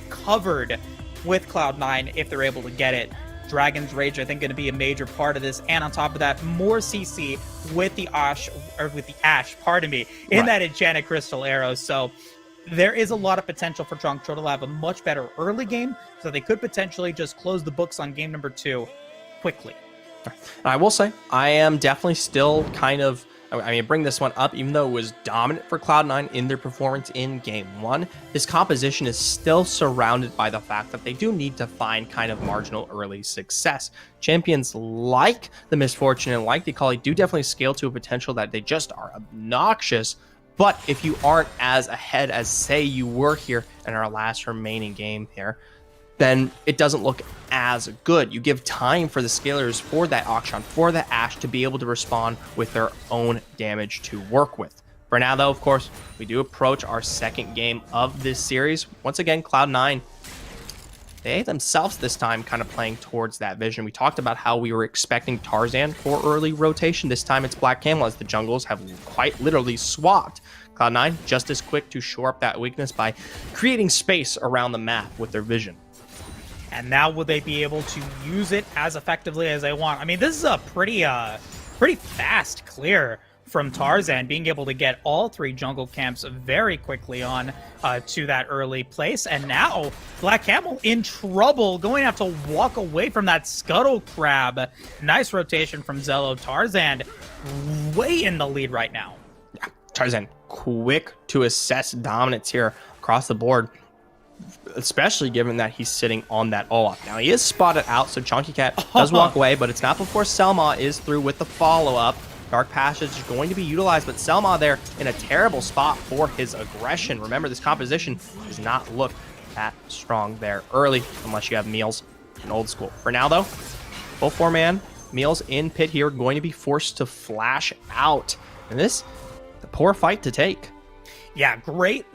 covered with Cloud9 if they're able to get it. Dragon's Rage, I think, going to be a major part of this, and on top of that, more CC with the Ashe, in that Enchanted Crystal Arrow. So there is a lot of potential for Chongchortle to have a much better early game, so they could potentially just close the books on game number 2 quickly. I will say, I am definitely still bring this one up, even though it was dominant for Cloud9 in their performance in Game 1, this composition is still surrounded by the fact that they do need to find kind of marginal early success. Champions like the Misfortune and like the Akali do definitely scale to a potential that they just are obnoxious, but if you aren't as ahead as, say, you were here in our last remaining game here, then it doesn't look as good. You give time for the scalers, for that Akshan, for the Ashe to be able to respond with their own damage to work with. For now, though, of course, we do approach our second game of this series. Once again, Cloud9, they themselves this time kind of playing towards that vision. We talked about how we were expecting Tarzan for early rotation. This time it's Black Camel, as the jungles have quite literally swapped. Cloud9 just as quick to shore up that weakness by creating space around the map with their vision. And now will they be able to use it as effectively as they want? I mean, this is a pretty fast clear from Tarzan, being able to get all 3 jungle camps very quickly on to that early place. And now Black Camel in trouble, going to have to walk away from that Scuttle Crab. Nice rotation from Zello. Tarzan way in the lead right now. Yeah, Tarzan quick to assess dominance here across the board, especially given that he's sitting on that Olaf. Now, he is spotted out, so Chunky Cat does walk away, but it's not before Selma is through with the follow-up. Dark Passage is going to be utilized, but Selma there in a terrible spot for his aggression. Remember, this composition does not look that strong there early, unless you have Meals and Old School. For now, though, full 4-man, Meals in pit here, going to be forced to flash out. And this, a poor fight to take. Yeah, great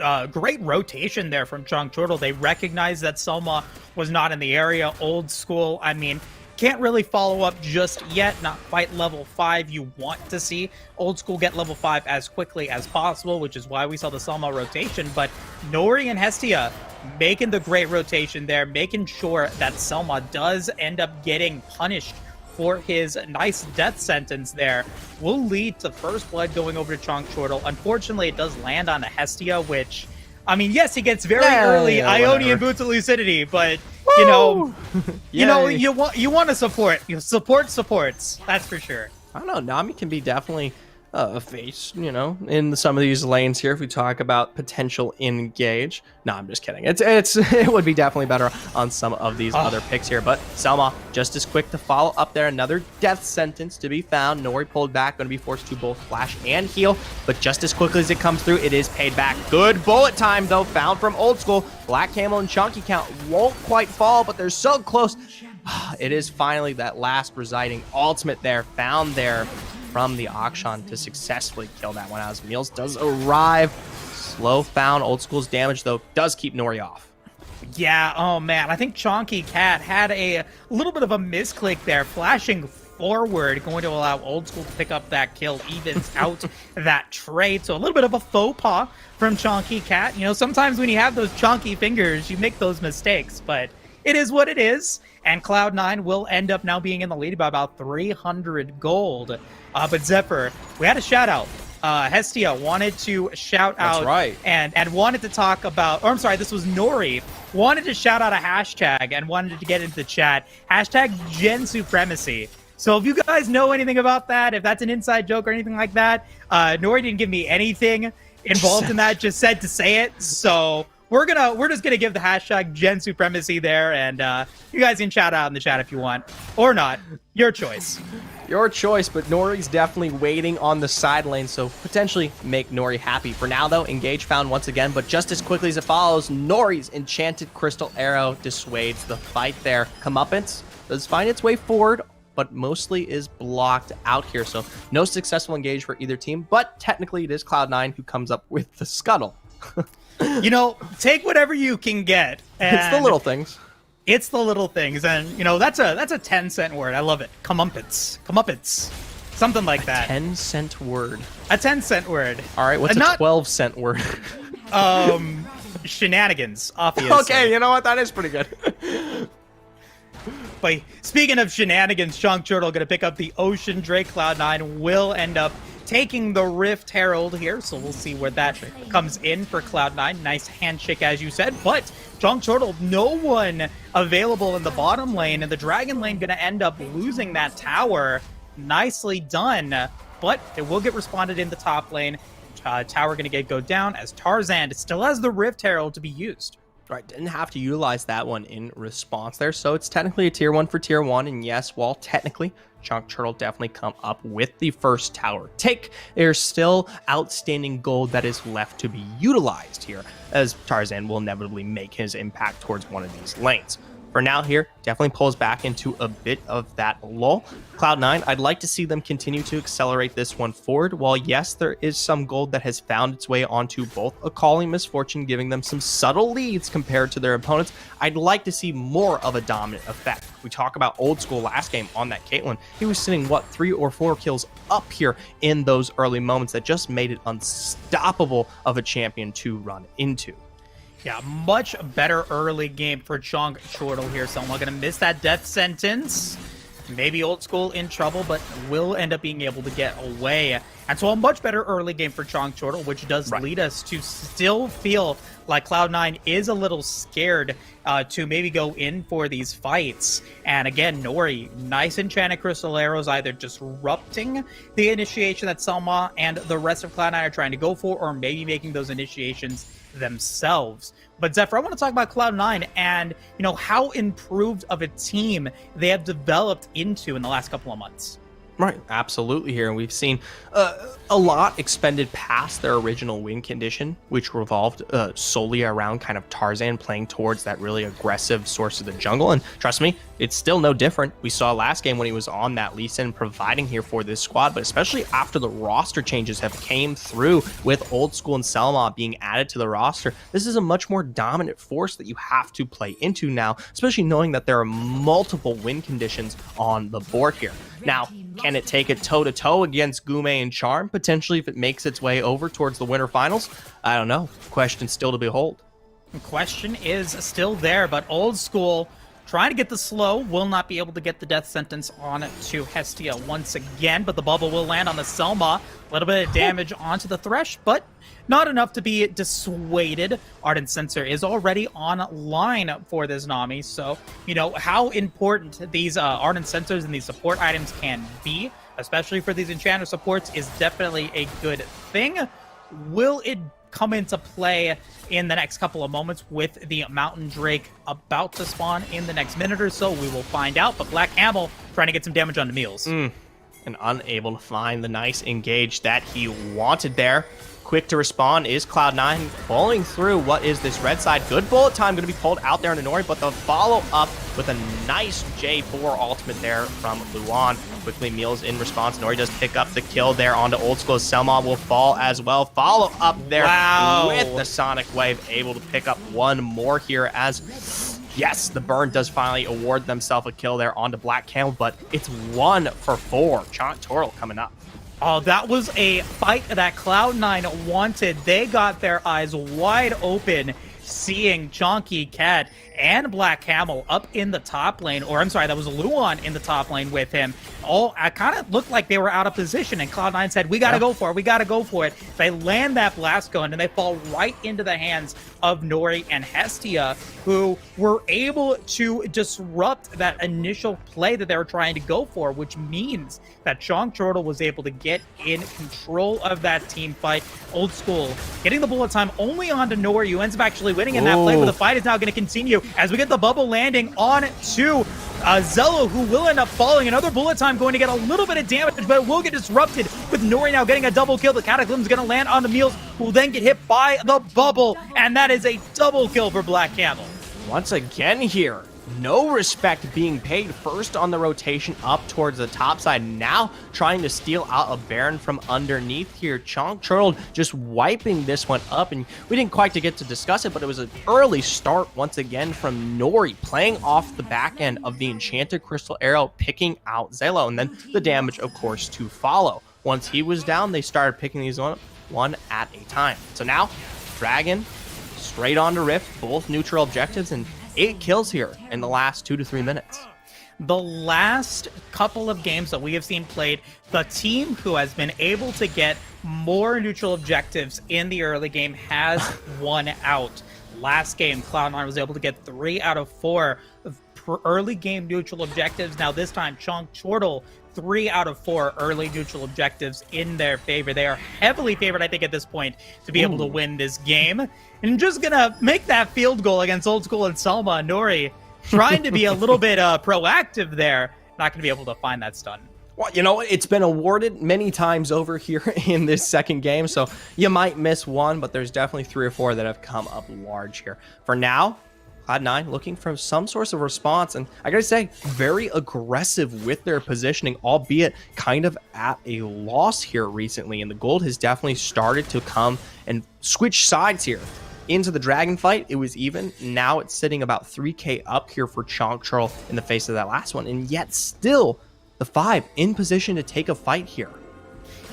rotation there from Chongchortle. They recognized that Selma was not in the area. Old School, I mean, can't really follow up just yet. Not quite level 5. You want to see Old School get level 5 as quickly as possible, which is why we saw the Selma rotation. But Nori and Hestia making the great rotation there, making sure that Selma does end up getting punished for his nice death sentence there, will lead to first blood going over to Chongchortle. Unfortunately, it does land on a Hestia, which, I mean, yes, he gets very early Ionian Boots of Lucidity, but you know, you want to support. Supports. That's for sure. I don't know. Nami can be definitely a face, in some of these lanes here. If we talk about potential engage, no, I'm just kidding. It would be definitely better on some of these other picks here. But Selma just as quick to follow up there. Another death sentence to be found. Nori pulled back, going to be forced to both flash and heal. But just as quickly as it comes through, it is paid back. Good bullet time though, found from Old School. Black Camel and Chunky Count won't quite fall, but they're so close. It is finally that last residing ultimate there, found there from the Akshan to successfully kill that one out as Meals does arrive. Slow found. Old School's damage, though, does keep Nori off. Yeah, oh man, I think Chonky Cat had a little bit of a misclick there, flashing forward, going to allow Old School to pick up that kill, evens out that trade. So a little bit of a faux pas from Chonky Cat. You know, sometimes when you have those chonky fingers, you make those mistakes, but it is what it is. And Cloud9 will end up now being in the lead by about 300 gold. But Zephyr, we had a shout out. Hestia wanted to shout out right. and wanted to talk about, or I'm sorry, this was Nori, wanted to shout out a hashtag and wanted to get into the chat. Hashtag Gen Supremacy. So if you guys know anything about that, if that's an inside joke or anything like that, Nori didn't give me anything involved in that, just said to say it. So we're just gonna give the hashtag Gen Supremacy there, and you guys can shout out in the chat if you want or not. Your choice. Your choice, but Nori's definitely waiting on the side lane, so potentially make Nori happy. For now, though, Engage found once again, but just as quickly as it follows, Nori's Enchanted Crystal Arrow dissuades the fight there. Comeuppance does find its way forward, but mostly is blocked out here, so no successful engage for either team, but technically it is Cloud9 who comes up with the scuttle. You know, take whatever you can get. It's the little things. It's the little things, and you know that's a 10-cent word. I love it. Comeuppance, something like that. 10-cent word. A 10-cent word. All right, what's a 12-cent word? Shenanigans, obviously. Okay, you know what? That is pretty good. But speaking of shenanigans, Chunk Turtle gonna pick up the Ocean Drake. Cloud9 will end up taking the Rift Herald here, so we'll see where that comes in for Cloud9. Nice handshake, as you said, but Chunk Turtle, no one available in the bottom lane, and the Dragon lane gonna end up losing that tower. Nicely done, but it will get responded in the top lane. Tower gonna go down as Tarzan still has the Rift Herald to be used. Right, didn't have to utilize that one in response there, so it's technically a tier 1 for tier 1, and yes, while technically Chunk Turtle definitely come up with the first tower take, there's still outstanding gold that is left to be utilized here, as Tarzan will inevitably make his impact towards one of these lanes. For now here, definitely pulls back into a bit of that lull. Cloud9, I'd like to see them continue to accelerate this one forward. While yes, there is some gold that has found its way onto both a Calling Misfortune, giving them some subtle leads compared to their opponents, I'd like to see more of a dominant effect. We talk about Old School last game on that Caitlyn. He was sitting, 3 or 4 kills up here in those early moments that just made it unstoppable of a champion to run into. Yeah, much better early game for Chunk Turtle here. Someone gonna miss that death sentence. Maybe Old School in trouble, but will end up being able to get away. And so a much better early game for Chunk Turtle, which does lead us to still feel like Cloud9 is a little scared to maybe go in for these fights. And again, Nori, nice Enchanted Crystal Arrows, either disrupting the initiation that Selma and the rest of Cloud9 are trying to go for, or maybe making those initiations themselves. But Zephyr, I want to talk about Cloud9 and, you know, how improved of a team they have developed into in the last couple of months. Right, absolutely here. And we've seen a lot expended past their original win condition, which revolved solely around kind of Tarzan playing towards that really aggressive source of the jungle. And trust me, it's still no different. We saw last game when he was on that Lee Sin providing here for this squad, but especially after the roster changes have came through with Old School and Selma being added to the roster, this is a much more dominant force that you have to play into now, especially knowing that there are multiple win conditions on the board here. Now, can it take it toe-to-toe against Gume and Charm, potentially, if it makes its way over towards the winter finals? I don't know. Question still to behold. The question is still there, but Old School trying to get the slow, will not be able to get the death sentence on to Hestia once again, but the bubble will land on the Selma. A little bit of damage onto the Thresh, but not enough to be dissuaded. Ardent Sensor is already online for this Nami, so, you know, how important these Ardent Sensors and these support items can be, especially for these Enchanter supports, is definitely a good thing. Will it come into play in the next couple of moments with the Mountain Drake about to spawn in the next minute or so? We will find out, but Black Camel trying to get some damage onto Meals. And unable to find the nice engage that he wanted there. Quick to respond is Cloud9, following through what is this red side. Good bullet time going to be pulled out there into Nori, but the follow-up with a nice J4 ultimate there from Luan. Quickly Meals in response. Nori does pick up the kill there onto Old School. Selma will fall as well. Follow up there with the Sonic Wave, able to pick up one more here as, yes, the Burn does finally award themselves a kill there onto Black Camel, but it's 1 for 4. Chonk Turtle coming up. Oh, that was a fight that Cloud9 wanted. They got their eyes wide open seeing Chonky Cat and Black Camel up in the top lane, or I'm sorry, that was Luan in the top lane with him. Oh, I kind of looked like they were out of position, and Cloud9 said, we got to go for it, we got to go for it. They land that blast gun, and they fall right into the hands of Nori and Hestia, who were able to disrupt that initial play that they were trying to go for, which means that Chonk Turtle was able to get in control of that team fight. Old School getting the bullet time only onto Nori, who ends up actually winning in that play, but the fight is now going to continue as we get the bubble landing on to Zello, who will end up falling. Another bullet time going to get a little bit of damage, but it will get disrupted with Nori now getting a double kill. The Cataclysm is going to land on the Meals, who will then get hit by the bubble, and that is a double kill for Black Camel. Once again here, no respect being paid. First on the rotation up towards the top side, now trying to steal out a Baron from underneath here. Chonk Turtle just wiping this one up, and we didn't quite get to discuss it, but it was an early start once again from Nori, playing off the back end of the Enchanted Crystal Arrow, picking out Zelo, and then the damage, of course, to follow. Once he was down, they started picking these one at a time. So now, Dragon straight on to Rift, both neutral objectives, and 8 kills here in the last 2 to 3 minutes. The last couple of games that we have seen played, the team who has been able to get more neutral objectives in the early game has won out. Last game, Cloud9 was able to get 3 out of 4 early game neutral objectives. Now this time, Chonk Turtle, 3 out of 4 early neutral objectives in their favor. They are heavily favored, I think, at this point to be able to win this game. And just gonna make that field goal against Old School and Selma. Nori trying to be a little bit proactive there. Not gonna be able to find that stun. Well, you know, it's been awarded many times over here in this second game, so you might miss one, but there's definitely 3 or 4 that have come up large here. For now, Cloud9 looking for some source of response, and I gotta say, very aggressive with their positioning, albeit kind of at a loss here recently, and the gold has definitely started to come and switch sides here. Into the Dragon fight, it was even. Now it's sitting about 3k up here for Chonk Turtle in the face of that last one, and yet still the 5 in position to take a fight here.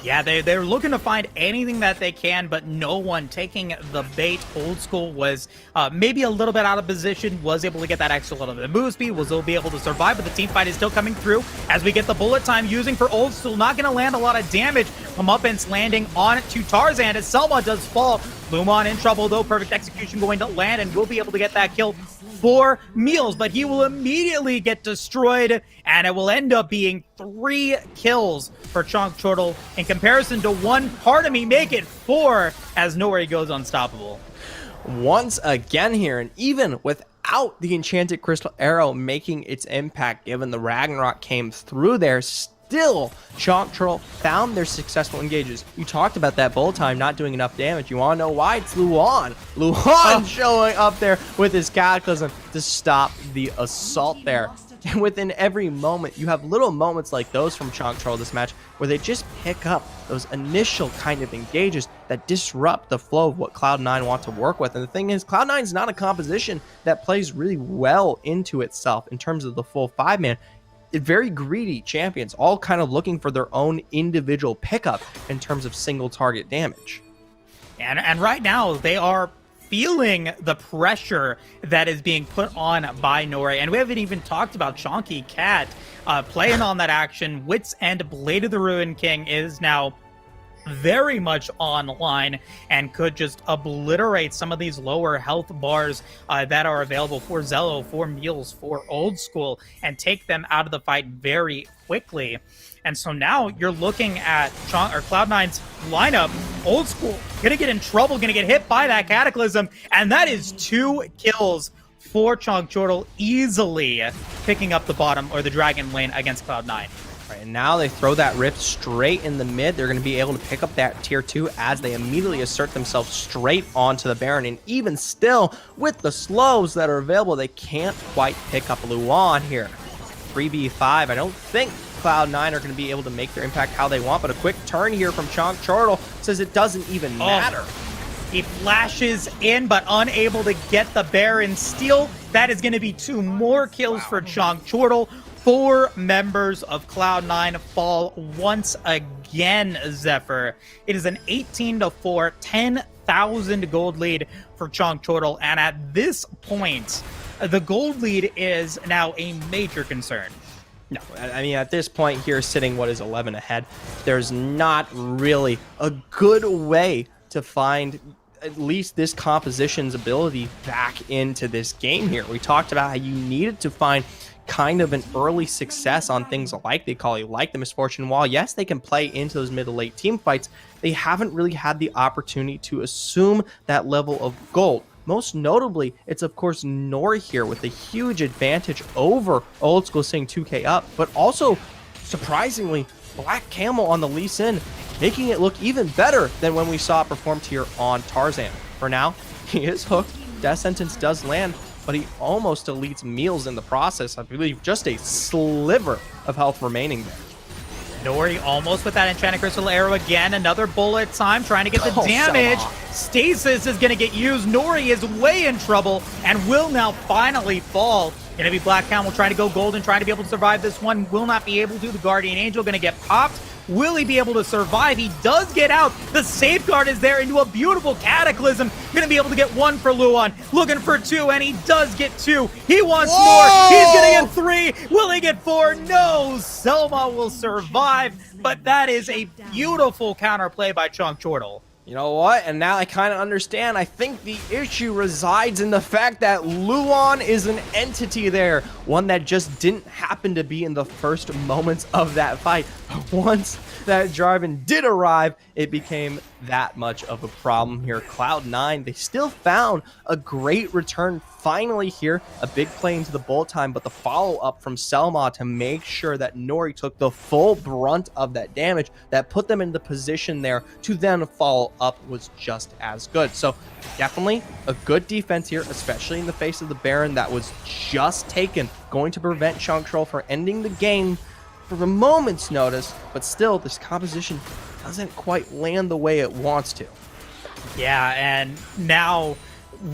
Yeah, they're looking to find anything that they can, but no one taking the bait. Old School was maybe a little bit out of position, was able to get that extra little bit of move speed, was be able to survive, but the team fight is still coming through as we get the bullet time using for Old School. Not going to land a lot of damage. Comeuppance landing on to Tarzan as Selma does fall. Luman in trouble though. Perfect execution going to land, and will be able to get that kill for Meals, but he will immediately get destroyed, and it will end up being 3 kills for Chonk Turtle in comparison to 1. Part of me make it 4 as Nori goes unstoppable. Once again here, and even without the Enchanted Crystal Arrow making its impact, given the Ragnarok came through there, still Chonk Turtle found their successful engages. You talked about that bullet time not doing enough damage. You want to know why? It's Luan. Luan showing up there with his Cataclysm to stop the assault there. And within every moment, you have little moments like those from Chonk Turtle this match where they just pick up those initial kind of engages that disrupt the flow of what Cloud9 want to work with. And the thing is, Cloud9 is not a composition that plays really well into itself in terms of the full 5-man. Very greedy champions, all kind of looking for their own individual pickup in terms of single target damage. And right now, they are feeling the pressure that is being put on by Nori. And we haven't even talked about Chonky Cat playing on that action. Wits End Blade of the Ruin King is now very much online and could just obliterate some of these lower health bars that are available for Zello, for Meals, for Old School, and take them out of the fight very quickly. And so now you're looking at Cloud9's lineup. Old School gonna get in trouble, gonna get hit by that Cataclysm, and that is 2 kills for Chonk Turtle, easily picking up the bottom or the Dragon lane against Cloud9. Right, and now they throw that Rift straight in the mid. They're going to be able to pick up that tier 2 as they immediately assert themselves straight onto the Baron. And even still, with the slows that are available, they can't quite pick up Luan here. 3v5, I don't think Cloud9 are going to be able to make their impact how they want, but a quick turn here from Chonk Chortle says it doesn't even matter. He flashes in, but unable to get the Baron steal. That is going to be 2 more kills for Chonk Chortle. 4 members of Cloud9 fall once again, Zephyr. It is an 18-4, 10,000 gold lead for Chonk Chortle, and at this point, the gold lead is now a major concern. No, I mean, at this point here, sitting what is 11 ahead, there's not really a good way to find at least this composition's ability back into this game here. We talked about how you needed to find kind of an early success on things like they call you, like the Misfortune Wall. Yes, they can play into those mid to late team fights. They haven't really had the opportunity to assume that level of gold. Most notably, it's of course Nori here with a huge advantage over Old School sitting 2k up, but also surprisingly Black Camel on the Lee Sin, making it look even better than when we saw it performed here on Tarzan. For now, he is hooked. Death Sentence does land, but he almost deletes Meals in the process. I believe just a sliver of health remaining there. Nori almost with that Enchanted Crystal Arrow again. Another bullet time, trying to get the damage. Stasis is going to get used. Nori is way in trouble and will now finally fall. Going to be Black Camel trying to go golden, trying to be able to survive this one. Will not be able to. The Guardian Angel going to get popped. Will he be able to survive? He does get out. The safeguard is there into a beautiful Cataclysm. Going to be able to get 1 for Luan. Looking for 2, and he does get 2. He wants more. He's going to get 3. Will he get 4? No. Selma will survive, but that is a beautiful counterplay by Chonk Chortle. You know what? And now I kind of understand. I think the issue resides in the fact that Luan is an entity there. One that just didn't happen to be in the first moments of that fight. Once that Jarvan did arrive, it became that much of a problem here. Cloud9, they still found a great return finally here. A big play into the bullet time, but the follow-up from Selma to make sure that Nori took the full brunt of that damage that put them in the position there to then follow up was just as good. So definitely a good defense here, especially in the face of the Baron that was just taken, going to prevent Chonk Chortle from ending the game for a moment's notice, but still this composition doesn't quite land the way it wants to. Yeah, and now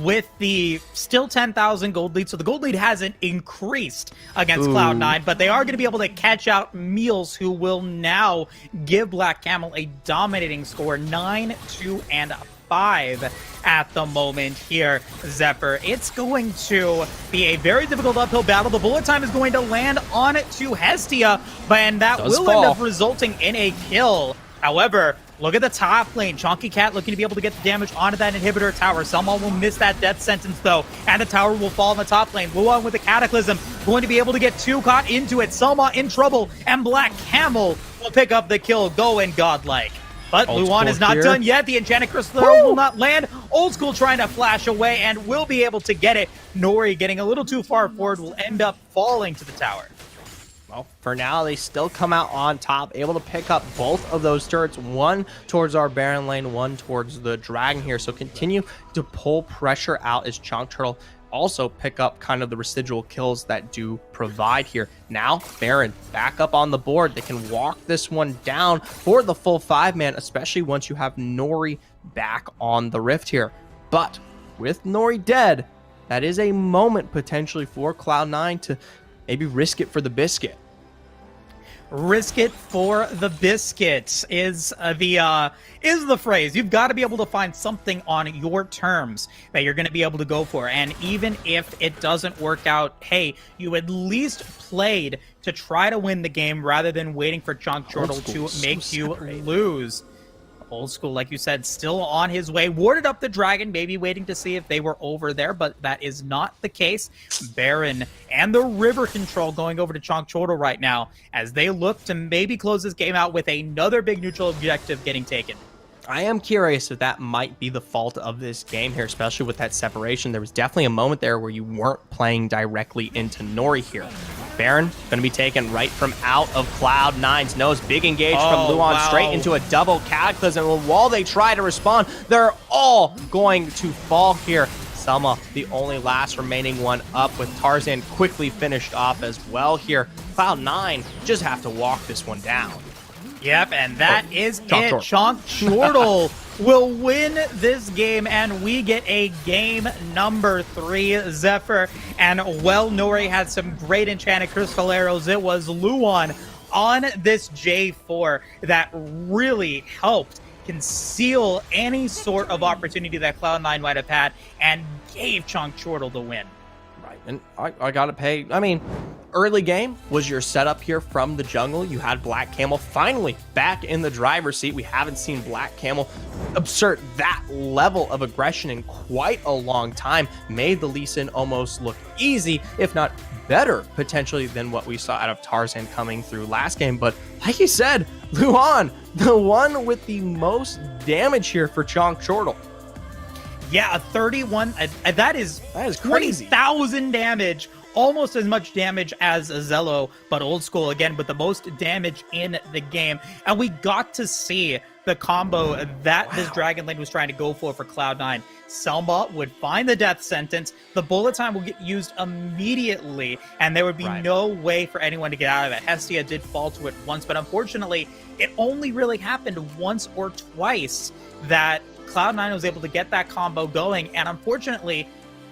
with the still 10,000 gold lead, so the gold lead hasn't increased against Cloud9, but they are going to be able to catch out Meals, who will now give Black Camel a dominating score, 9-2-5 at the moment here, Zephyr. It's going to be a very difficult uphill battle. The bullet time is going to land on to Hestia, and that will end up resulting in a kill. However, look at the top lane. Chonky Cat looking to be able to get the damage onto that inhibitor tower. Someone will miss that death sentence, though, and the tower will fall in the top lane. Luan with the Cataclysm going to be able to get 2 caught into it. Selma in trouble, and Black Camel will pick up the kill, going godlike. But Luan is not done yet. The Enchanted Crystal will not land. Old School trying to flash away and will be able to get it. Nori getting a little too far forward will end up falling to the tower. Well, for now, they still come out on top, able to pick up both of those turrets, one towards our Baron lane, one towards the Dragon here. So continue to pull pressure out as Chonk Chortle also pick up kind of the residual kills that do provide here. Now, Baron back up on the board. They can walk this one down for the full 5-man, especially once you have Nori back on the Rift here. But with Nori dead, that is a moment potentially for Cloud9 to maybe risk it for the biscuit. Risk it for the biscuits is the phrase. You've got to be able to find something on your terms that you're going to be able to go for. And even if it doesn't work out, hey, you at least played to try to win the game rather than waiting for Chonk Chortle to make you lose. Old School, like you said, still on his way. Warded up the Dragon, maybe waiting to see if they were over there, but that is not the case. Baron and the River Control going over to Chonk Chortle right now as they look to maybe close this game out with another big neutral objective getting taken. I am curious if that might be the fault of this game here, especially with that separation. There was definitely a moment there where you weren't playing directly into Nori here. Baron going to be taken right from out of Cloud9's nose. Big engage from Luan wow. straight into a double cataclysm. And while they try to respond, they're all going to fall here. Selma, the only last remaining one up, with Tarzan quickly finished off as well here. Cloud9 just have to walk this one down. Yep, and that is it. Chonk Chortle will win this game, and we get a game number 3. Zephyr and Nori had some great enchanted crystal arrows. It was Luan on this J4 that really helped conceal any sort of opportunity that Cloud9 might have had and gave Chortle the win. Right, and I gotta pay. I mean, early game was your setup here from the jungle. You had Black Camel finally back in the driver's seat. We haven't seen Black Camel assert that level of aggression in quite a long time. Made the Lee Sin almost look easy, if not better, potentially, than what we saw out of Tarzan coming through last game. But like you said, Luan, the one with the most damage here for Chortle. Yeah, a 31. That is crazy. 20,000 damage. Almost as much damage as Zello, but old school again with the most damage in the game. And we got to see the combo that this Dragon Lane was trying to go for Cloud9. Selma would find the death sentence. The bullet time will get used immediately, and there would be no way for anyone to get out of it. Hestia did fall to it once, but unfortunately, it only really happened once or twice that Cloud9 was able to get that combo going, and unfortunately,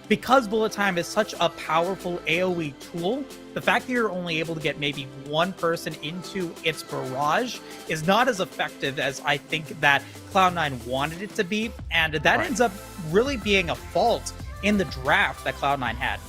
because bullet time is such a powerful AoE tool, the fact that you're only able to get maybe one person into its barrage is not as effective as I think that Cloud9 wanted it to be, and that ends up really being a fault in the draft that Cloud9 had.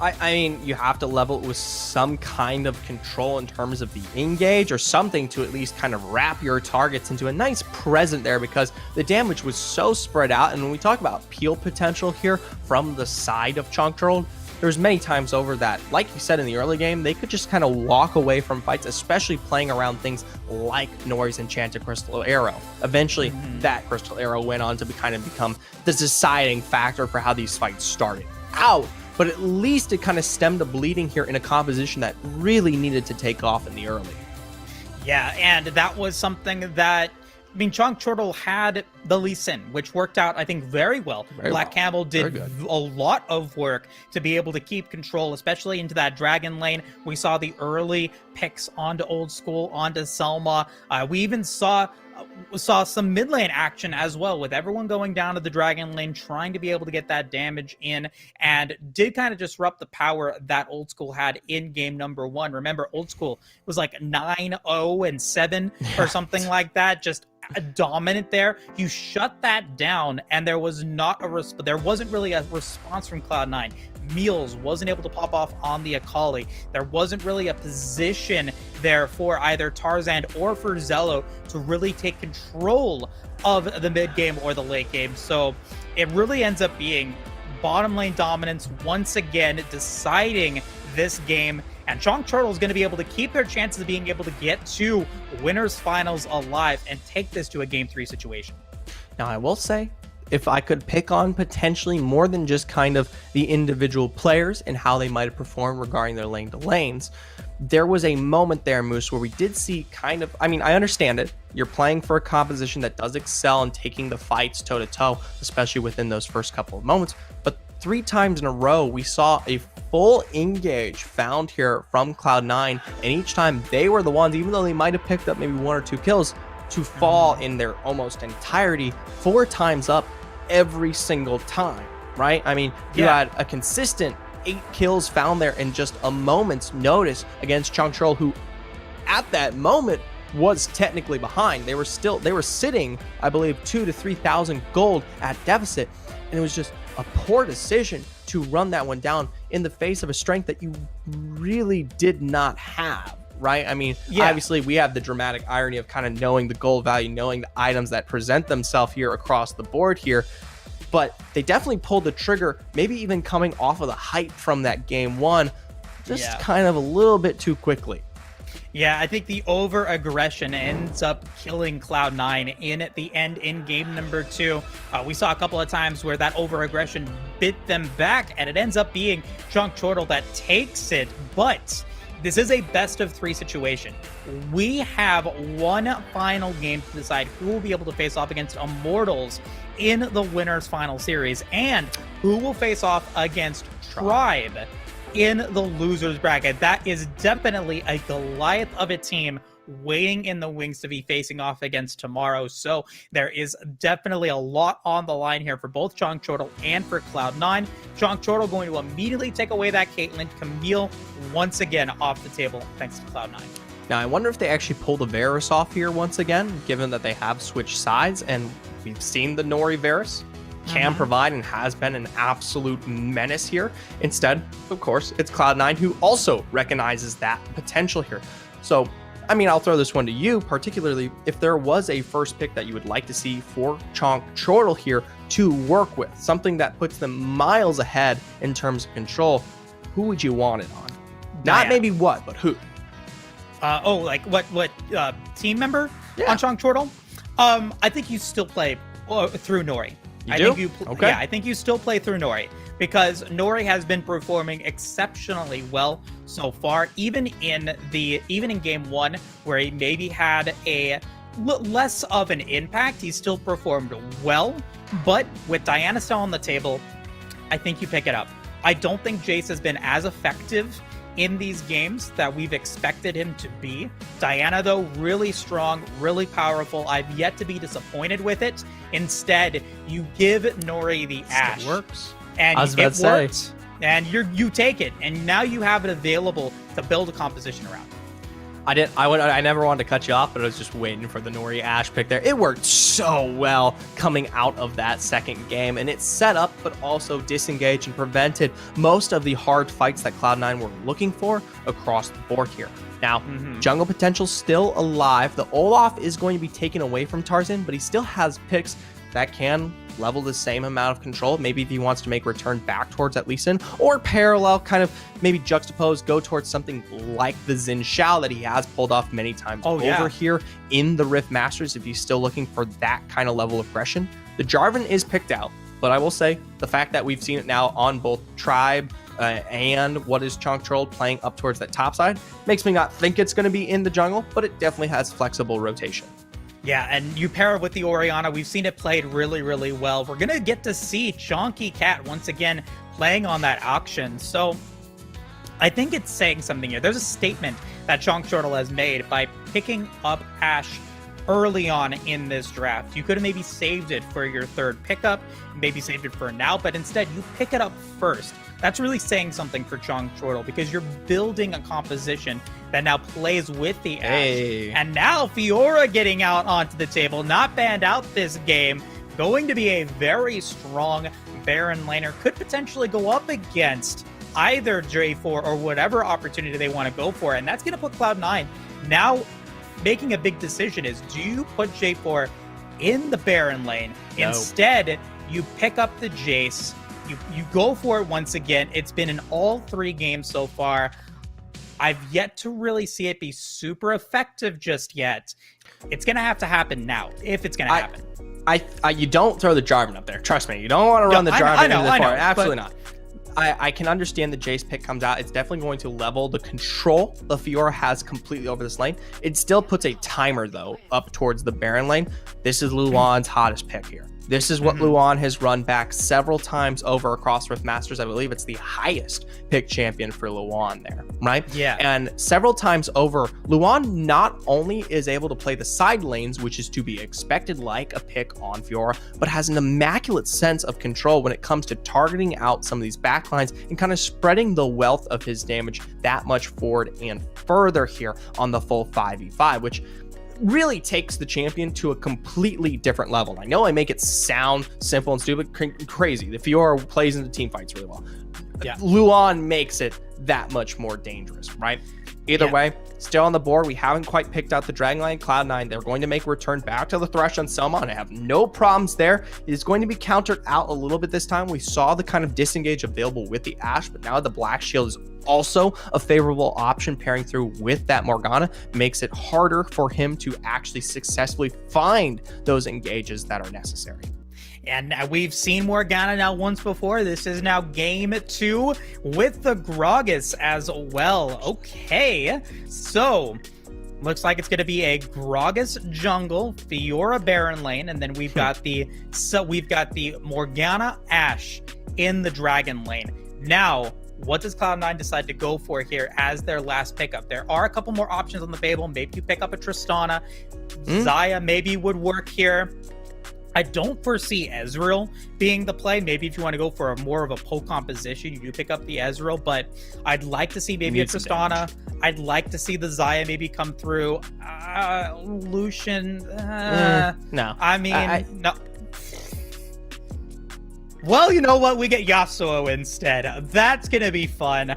I mean, you have to level it with some kind of control in terms of the engage or something to at least kind of wrap your targets into a nice present there, because the damage was so spread out. And when we talk about peel potential here from the side of Chortle, there's many times over that, like you said in the early game, they could just kind of walk away from fights, especially playing around things like Nori's Enchanted Crystal Arrow. Eventually, that Crystal Arrow went on to become the deciding factor for how these fights started out. But at least it kind of stemmed the bleeding here in a composition that really needed to take off in the early. Yeah, and that was something that, I mean, Chortle had the Lee Sin, which worked out, I think, very well. Black Camel did a lot of work to be able to keep control, especially into that Dragon Lane. We saw the early picks onto Old School, onto Selma. We even saw some mid lane action as well, with everyone going down to the Dragon Lane, trying to be able to get that damage in, and did kind of disrupt the power that Old School had in game number 1. Remember, Old School was like 9-0-7 or something like that, just dominant there. You shut that down, and there was not there wasn't really a response from Cloud9. Meals wasn't able to pop off on the Akali. There wasn't really a position there for either Tarzan or for Zello to really take control of the mid game or the late game. So it really ends up being bottom lane dominance once again deciding this game. And Chortle is going to be able to keep their chances of being able to get to winners finals alive and take this to a game 3 situation. Now, I will say, if I could pick on potentially more than just kind of the individual players and how they might have performed regarding their lane to lanes, there was a moment there, Moose, where we did see kind of, I mean, I understand it. You're playing for a composition that does excel in taking the fights toe to toe, especially within those first couple of moments. But 3 times in a row, we saw a full engage found here from Cloud9. And each time they were the ones, even though they might have picked up maybe 1 or 2 kills, to fall in their almost entirety 4 times up every single time, right? I mean, you had a consistent 8 kills found there in just a moment's notice against Chortle, who at that moment was technically behind. They were sitting, I believe, 2,000 to 3,000 gold at deficit, and it was just a poor decision to run that one down in the face of a strength that you really did not have. Right? I mean, obviously we have the dramatic irony of kind of knowing the gold value, knowing the items that present themselves here across the board here, but they definitely pulled the trigger, maybe even coming off of the hype from that game 1, just kind of a little bit too quickly. Yeah, I think the over-aggression ends up killing Cloud9 in at the end in game number 2. We saw a couple of times where that over-aggression bit them back, and it ends up being Chunk Chortle that takes it. But this is a best-of-3 situation. We have one final game to decide who will be able to face off against Immortals in the winner's final series, and who will face off against Tribe in the loser's bracket. That is definitely a Goliath of a team waiting in the wings to be facing off against tomorrow. So there is definitely a lot on the line here for both Chunk Chortle and for Cloud9. Chunk Chortle going to immediately take away that Caitlyn. Camille once again off the table thanks to Cloud9. Now, I wonder if they actually pull the Varus off here once again, given that they have switched sides, and we've seen the Nori Varus can provide and has been an absolute menace here. Instead, of course, it's Cloud9 who also recognizes that potential here. So, I mean, I'll throw this one to you, particularly if there was a first pick that you would like to see for Chunk Chortle here to work with, something that puts them miles ahead in terms of control, who would you want it on? Not maybe what, but who? Like what team member on Chunk Chortle? I think you still play through Nori. I think you still play through Nori because Nori has been performing exceptionally well so far. Even in game 1, where he maybe had a less of an impact, he still performed well. But with Diana still on the table, I think you pick it up. I don't think Jace has been as effective in these games that we've expected him to be. Diana, though, really strong, really powerful. I've yet to be disappointed with it. Instead, you give Nori the Ashe. It works. And I was about to say. Works, and you take it, and now you have it available to build a composition around. I never wanted to cut you off, but I was just waiting for the Nori Ashe pick there. It worked so well coming out of that second game, and it set up but also disengaged and prevented most of the hard fights that Cloud9 were looking for across the board here. Now, jungle potential still alive. The Olaf is going to be taken away from Tarzan, but he still has picks that can level the same amount of control. Maybe if he wants to make return back towards at Lee Sin, or parallel, kind of maybe juxtapose, go towards something like the Xin Shao that he has pulled off many times over here in the Rift Masters, if he's still looking for that kind of level of aggression. The Jarvan is picked out, but I will say the fact that we've seen it now on both Tribe and what is Chunk Chortle playing up towards that top side makes me not think it's going to be in the jungle, but it definitely has flexible rotation. Yeah, and you pair it with the Orianna. We've seen it played really, really well. We're going to get to see Chonky Cat once again playing on that auction. So I think it's saying something here. There's a statement that Chunk Chortle has made by picking up Ashe early on in this draft. You could have maybe saved it for your third pickup, maybe saved it for now, but instead you pick it up first. That's really saying something for Chunk Chortle because you're building a composition that now plays with the Ashe. And now Fiora getting out onto the table, not banned out this game, going to be a very strong Baron laner, could potentially go up against either J4 or whatever opportunity they want to go for. And that's going to put Cloud9 now making a big decision is, do you put J4 in the Baron lane? No. Instead, you pick up the Jace. You go for it once again. It's been in all 3 games so far. I've yet to really see it be super effective just yet. It's going to have to happen now, if it's going to happen. You don't throw the Jarvan up there. Trust me. You don't want to run the Jarvan into the far. Absolutely not. I can understand the Jace pick comes out. It's definitely going to level the control the Fiora has completely over this lane. It still puts a timer, though, up towards the Baron lane. This is Luan's hottest pick here. This is what Luan has run back several times over across Rift Masters. I believe it's the highest pick champion for Luan there, right? Yeah. And several times over, Luan not only is able to play the side lanes, which is to be expected like a pick on Fiora, but has an immaculate sense of control when it comes to targeting out some of these backlines and kind of spreading the wealth of his damage that much forward and further here on the full 5v5, which really takes the champion to a completely different level. I know I make it sound simple and stupid, crazy. The Fiora plays into team fights really well. Yeah. Luan makes it that much more dangerous, right? Either way, still on the board. We haven't quite picked out the Dragon Line Cloud9. They're going to make a return back to the Thresh on Selma, and I have no problems there. It is going to be countered out a little bit this time. We saw the kind of disengage available with the Ashe, but now the Black Shield is also a favorable option. Pairing through with that Morgana makes it harder for him to actually successfully find those engages that are necessary. And we've seen Morgana now once before. This is now game 2 with the Gragas as well. Okay, so looks like it's going to be a Gragas jungle, Fiora Baron lane, and then we've got the Morgana Ashe in the Dragon lane. Now, what does Cloud9 decide to go for here as their last pickup? There are a couple more options on the table. Maybe you pick up a Tristana. Xayah maybe would work here. I don't foresee Ezreal being the play. Maybe if you want to go for more of a poke composition, you do pick up the Ezreal, but I'd like to see maybe a Tristana. I'd like to see the Xayah maybe come through. Lucian, no. I mean, no. Well, you know what? We get Yasuo instead. That's going to be fun.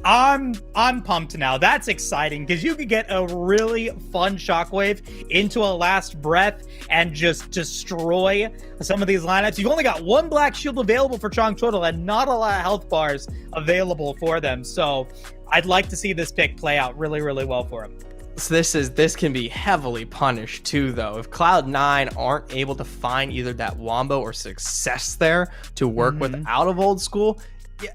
I'm pumped now. That's exciting because you could get a really fun shockwave into a last breath and just destroy some of these lineups. You've only got one Black Shield available for Chongchotl and not a lot of health bars available for them. So I'd like to see this pick play out really, really well for him. So this can be heavily punished too, though. If Cloud9 aren't able to find either that Wombo or success there to work with out of old school,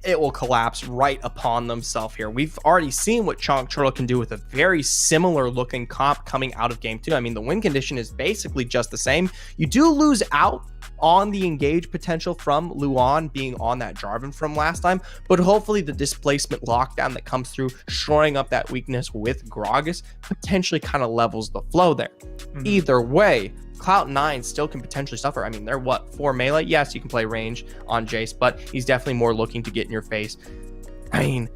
it will collapse right upon themselves here. We've already seen what Chongchotl can do with a very similar looking comp coming out of game 2. I mean, the win condition is basically just the same. You do lose out on the engage potential from Luan being on that Jarvan from last time, but hopefully the displacement lockdown that comes through, shoring up that weakness with Gragas, potentially kind of levels the flow there. Either way, Cloud9 still can potentially suffer. I mean, they're 4 melee? Yes, you can play range on Jace, but he's definitely more looking to get in your face. I mean,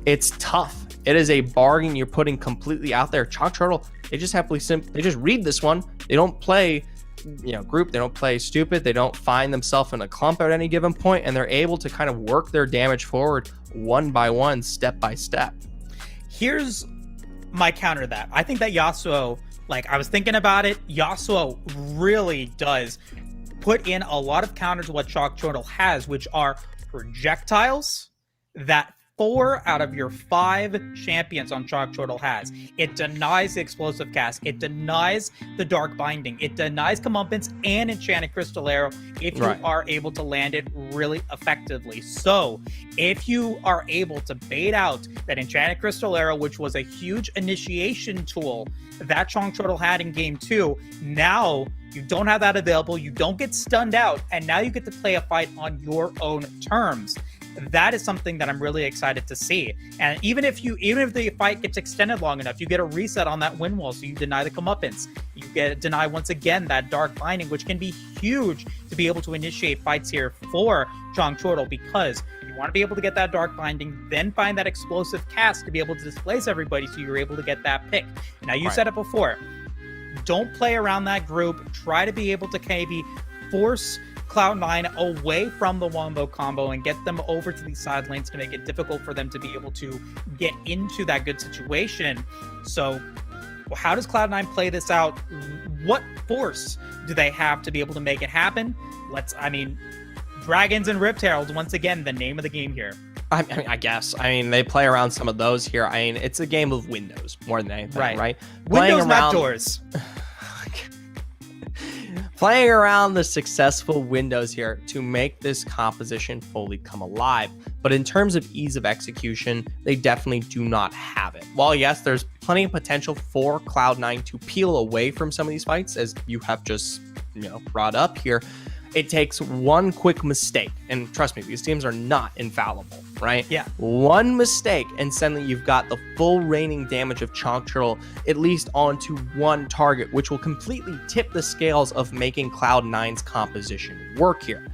it's tough. It is a bargain you're putting completely out there. Chongchotl, they just they just read this one. They don't play, group. They don't play stupid. They don't find themselves in a clump at any given point, and they're able to kind of work their damage forward one by one, step by step. Here's my counter to that. I think that Yasuo, I was thinking about it, Yasuo really does put in a lot of counters to what Chongchotl has, which are projectiles that 4 out of your 5 champions on Chongchotl has. It denies the explosive cast. It denies the dark binding. It denies comeuppance and enchanted crystal arrow if you are able to land it really effectively. So if you are able to bait out that enchanted crystal arrow, which was a huge initiation tool that Chongchotl had in game 2, now you don't have that available. You don't get stunned out, and now you get to play a fight on your own terms. That is something that I'm really excited to see. And even if the fight gets extended long enough, you get a reset on that win wall, so you deny the comeuppance. You deny once again that dark binding, which can be huge to be able to initiate fights here for Chongchotl, because you want to be able to get that dark binding, then find that explosive cast to be able to displace everybody, so you're able to get that pick. Now, you said it before. Don't play around that group. Try to be able to maybe force Cloud9 away from the Wombo combo and get them over to these side lanes to make it difficult for them to be able to get into that good situation. So how does Cloud9 play this out? What force do they have to be able to make it happen? Dragons and Rift Heralds, once again, the name of the game here. I guess. They play around some of those here. It's a game of windows more than anything, right? Windows, not doors. Playing around the successful windows here to make this composition fully come alive. But in terms of ease of execution, they definitely do not have it. While yes, there's plenty of potential for Cloud9 to peel away from some of these fights, as you have just brought up here, it takes one quick mistake. And trust me, these teams are not infallible, right? Yeah. One mistake, and suddenly you've got the full raining damage of Chongchotl at least onto one target, which will completely tip the scales of making Cloud9's composition work here.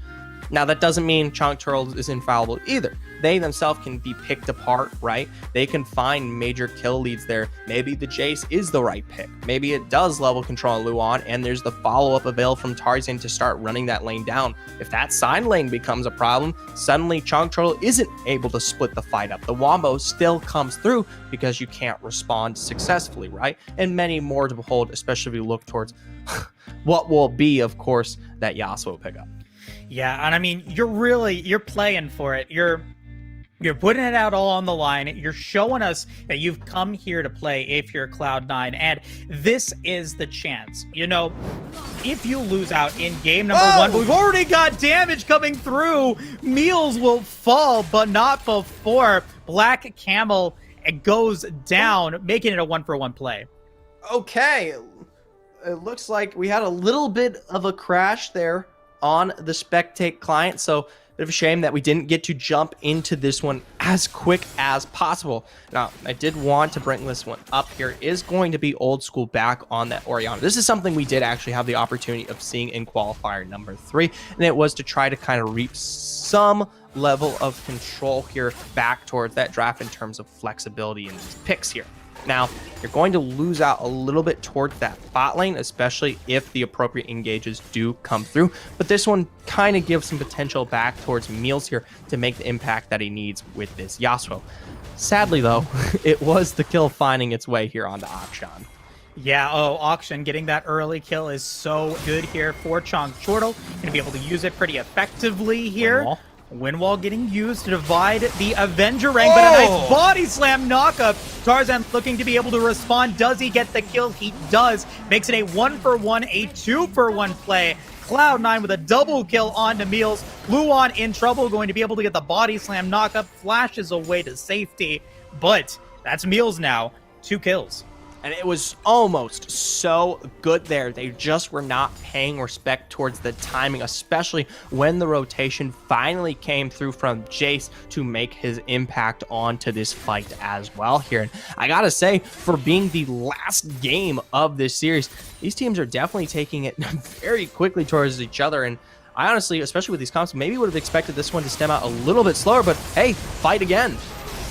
Now, that doesn't mean Chonk Turtle is infallible either. They themselves can be picked apart, right? They can find major kill leads there. Maybe the Jace is the right pick. Maybe it does level control Luan, and there's the follow-up avail from Tarzan to start running that lane down. If that side lane becomes a problem, suddenly Chonk Turtle isn't able to split the fight up. The Wombo still comes through because you can't respond successfully, right? And many more to behold, especially if we look towards what will be, of course, that Yasuo pickup. Yeah, and I mean, you're playing for it. You're putting it out all on the line. You're showing us that you've come here to play if you're Cloud9. And this is the chance. You know, if you lose out in game number one, but we've already got damage coming through, Meals will fall, but not before Black Camel goes down, making it a 1-for-1 play. Okay. It looks like we had a little bit of a crash there on the Spectate client. So bit of a shame that we didn't get to jump into this one as quick as possible. Now, I did want to bring this one up here. It is going to be old school back on that Orianna. This is something we did actually have the opportunity of seeing in qualifier number 3, and it was to try to kind of reap some level of control here back towards that draft in terms of flexibility in these picks here. Now, you're going to lose out a little bit towards that bot lane, especially if the appropriate engages do come through. But this one kind of gives some potential back towards Meals here to make the impact that he needs with this Yasuo. Sadly, though, it was the kill finding its way here onto Akshan. Yeah, Auction getting that early kill is so good here for Chonk Turtle. Going to be able to use it pretty effectively here. Windwall getting used to divide the Avenger rank, but a nice body slam knockup. Tarzan looking to be able to respond. Does he get the kill? He does. Makes it a 1-for-1, a 2-for-1 play. Cloud9 with a double kill onto Meals. Luan in trouble, going to be able to get the body slam knockup. Flashes away to safety, but that's Meals now. 2 kills. And it was almost so good there. They just were not paying respect towards the timing, especially when the rotation finally came through from Jace to make his impact onto this fight as well here. And I gotta say, for being the last game of this series, these teams are definitely taking it very quickly towards each other. And I honestly, especially with these comps, maybe would have expected this one to stem out a little bit slower, but hey, fight again.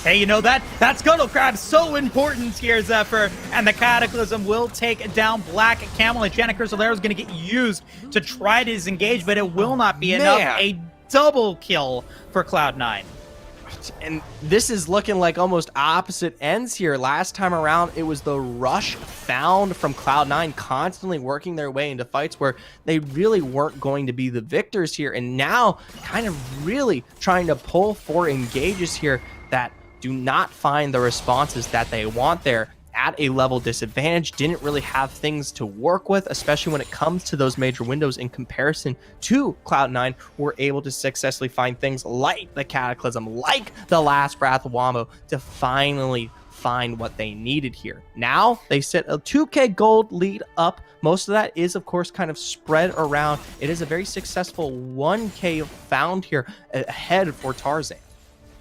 Hey, you know that Scuttle Crab's so important here, Zephyr, and the Cataclysm will take down Black Camel, and Janet Crusadero is going to get used to try to disengage, but it will not be enough. A double kill for Cloud9. And this is looking like almost opposite ends here. Last time around, it was the rush found from Cloud9 constantly working their way into fights where they really weren't going to be the victors here, and now kind of really trying to pull for engages here that do not find the responses that they want there at a level disadvantage. Didn't really have things to work with, especially when it comes to those major windows in comparison to Cloud9, who were able to successfully find things like the Cataclysm, like the Last Wrath Wombo, to finally find what they needed here. Now they sit a 2k gold lead up. Most of that is, of course, kind of spread around. It is a very successful 1k found here ahead for Tarzan.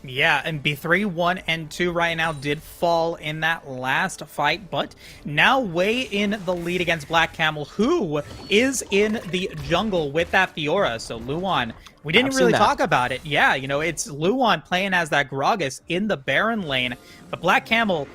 Yeah, and B3, 1, and 2 right now did fall in that last fight, but now way in the lead against Black Camel, who is in the jungle with that Fiora. So Luan, we didn't really talk about it. Yeah, you know, it's Luan playing as that Gragas in the Baron lane, but Black Camel,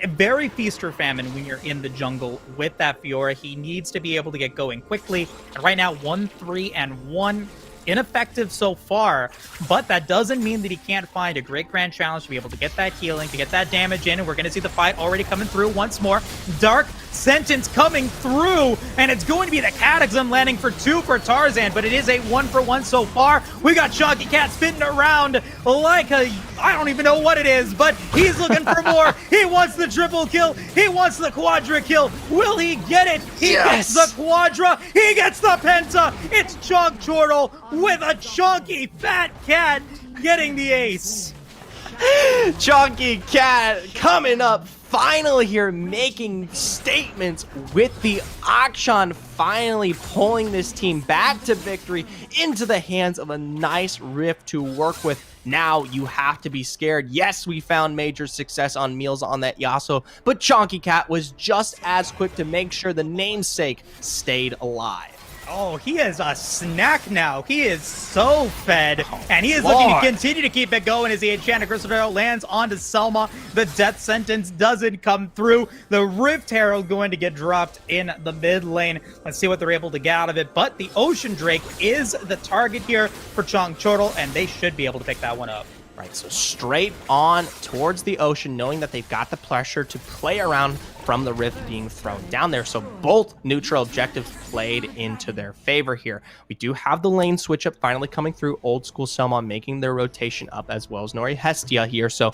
very feast or famine when you're in the jungle with that Fiora. He needs to be able to get going quickly, and right now 1, 3, and 1. Ineffective so far, but that doesn't mean that he can't find a great grand challenge to be able to get that healing, to get that damage in, and we're going to see the fight already coming through once more. Dark Sentence coming through, and it's going to be the Cataclysm landing for 2 for Tarzan, but it is a 1-for-1 so far. We got Chonky Cat spinning around like a, I don't even know what it is, but he's looking for more. He wants the triple kill. He wants the quadra kill. Will he get it? He gets the quadra. He gets the penta. It's Chonk Turtle with a chunky fat cat getting the ace. Chonky Cat coming up finally here, making statements with the Akshan, finally pulling this team back to victory into the hands of a nice Rift to work with. Now you have to be scared. Yes, we found major success on Meals on that Yasuo, but Chonky Cat was just as quick to make sure the namesake stayed alive. Oh, he is a snack now. He is so fed. And he is Lord. looking to continue to keep it going as the Enchanted Crystal Arrow lands onto Selma. The death sentence doesn't come through. The Rift Herald going to get dropped in the mid lane. Let's see what they're able to get out of it. But the Ocean Drake is the target here for Chongchortle, and they should be able to pick that one up. Right, so straight on towards the ocean, knowing that they've got the pressure to play around from the rift being thrown down there. So both neutral objectives played into their favor here. We do have the lane switch up finally coming through. Old School Selma making their rotation up, as well as Nori Hestia here. So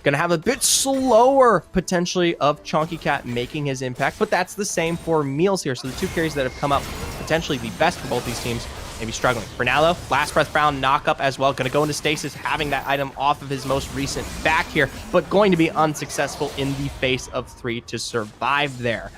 going to have a bit slower potentially of Chonky Cat making his impact, but that's the same for Meals here. So the two carries that have come up potentially the best for both these teams maybe struggling. For now, though, Last Breath Brown knock-up as well. Going to go into stasis, having that item off of his most recent back here, but going to be unsuccessful in the face of 3 to survive there.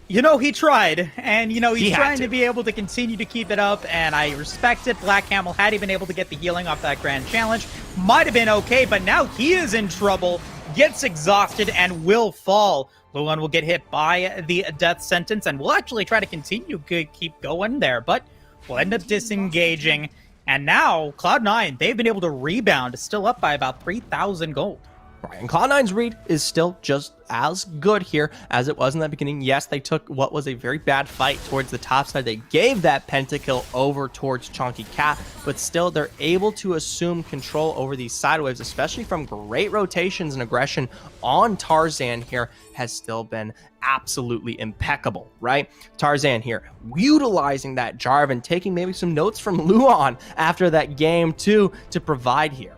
You know, he tried, and, you know, he's He had trying to to be able to continue to keep it up, and I respect it. Black Camel, had he been able to get the healing off that Grand Challenge, might have been okay, but now he is in trouble, gets exhausted, and will fall. Luan will get hit by the death sentence, and we'll actually try to continue to keep going there, but we'll end up disengaging. And now, Cloud9, they've been able to rebound, still up by about 3,000 gold. Right, and Cloud9's read is still just as good here as it was in the beginning. Yes, they took what was a very bad fight towards the top side. They gave that pentakill over towards Chonky Cat, but still they're able to assume control over these side waves, especially from great rotations and aggression on Tarzan here has still been absolutely impeccable, right? Tarzan here utilizing that Jarvan, taking maybe some notes from Luan after that game too to provide here.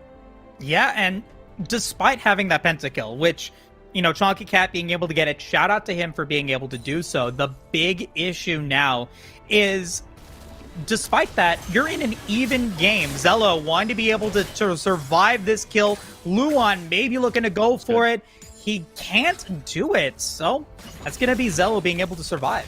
Yeah, and despite having that pentakill, which, you know, Chonky Cat being able to get it, shout out to him for being able to do so. The big issue now is, despite that, you're in an even game. Zello wanting to be able to survive this kill. Luan maybe looking to go for it. He can't do it, so that's going to be Zello being able to survive.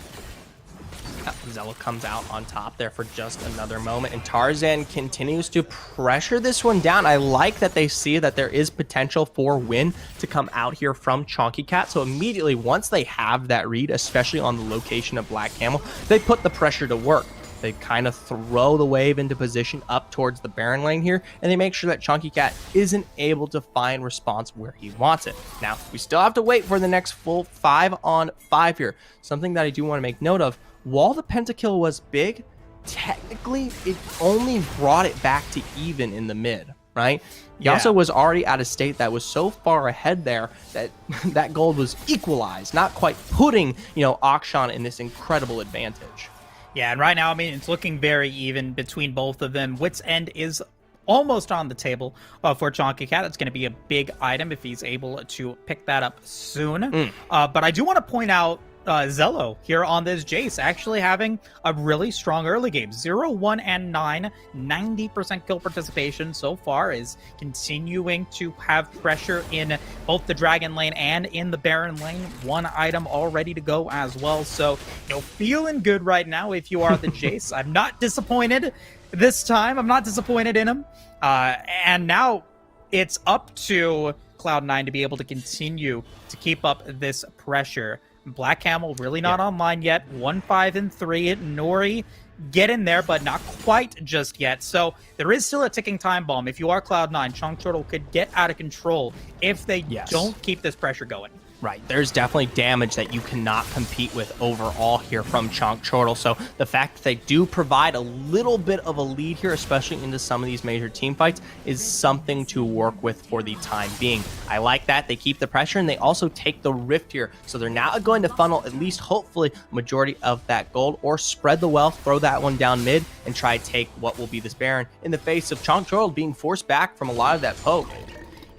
Zello comes out on top there for just another moment, and Tarzan continues to pressure this one down. I like that they see that there is potential for win to come out here from Chonky Cat, so immediately once they have that read, especially on the location of Black Camel, they put the pressure to work. They kind of throw the wave into position up towards the Baron lane here, and they make sure that Chonky Cat isn't able to find response where he wants it. Now, we still have to wait for the next full 5-on-5 here. Something that I do want to make note of, while the pentakill was big, technically it only brought it back to even in the mid, right? Yasuo was already at a state that was so far ahead there that that gold was equalized, not quite putting, you know, Akshan in this incredible advantage. Yeah, and right now, I mean, it's looking very even between both of them. Wit's End is almost on the table for Chonky Cat. It's going to be a big item if he's able to pick that up soon. But I do want to point out Zello here on this Jace actually having a really strong early game. 0, 1, and 9. 90% kill participation so far, is continuing to have pressure in both the Dragon lane and in the Baron lane. One item all ready to go as well. So, you know, feeling good right now if you are the Jace. I'm not disappointed this time. I'm not disappointed in him. And now it's up to Cloud9 to be able to continue to keep up this pressure. Black Camel really not online yet. 1, 5, and 3. Nori get in there, but not quite just yet. So there is still a ticking time bomb. If you are Cloud9, Chongchortle could get out of control if they don't keep this pressure going. Right, there's definitely damage that you cannot compete with overall here from Chongchortle. So the fact that they do provide a little bit of a lead here, especially into some of these major team fights, is something to work with for the time being. I like that. They keep the pressure, and they also take the rift here. So they're now going to funnel at least, hopefully, majority of that gold, or spread the wealth, throw that one down mid, and try to take what will be this Baron in the face of Chongchortle being forced back from a lot of that poke.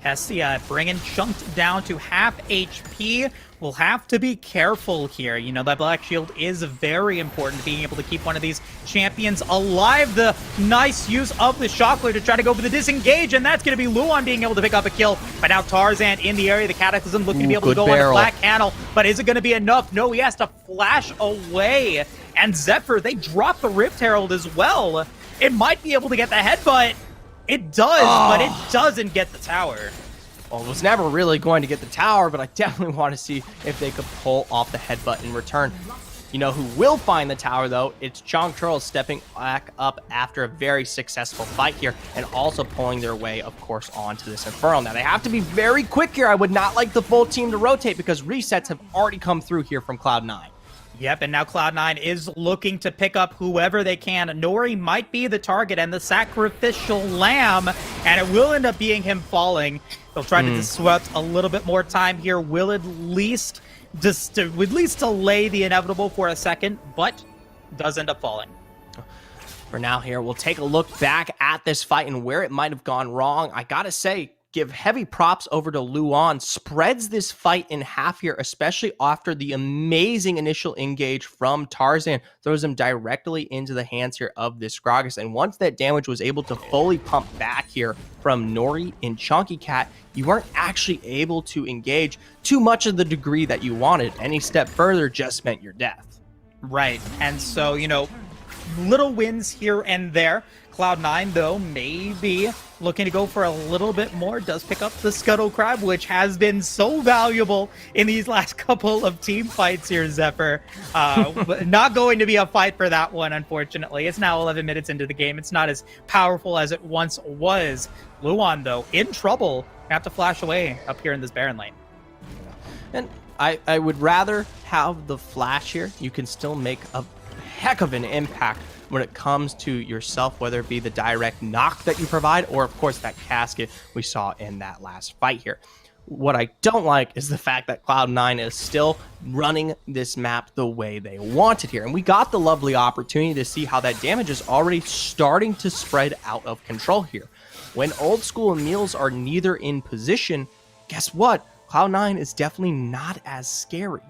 Hestia bringing Chunked down to half HP. We'll have to be careful here. You know, that Black Shield is very important, being able to keep one of these champions alive. The nice use of the Shockwave to try to go for the disengage, and that's going to be Luan being able to pick up a kill. But now Tarzan in the area. The Cataclysm looking to be able to go on the Black Candle. But is it going to be enough? No, he has to flash away. And Zephyr, they drop the Rift Herald as well. It might be able to get the headbutt. It does, but it doesn't get the tower. Well, it was never really going to get the tower, but I definitely want to see if they could pull off the headbutt in return. You know who will find the tower, though? It's Chong Chortle stepping back up after a very successful fight here and also pulling their way, of course, onto this Inferno. Now, they have to be very quick here. I would not like the full team to rotate because resets have already come through here from Cloud9. Yep, and now Cloud9 is looking to pick up whoever they can. Nori might be the target and the sacrificial lamb, and it will end up being him falling. They'll try to disrupt a little bit more time here. Will at least delay the inevitable for a second, but does end up falling. For now here, we'll take a look back at this fight and where it might have gone wrong. I gotta say, give heavy props over to Luan. Spreads this fight in half here, especially after the amazing initial engage from Tarzan. Throws him directly into the hands here of this Gragas. And once that damage was able to fully pump back here from Nori and Chunky Cat, you weren't actually able to engage too much of the degree that you wanted. Any step further just meant your death. Right, and so, you know, little wins here and there. Cloud9, though, maybe looking to go for a little bit more. Does pick up the Scuttle Crab, which has been so valuable in these last couple of team fights here, Zephyr. Not going to be a fight for that one, unfortunately. It's now 11 minutes into the game. It's not as powerful as it once was. Luan, though, in trouble. Have to flash away up here in this Baron lane. And I would rather have the flash here. You can still make a heck of an impact when it comes to yourself, whether it be the direct knock that you provide or, of course, that casket we saw in that last fight here. What I don't like is the fact that Cloud9 is still running this map the way they want it here. And we got the lovely opportunity to see how that damage is already starting to spread out of control here. When Old School and Meals are neither in position, guess what? Cloud9 is definitely not as scary.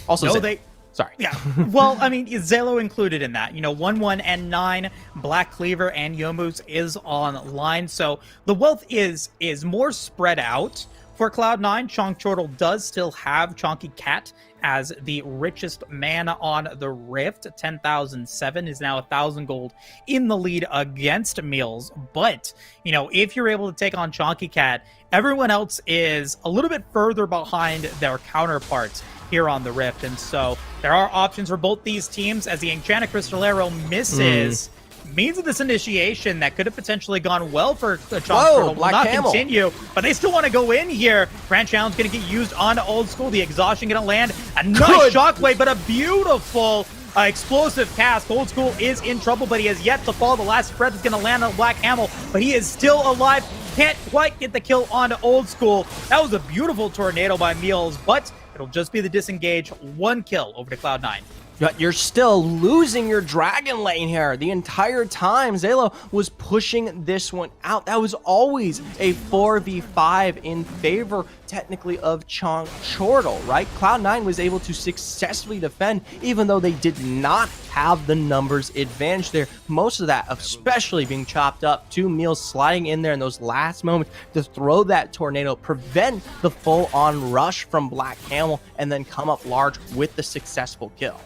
Also, No, sorry. Yeah. Well, I mean, Zalo included in that. You know, 1-1 and 9, Black Cleaver and Yomu's is online. So the wealth is more spread out for Cloud9. Chong Chortle does still have Chonky Cat as the richest man on the Rift. 10,007 is now 1,000 gold in the lead against Meals. But, you know, if you're able to take on Chonky Cat, everyone else is a little bit further behind their counterparts here on the Rift, and so there are options for both these teams. As the Enchanted Crystal Arrow misses, means of this initiation that could have potentially gone well for Chong Chortle will not continue, but they still want to go in here. Grand Challenge going to get used on Old School. The exhaustion going to land. A nice shockwave, but a beautiful explosive cast. Old School is in trouble, but he has yet to fall. The last spread is going to land on Black Camel, but he is still alive. Can't quite get the kill on Old School. That was a beautiful tornado by Meals, but it'll just be the disengage. One kill over to Cloud9. But you're still losing your dragon lane here. The entire time, Zalo was pushing this one out. That was always a 4v5 in favor, technically, of Chong Chortle, right? Cloud9 was able to successfully defend, even though they did not have the numbers advantage there. Most of that, especially being chopped up. 2 Meals sliding in there in those last moments to throw that tornado, prevent the full-on rush from Black Camel, and then come up large with the successful kill.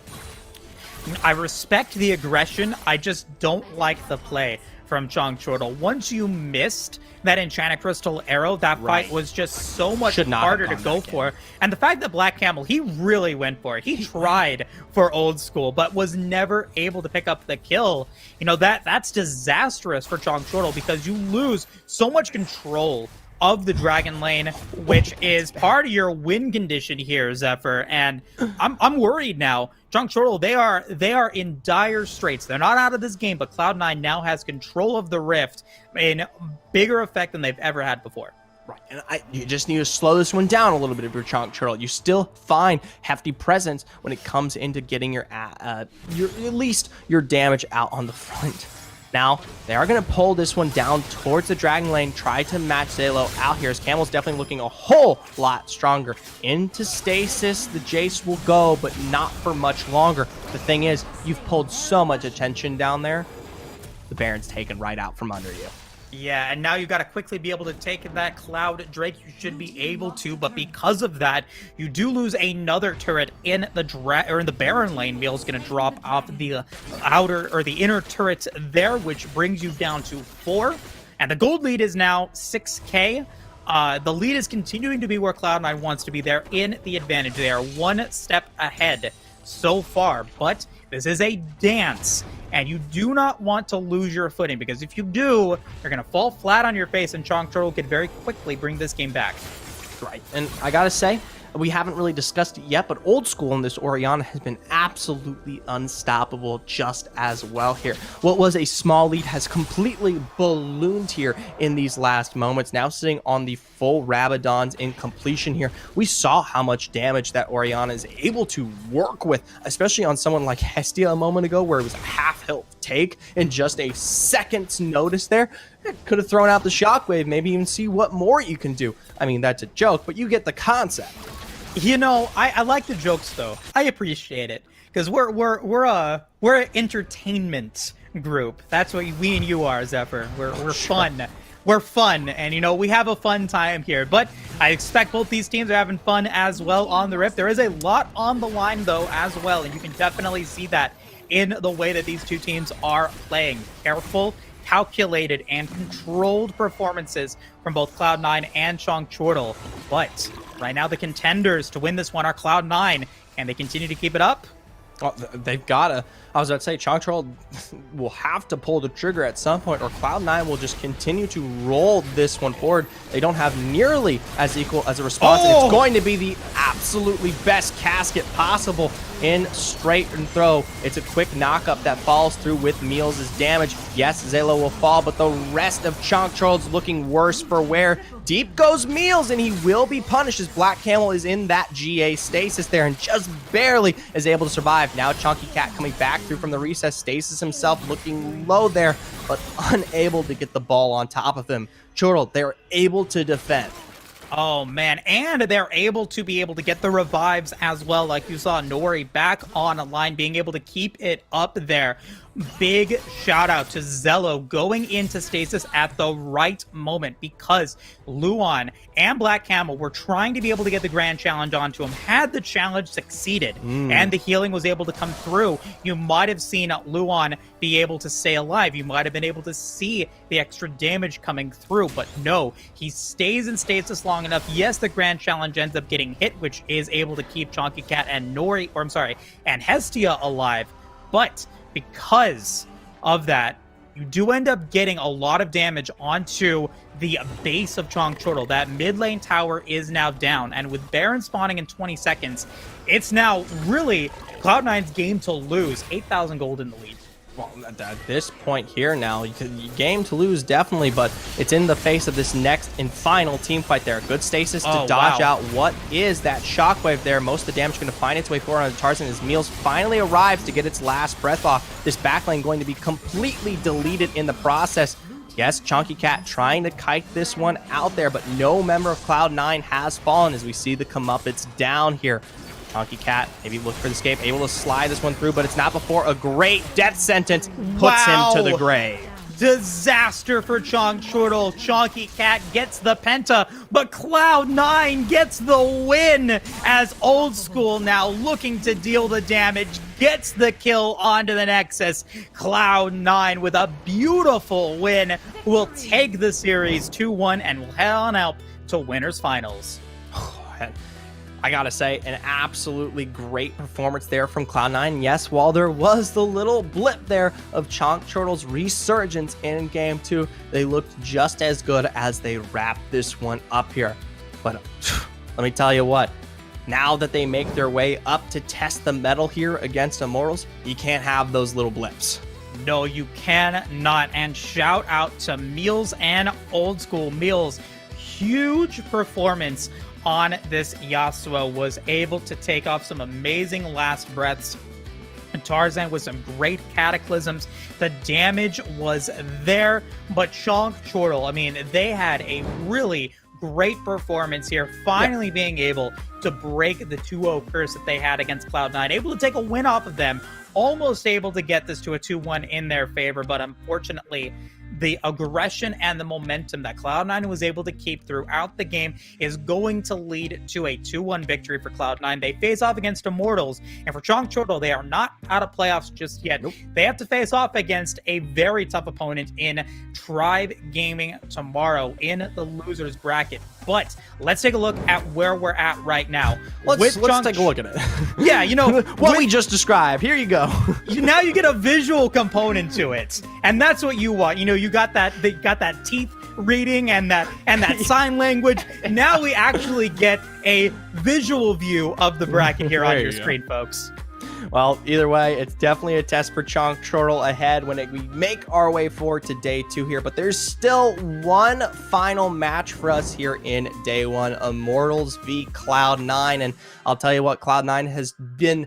I respect the aggression. I just don't like the play from Chong Chortle. Once you missed that Enchanted Crystal Arrow, that fight was just so much harder to go for. And the fact that Black Camel, he really went for it. He tried for Old School, but was never able to pick up the kill. You know, that's disastrous for Chong Chortle because you lose so much control of the Dragon Lane, which is part of your win condition here, Zephyr. And I'm worried now. Chong Chortle, they are in dire straits. They're not out of this game, but Cloud9 now has control of the Rift in bigger effect than they've ever had before. Right, and you just need to slow this one down a little bit if you're Chong Chortle. You still find hefty presence when it comes into getting your at least your damage out on the front. Now, they are going to pull this one down towards the Dragon Lane, try to match Zalo out here, as Camel's definitely looking a whole lot stronger. Into stasis, the Jace will go, but not for much longer. The thing is, you've pulled so much attention down there, the Baron's taken right out from under you. Yeah, and now you've got to quickly be able to take that Cloud Drake. You should be able to, but because of that, you do lose another turret in the Baron lane. Meal's going to drop off the outer or the inner turrets there, which brings you down to 4. And the gold lead is now 6K. The lead is continuing to be where Cloud9 wants to be. They're in the advantage. They are one step ahead. so far, but this is a dance, and you do not want to lose your footing, because if you do, you're going to fall flat on your face, and Chonk Turtle could very quickly bring this game back. Right, and I gotta say, we haven't really discussed it yet, but Old School in this Orianna has been absolutely unstoppable just as well here. What was a small lead has completely ballooned here in these last moments. Now sitting on the full Rabadons in completion here. We saw how much damage that Orianna is able to work with, especially on someone like Hestia a moment ago, where it was a half health take in just a second's notice there. Could have thrown out the shockwave, maybe even see what more you can do. I mean, that's a joke, but you get the concept. You know, I like the jokes though. I appreciate it, because we're an entertainment group. That's what we and you are, Zephyr. We're fun. We're fun, and you know, we have a fun time here. But I expect both these teams are having fun as well on the Rift. There is a lot on the line though as well, and you can definitely see that in the way that these two teams are playing. Careful, calculated, and controlled performances from both Cloud9 and Chonk Chortle. But right now the contenders to win this one are Cloud9. Can they continue to keep it up? Well, they've got to. I was about to say, Chonk Chortle will have to pull the trigger at some point, or Cloud9 will just continue to roll this one forward. They don't have nearly as equal as a response, and it's going to be the absolutely best casket possible in straight and throw. It's a quick knockup that falls through with Meals' damage. Yes, Zalo will fall, but the rest of Chonk Chortle's looking worse for wear. Deep goes Meals, and he will be punished as Black Camel is in that GA stasis there and just barely is able to survive. Now Chonky Cat coming back through from the recess, stasis himself looking low there, but unable to get the ball on top of him. Chortle, they're able to defend. Oh man, and they're able to get the revives as well, like you saw Nori back on a line, being able to keep it up there. Big shout out to Zello going into stasis at the right moment, because Luan and Black Camel were trying to be able to get the grand challenge onto him. Had the challenge succeeded and the healing was able to come through, you might have seen Luan be able to stay alive. You might have been able to see the extra damage coming through, but no, he stays in stasis long enough. Yes, the grand challenge ends up getting hit, which is able to keep Chonky Cat and Nori, or I'm sorry, and Hestia alive, but because of that, you do end up getting a lot of damage onto the base of Chonk Chortle. That mid lane tower is now down, and with Baron spawning in 20 seconds, it's now really Cloud9's game to lose. 8,000 gold in the lead. Well, at this point here now, you game to lose definitely, but it's in the face of this next and final team fight there. Good stasis to dodge out what is that shockwave there. Most of the damage going to find its way forward on Tarzan as Meals finally arrives to get its last breath off. This backlane going to be completely deleted in the process. Yes, Chonky Cat trying to kite this one out there, but no member of Cloud9 has fallen as we see the comeuppance down here. Chonky Cat maybe look for the escape, able to slide this one through, but it's not before a great death sentence puts him to the grave. Disaster for Chonk Chortle. Chonky Cat gets the penta, but Cloud9 gets the win, as Old School now looking to deal the damage, gets the kill onto the Nexus. Cloud9 with a beautiful win will take the series 2-1 and will head on out to winners finals. I gotta say, an absolutely great performance there from Cloud9. Yes, while there was the little blip there of Chonk Chortle's resurgence in Game 2, they looked just as good as they wrapped this one up here. But let me tell you what, now that they make their way up to test the metal here against Immortals, you can't have those little blips. No, you cannot. And shout out to Meals and Old School. Meals, huge performance on this Yasuo, was able to take off some amazing last breaths. And Tarzan with some great cataclysms. The damage was there, but Chonk Chortle, I mean, they had a really great performance here, finally being able to break the 2-0 curse that they had against Cloud9, able to take a win off of them, almost able to get this to a 2-1 in their favor, but unfortunately, the aggression and the momentum that Cloud9 was able to keep throughout the game is going to lead to a 2-1 victory for Cloud9. They face off against Immortals, and for Chongchortle, they are not out of playoffs just yet. Nope. They have to face off against a very tough opponent in Tribe Gaming tomorrow in the losers bracket. But let's take a look at where we're at right now. Let's take a look at it. Yeah, you know, what we just described. Here you go. now you get a visual component to it, and that's what you want. You know, you got that, they got that teeth reading and that sign language. Now we actually get a visual view of the bracket here on There your you go. screen, folks. Well, either way, it's definitely a test for Chongchortle ahead when we make our way forward to day 2 here. But there's still one final match for us here in day 1, Immortals v Cloud9. And I'll tell you what, Cloud9 has been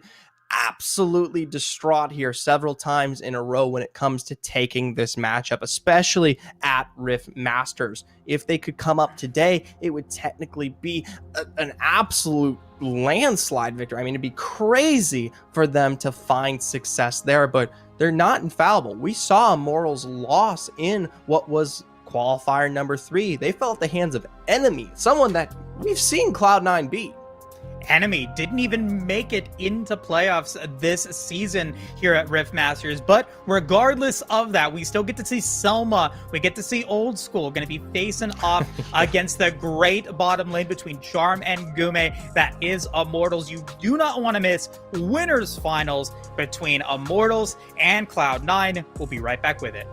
absolutely distraught here several times in a row when it comes to taking this matchup, especially at RiftMasters. If they could come up today, it would technically be an absolute landslide victory. I mean, it'd be crazy for them to find success there, but they're not infallible. We saw Immortals loss in what was qualifier number 3. They fell at the hands of Enemy, someone that we've seen Cloud9 beat. Enemy didn't even make it into playoffs this season here at RiftMasters, but regardless of that, we still get to see Selma. We get to see Old School going to be facing off against the great bottom lane between Charm and Gume. That is Immortals. You do not want to miss winners finals between Immortals and Cloud9. We'll be right back with it.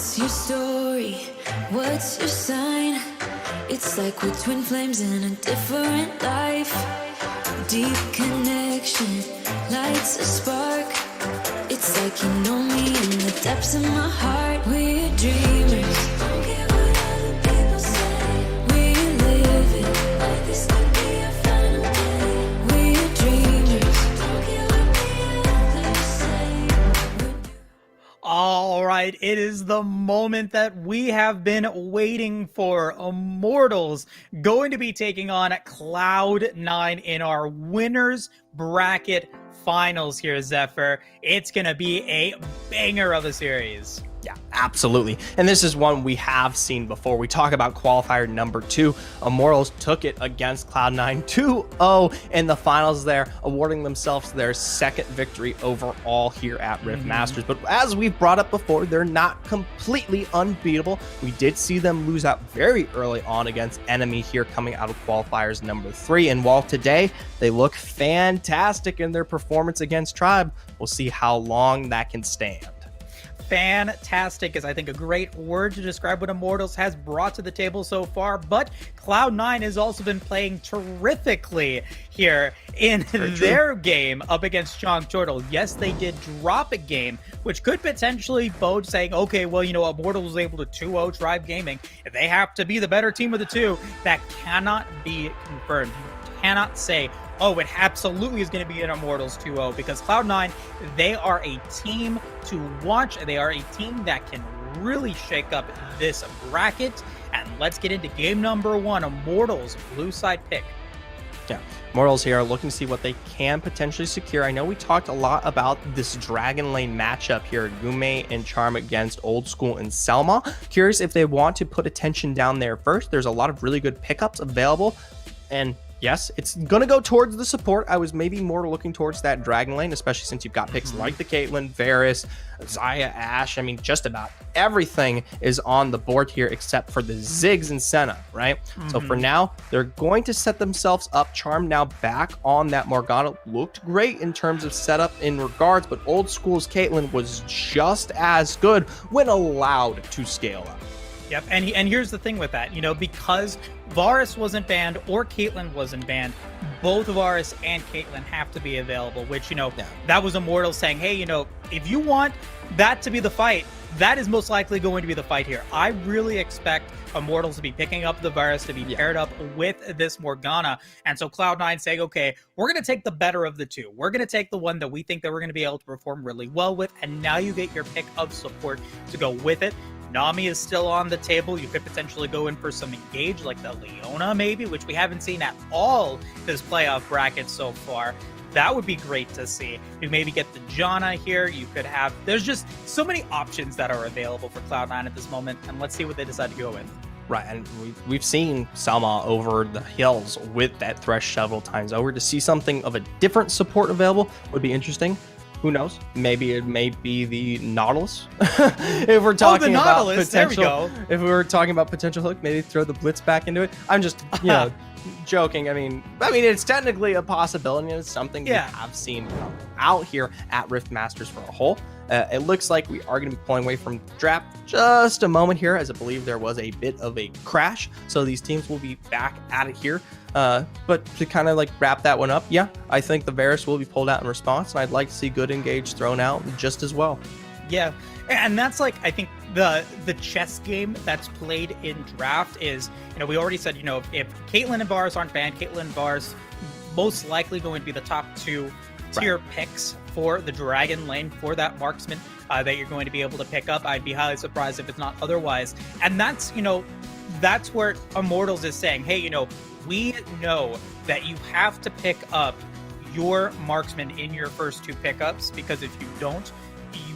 What's your story? What's your sign? It's like we're twin flames in a different life. Deep connection lights a spark. It's like you know me in the depths of my heart. We're dreamers. Don't care what other people say. We live it like this could be our final day. We're dreamers. Don't care what the others say. All right, it is the moment that we have been waiting for. Immortals going to be taking on Cloud9 in our winners bracket finals here, Zephyr. It's going to be a banger of a series. Yeah, absolutely. And this is one we have seen before. We talk about qualifier number 2. Immortals took it against Cloud9 2-0 in the finals there, awarding themselves their second victory overall here at RiftMasters. But as we've brought up before, they're not completely unbeatable. We did see them lose out very early on against Enemy here coming out of qualifiers number 3. And while today they look fantastic in their performance against Tribe, we'll see how long that can stand. Fantastic is, I think, a great word to describe what Immortals has brought to the table so far, but Cloud9 has also been playing terrifically here in their game up against Chongchortle. Yes, they did drop a game, which could potentially bode saying, okay, well, you know, Immortals was able to 2-0 Tribe Gaming. If they have to be the better team of the two, that cannot be confirmed. You cannot say, oh, it absolutely is going to be an Immortals 2-0, because Cloud9, they are a team to watch. They are a team that can really shake up this bracket. And let's get into game number 1, Immortals blue side pick. Yeah, Immortals here are looking to see what they can potentially secure. I know we talked a lot about this Dragon Lane matchup here, Gume and Charm against Old School and Selma. Curious if they want to put attention down there first. There's a lot of really good pickups available, and yes, it's going to go towards the support. I was maybe more looking towards that Dragon Lane, especially since you've got picks like the Caitlyn, Varus, Xayah, Ashe. I mean, just about everything is on the board here except for the Ziggs and Senna, right? So for now, they're going to set themselves up. Charm now back on that Morgana. Looked great in terms of setup in regards, but Old School's Caitlyn was just as good when allowed to scale up. Yep, and here's the thing with that, you know, because Varus wasn't banned or Caitlyn wasn't banned, both Varus and Caitlyn have to be available, which, you know, that was Immortals saying, hey, you know, if you want that to be the fight, that is most likely going to be the fight here. I really expect Immortals to be picking up the Varus, to be paired up with this Morgana. And so Cloud9 saying, okay, we're going to take the better of the two. We're going to take the one that we think that we're going to be able to perform really well with. And now you get your pick of support to go with it. Nami is still on the table. You could potentially go in for some engage like the Leona maybe, which we haven't seen at all this playoff bracket so far. That would be great to see. You maybe get the Janna here. You could have, there's just so many options that are available for Cloud9 at this moment, and let's see what they decide to go with. Right, and we've seen Selma over the hills with that Thresh several times over. To see something of a different support available would be interesting. Who knows? Maybe it may be the Nautilus. If we're talking about potential, if we were talking about potential hook, maybe throw the Blitz back into it. I'm just, you know, joking. I mean, it's technically a possibility. It's something we have seen come out here at RiftMasters for a whole. It looks like we are going to be pulling away from draft just a moment here, as I believe there was a bit of a crash. So these teams will be back at it here. But to kind of like wrap that one up, yeah, I think the Varus will be pulled out in response, and I'd like to see good engage thrown out just as well. Yeah, and that's like, I think the chess game that's played in draft is, you know, we already said, you know, if Caitlyn and Varus aren't banned, Caitlyn and Varus most likely going to be the top 2 tier picks for the Dragon Lane, for that marksman that you're going to be able to pick up. I'd be highly surprised if it's not otherwise. And that's, you know, that's where Immortals is saying, hey, you know, we know that you have to pick up your marksman in your first 2 pickups, because if you don't,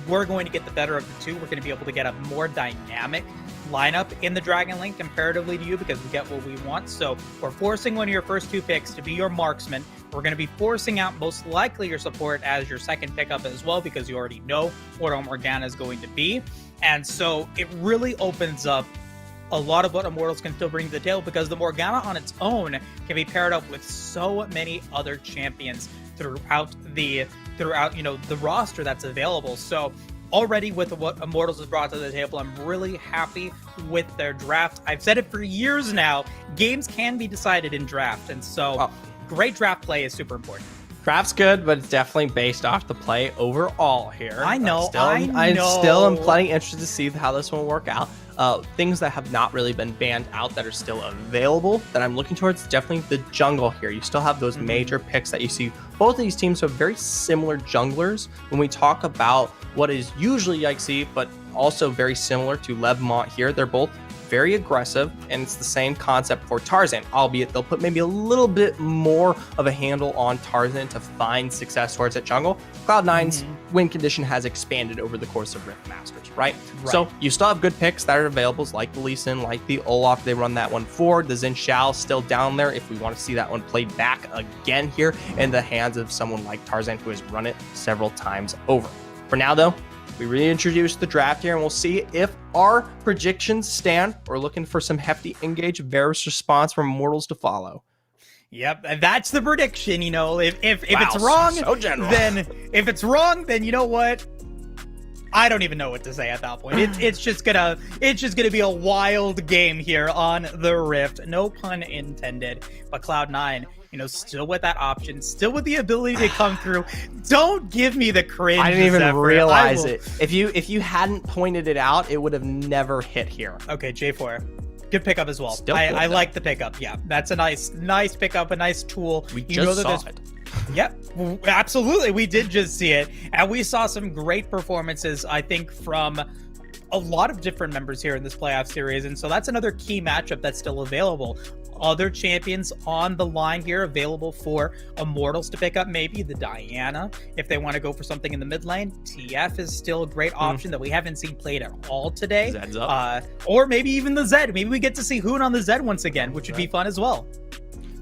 we're going to get the better of the 2. We're going to be able to get a more dynamic lineup in the Dragon Lane comparatively to you, because we get what we want. So we're forcing one of your first 2 picks to be your marksman. We're going to be forcing out most likely your support as your second pickup as well, because you already know what our Morgana is going to be. And so it really opens up a lot of what Immortals can still bring to the table, because the Morgana on its own can be paired up with so many other champions throughout you know, the roster that's available. So already with what Immortals has brought to the table, I'm really happy with their draft. I've said it for years now, games can be decided in draft, and so great draft play is super important. Draft's good, but it's definitely based off the play overall here. I know. I still am plenty interested to see how this one will work out. Things that have not really been banned out that are still available that I'm looking towards, definitely the jungle here. You still have those major picks that you see. Both of these teams have very similar junglers when we talk about what is usually Yikesy, but also very similar to Levmont here. They're both very aggressive, and it's the same concept for Tarzan, albeit they'll put maybe a little bit more of a handle on Tarzan to find success towards that jungle. Cloud9's win condition has expanded over the course of RiftMasters, right? So you still have good picks that are available, like the Lee Sin, like the Olaf. They run that one forward. The Xin Shao still down there if we want to see that one played back again here in the hands of someone like Tarzan, who has run it several times over. For now, though, we reintroduced the draft here, and we'll see if our predictions stand. We're looking for some hefty engage Varus response from Immortals to follow. Yep, and that's the prediction. You know, if Wow, it's wrong, so general. then if it's wrong, then you know what? I don't even know what to say at that point. It's just gonna be a wild game here on the Rift. No pun intended. But Cloud9, you know, still with that option, still with the ability to come through. Don't give me the cringe. I didn't even Zephyr. realize it. If you hadn't pointed it out, it would have never hit here. Okay, J4. Good pickup as well. Still I good, like the pickup. Yeah, that's a nice pickup, a nice tool. We just saw it. Yep, absolutely. We did just see it. And we saw some great performances, I think, from a lot of different members here in this playoff series. And so that's another key matchup that's still available. Other champions on the line here available for Immortals to pick up. Maybe the Diana, if they want to go for something in the mid lane. TF is still a great option that we haven't seen played at all today. Zed's up. Or maybe even the Zed. Maybe we get to see Hoon on the Zed once again, which would be fun as well.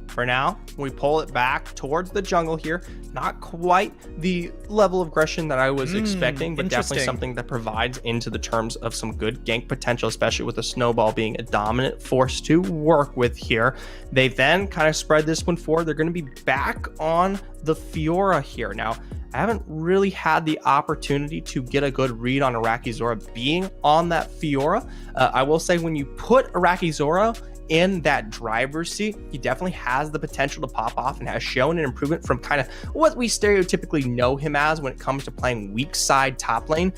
For now, we pull it back towards the jungle here. Not quite the level of aggression that I was expecting, but definitely something that provides into the terms of some good gank potential, especially with the snowball being a dominant force to work with here. They then kind of spread this one forward. They're going to be back on the Fiora here. Now, I haven't really had the opportunity to get a good read on Iraqi Zora being on that Fiora. I will say when you put Iraqi Zora in that driver's seat, he definitely has the potential to pop off and has shown an improvement from kind of what we stereotypically know him as when it comes to playing weak side top lane.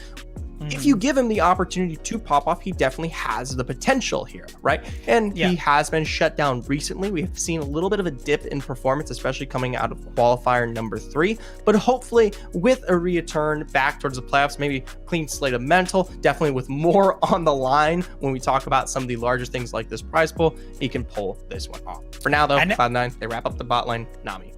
If you give him the opportunity to pop off, he definitely has the potential here, right? And he has been shut down recently. We have seen a little bit of a dip in performance, especially coming out of qualifier number 3. But hopefully with a return back towards the playoffs, maybe clean slate of mental, definitely with more on the line when we talk about some of the larger things like this prize pool, he can pull this one off. For now, though, Cloud9, they wrap up the bot lane. Nami.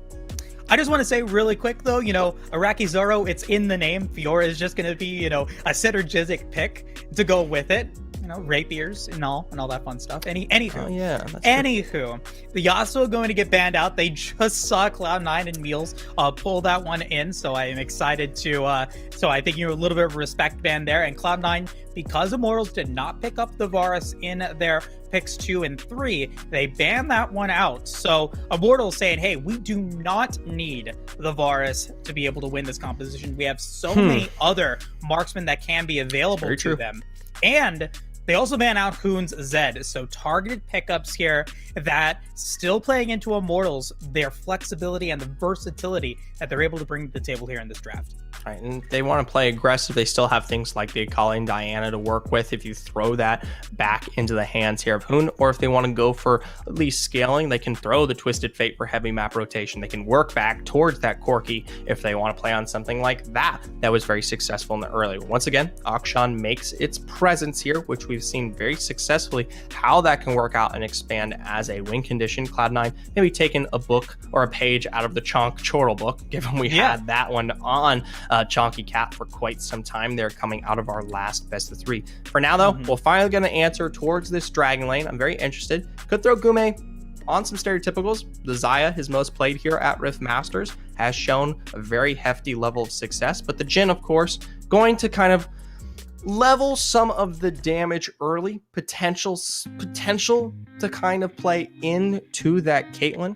I just want to say really quick, though, you know, Iraqi Zoro, it's in the name. Fiora is just going to be, you know, a synergistic pick to go with it. You know, rapiers and all that fun stuff. Anywho, the Yasuo going to get banned out. They just saw Cloud9 and Meals pull that one in, so I am excited to. So I think you're a little bit of a respect ban there. And Cloud9, because Immortals did not pick up the Varus in their picks 2 and 3, they banned that one out. So Immortals saying, hey, we do not need the Varus to be able to win this composition. We have so many other marksmen that can be available to them. And they also ban out Hoon's Zed, so targeted pickups here that still playing into Immortals, their flexibility and the versatility that they're able to bring to the table here in this draft. Right, and they want to play aggressive. They still have things like the Akali and Diana to work with if you throw that back into the hands here of Hoon, or if they want to go for at least scaling, they can throw the Twisted Fate for heavy map rotation. They can work back towards that Corki if they want to play on something like that. That was very successful in the early. Once again, Akshan makes its presence here, which we've seen very successfully how that can work out and expand as a win condition. Cloud9 maybe taking a book or a page out of the Chonk Chortle book, given we had that one on Chonky Cat for quite some time there coming out of our last best of 3. For now, though, we're finally going to answer towards this Dragon Lane. I'm very interested. Could throw Gume on some stereotypicals. The Xayah, his most played here at Rift Masters, has shown a very hefty level of success. But the Jhin, of course, going to kind of level some of the damage early, potential to kind of play into that Caitlyn.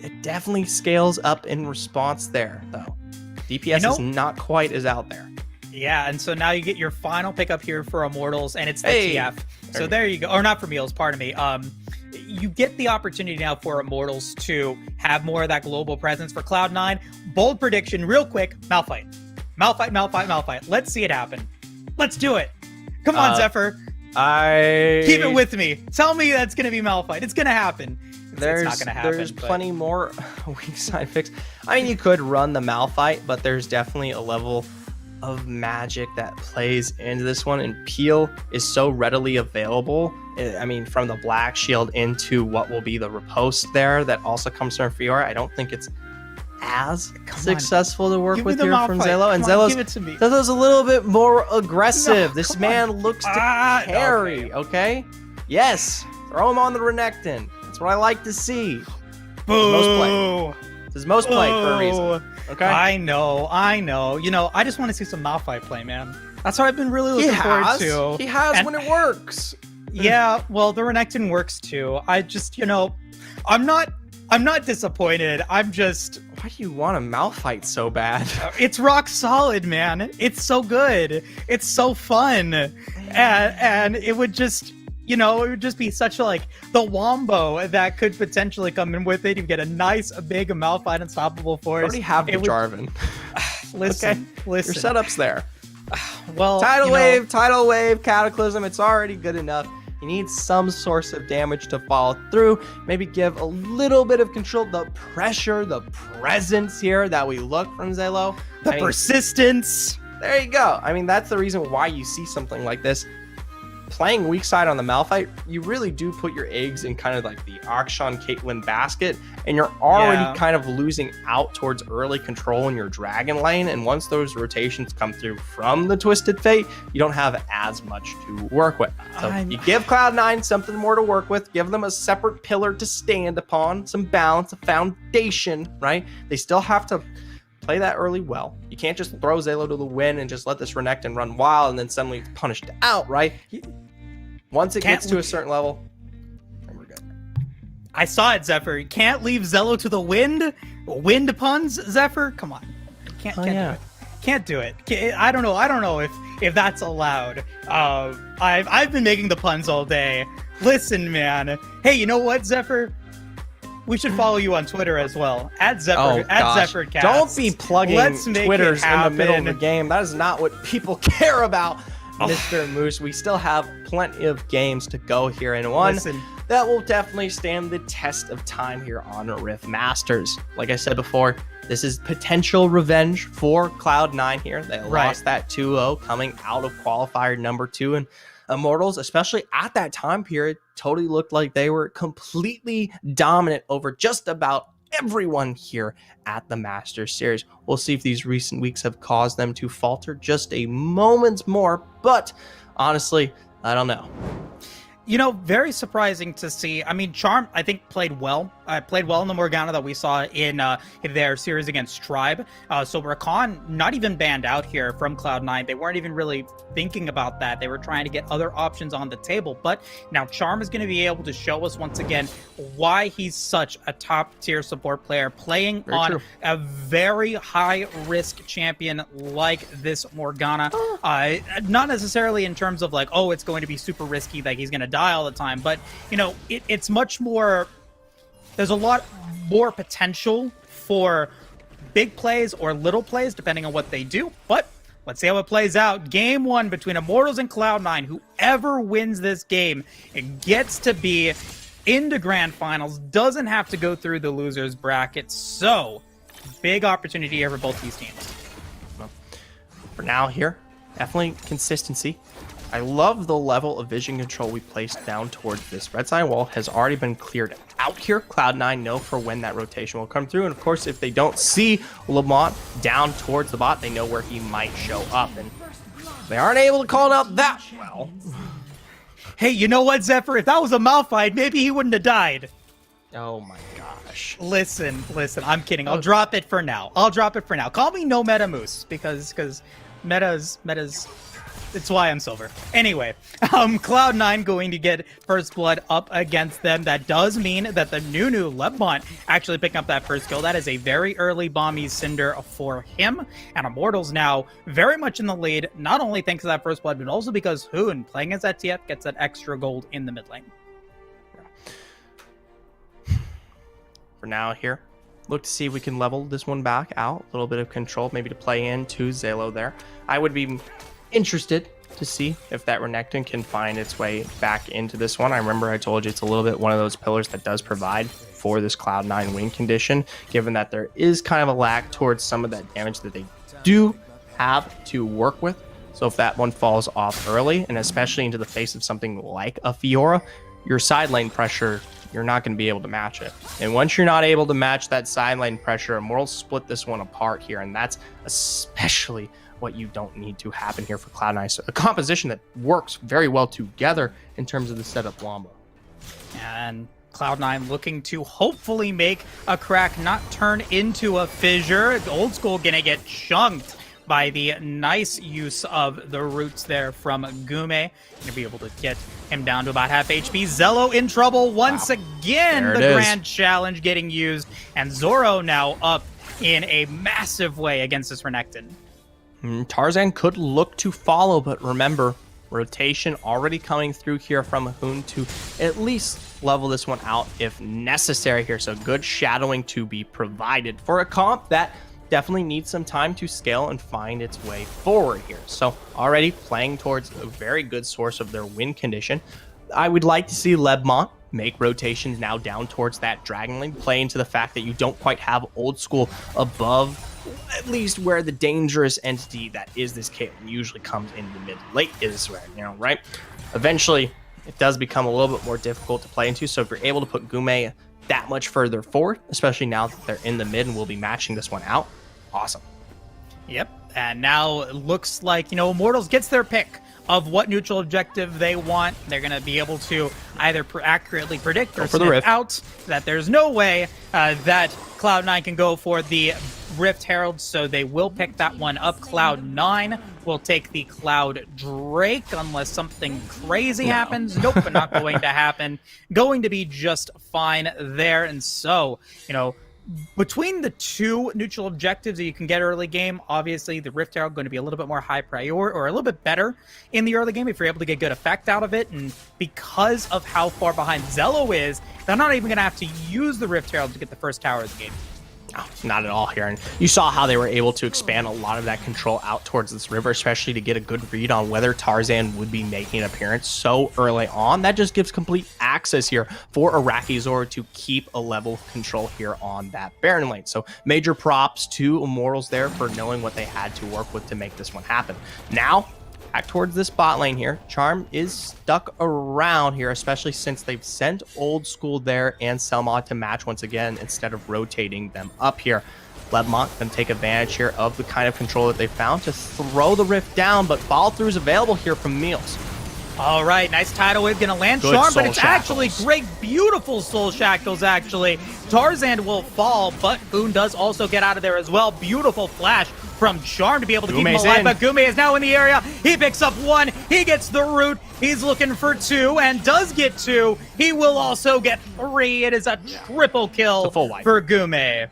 It definitely scales up in response there, though. DPS is not quite as out there. Yeah, and so now you get your final pickup here for Immortals, and it's the Hey! TF. So there you go. Or not for Meals, pardon me. You get the opportunity now for Immortals to have more of that global presence for Cloud9. Bold prediction, real quick, Malphite. Malphite. Let's see it happen. Let's do it. Come on, Zephyr. Keep it with me. Tell me that's going to be Malphite. It's going to happen. It's not going to happen. There's plenty more weak side picks. I mean, you could run the Malphite, but there's definitely a level of magic that plays into this one, and Peel is so readily available. I mean, from the Black Shield into what will be the riposte there that also comes from Fiora. I don't think it's as successful to work with here from Zelo. And Zelo's a little bit more aggressive. No, this man looks to carry, okay? Yes, throw him on the Renekton. That's what I like to see. Boo! This is most played for a reason. Okay. I know. You know, I just want to see some Malphite play, man. That's what I've been really looking forward to. He has when it works. Yeah, well, the Renekton works too. I just, I'm not disappointed. I'm just... Why do you want a Malphite so bad? It's rock solid, man. It's so good. It's so fun. And it would just... it would just be such a, the wombo that could potentially come in with it. You get a nice, big Malphite Unstoppable Force. I already have the Jarvan. Listen. Your setup's there. Well, Tidal Wave, Cataclysm, it's already good enough. You need some source of damage to follow through. Maybe give a little bit of control, the pressure, the presence here that we look from Zelo. The persistence. There you go. I mean, that's the reason why you see something like this. Playing weak side on the Malphite, you really do put your eggs in kind of like the Akshan Caitlyn basket, and you're already kind of losing out towards early control in your Dragon lane. And once those rotations come through from the Twisted Fate, you don't have as much to work with. So you give Cloud9 something more to work with, give them a separate pillar to stand upon, some balance, a foundation, right? They still have to play that early well. You can't just throw Zelo to the wind and just let this Renekton run wild and then suddenly it's punished out, right? Once it gets to a certain level, then we're good. I saw it, Zephyr. You can't leave Zelo to the wind. Wind puns, Zephyr? Come on. Can't do it. Can't do it. I don't know if that's allowed. I've been making the puns all day. Listen, man. Hey, you know what, Zephyr? We should follow you on Twitter as well. @ZephyrCast. Don't be plugging Twitters in the middle of the game. That is not what people care about, Mr. Moose. We still have plenty of games to go here, and one that will definitely stand the test of time here on Rift Masters. Like I said before, this is potential revenge for Cloud9 here. They lost that 2-0 coming out of qualifier number 2, and Immortals, especially at that time period, totally looked like they were completely dominant over just about everyone here at the Masters Series. We'll see if these recent weeks have caused them to falter just a moment more, but honestly, I don't know. Very surprising to see. I mean, Charm, I think, played well. Played well in the Morgana that we saw in their series against Tribe. So Rakan not even banned out here from Cloud9. They weren't even really thinking about that. They were trying to get other options on the table. But now Charm is going to be able to show us once again why he's such a top-tier support player, playing on a very high-risk champion like this Morgana. Not necessarily in terms of it's going to be super risky, that he's going to die all the time, but it's much more. There's a lot more potential for big plays or little plays depending on what they do, but let's see how it plays out. Game 1 between Immortals and Cloud9. Whoever wins this game, it gets to be into grand finals, doesn't have to go through the losers bracket. So big opportunity here for both these teams. Well, for now here, definitely consistency. I love the level of vision control we placed down towards this red side wall has already been cleared out here. Cloud9 know for when that rotation will come through. And of course, if they don't see Lamont down towards the bot, they know where he might show up. And they aren't able to call it out that well. Hey, you know what, Zephyr? If that was a Malphite, maybe he wouldn't have died. Oh my gosh. Listen, I'm kidding. I'll drop it for now. Call me no Meta Moose because Meta's It's why I'm silver. Anyway, Cloud9 going to get first blood up against them. That does mean that the Nunu Lebmont actually picking up that first kill. That is a very early Bomby Cinder for him. And Immortals now very much in the lead, not only thanks to that first blood, but also because Hoon, playing as that TF, gets that extra gold in the mid lane. For now here, look to see if we can level this one back out. A little bit of control, maybe to play into Zalo there. I would be interested to see if that Renekton can find its way back into this one. I remember I told you it's a little bit one of those pillars that does provide for this Cloud9 win condition, given that there is kind of a lag towards some of that damage that they do have to work with. So if that one falls off early, and especially into the face of something like a Fiora, your side lane pressure, you're not going to be able to match it. And once you're not able to match that side lane pressure, Immortals split this one apart here, and that's especially what you don't need to happen here for Cloud9. So a composition that works very well together in terms of the setup Wombo. And Cloud9 looking to hopefully make a crack, not turn into a fissure. Old School gonna get chunked by the nice use of the roots there from Gume. Gonna be able to get him down to about half HP. Zello in trouble once again. There The it is. grand challenge getting used, and Zoro now up in a massive way against this Renekton. Tarzan could look to follow, but remember, rotation already coming through here from Hoon to at least level this one out if necessary here. So good shadowing to be provided for a comp that definitely needs some time to scale and find its way forward here. So already playing towards a very good source of their win condition. I would like to see Lebmont make rotations now down towards that Dragon Lane, play into the fact that you don't quite have Old School above at least where the dangerous entity that is this Caitlyn usually comes in the mid-late is where, right? Eventually, it does become a little bit more difficult to play into, so if you're able to put Gume that much further forward, especially now that they're in the mid and we'll be matching this one out, awesome. Yep, and now it looks like, Immortals gets their pick of what neutral objective they want. They're going to be able to either accurately predict or sniff out that there's no way that Cloud9 can go for the Rift Herald, so they will pick that one up. Cloud9 will take the Cloud Drake unless something crazy happens. Nope, but not going to happen. Going to be just fine there. And so, between the two neutral objectives that you can get early game, obviously the Rift Herald going to be a little bit more high priority or a little bit better in the early game if you're able to get good effect out of it. And because of how far behind Zello is, they're not even going to have to use the Rift Herald to get the first tower of the game. No, not at all here. And you saw how they were able to expand a lot of that control out towards this river, especially to get a good read on whether Tarzan would be making an appearance so early on. That just gives complete access here for Arakizor to keep a level of control here on that Baron lane. So major props to Immortals there for knowing what they had to work with to make this one happen. Now, back towards this bot lane here. Charm is stuck around here, especially since they've sent Old School there and Selma to match once again instead of rotating them up here. Lebmont can take advantage here of the kind of control that they found to throw the Rift down, but follow through is available here from Meals. All right, nice tidal wave, gonna land Good Charm, but soul it's shackles. actually great, beautiful soul shackles, actually. Tarzan will fall, but Boone does also get out of there as well. Beautiful flash from Charm to be able to keep him alive, but Gume is now in the area. He picks up one, he gets the root, he's looking for two, and does get two. He will also get three. It is a triple kill for Gume.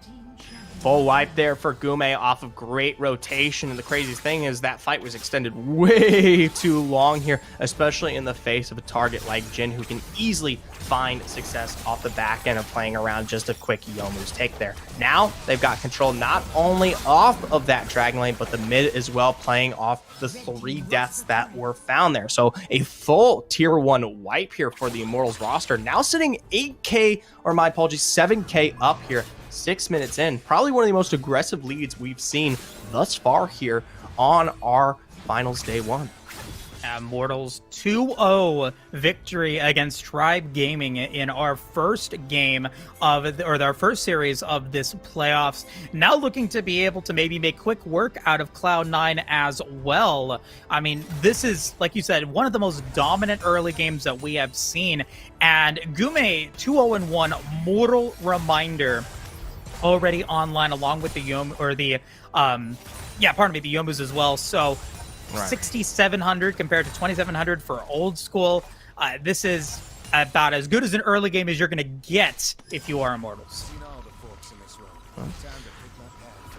Full wipe there for Gume off of great rotation. And the craziest thing is that fight was extended way too long here, especially in the face of a target like Jin, who can easily find success off the back end of playing around just a quick Yomu's take there. Now they've got control not only off of that Dragon Lane, but the mid as well, playing off the 3 deaths that were found there. So a full tier 1 wipe here for the Immortals roster. Now sitting 8K, or my apologies, 7K up here. 6 minutes in, probably one of the most aggressive leads we've seen thus far here on our finals day 1. Immortals 2-0 victory against Tribe Gaming in our first game of, or our first series of this playoffs. Now looking to be able to maybe make quick work out of Cloud9 as well. I mean, this is, like you said, one of the most dominant early games that we have seen. And Gume 2-0-1, mortal reminder, already online along with the the Yomus as well. So 6,700 compared to 2,700 for Old School. This is about as good as an early game as you're going to get if you are Immortals.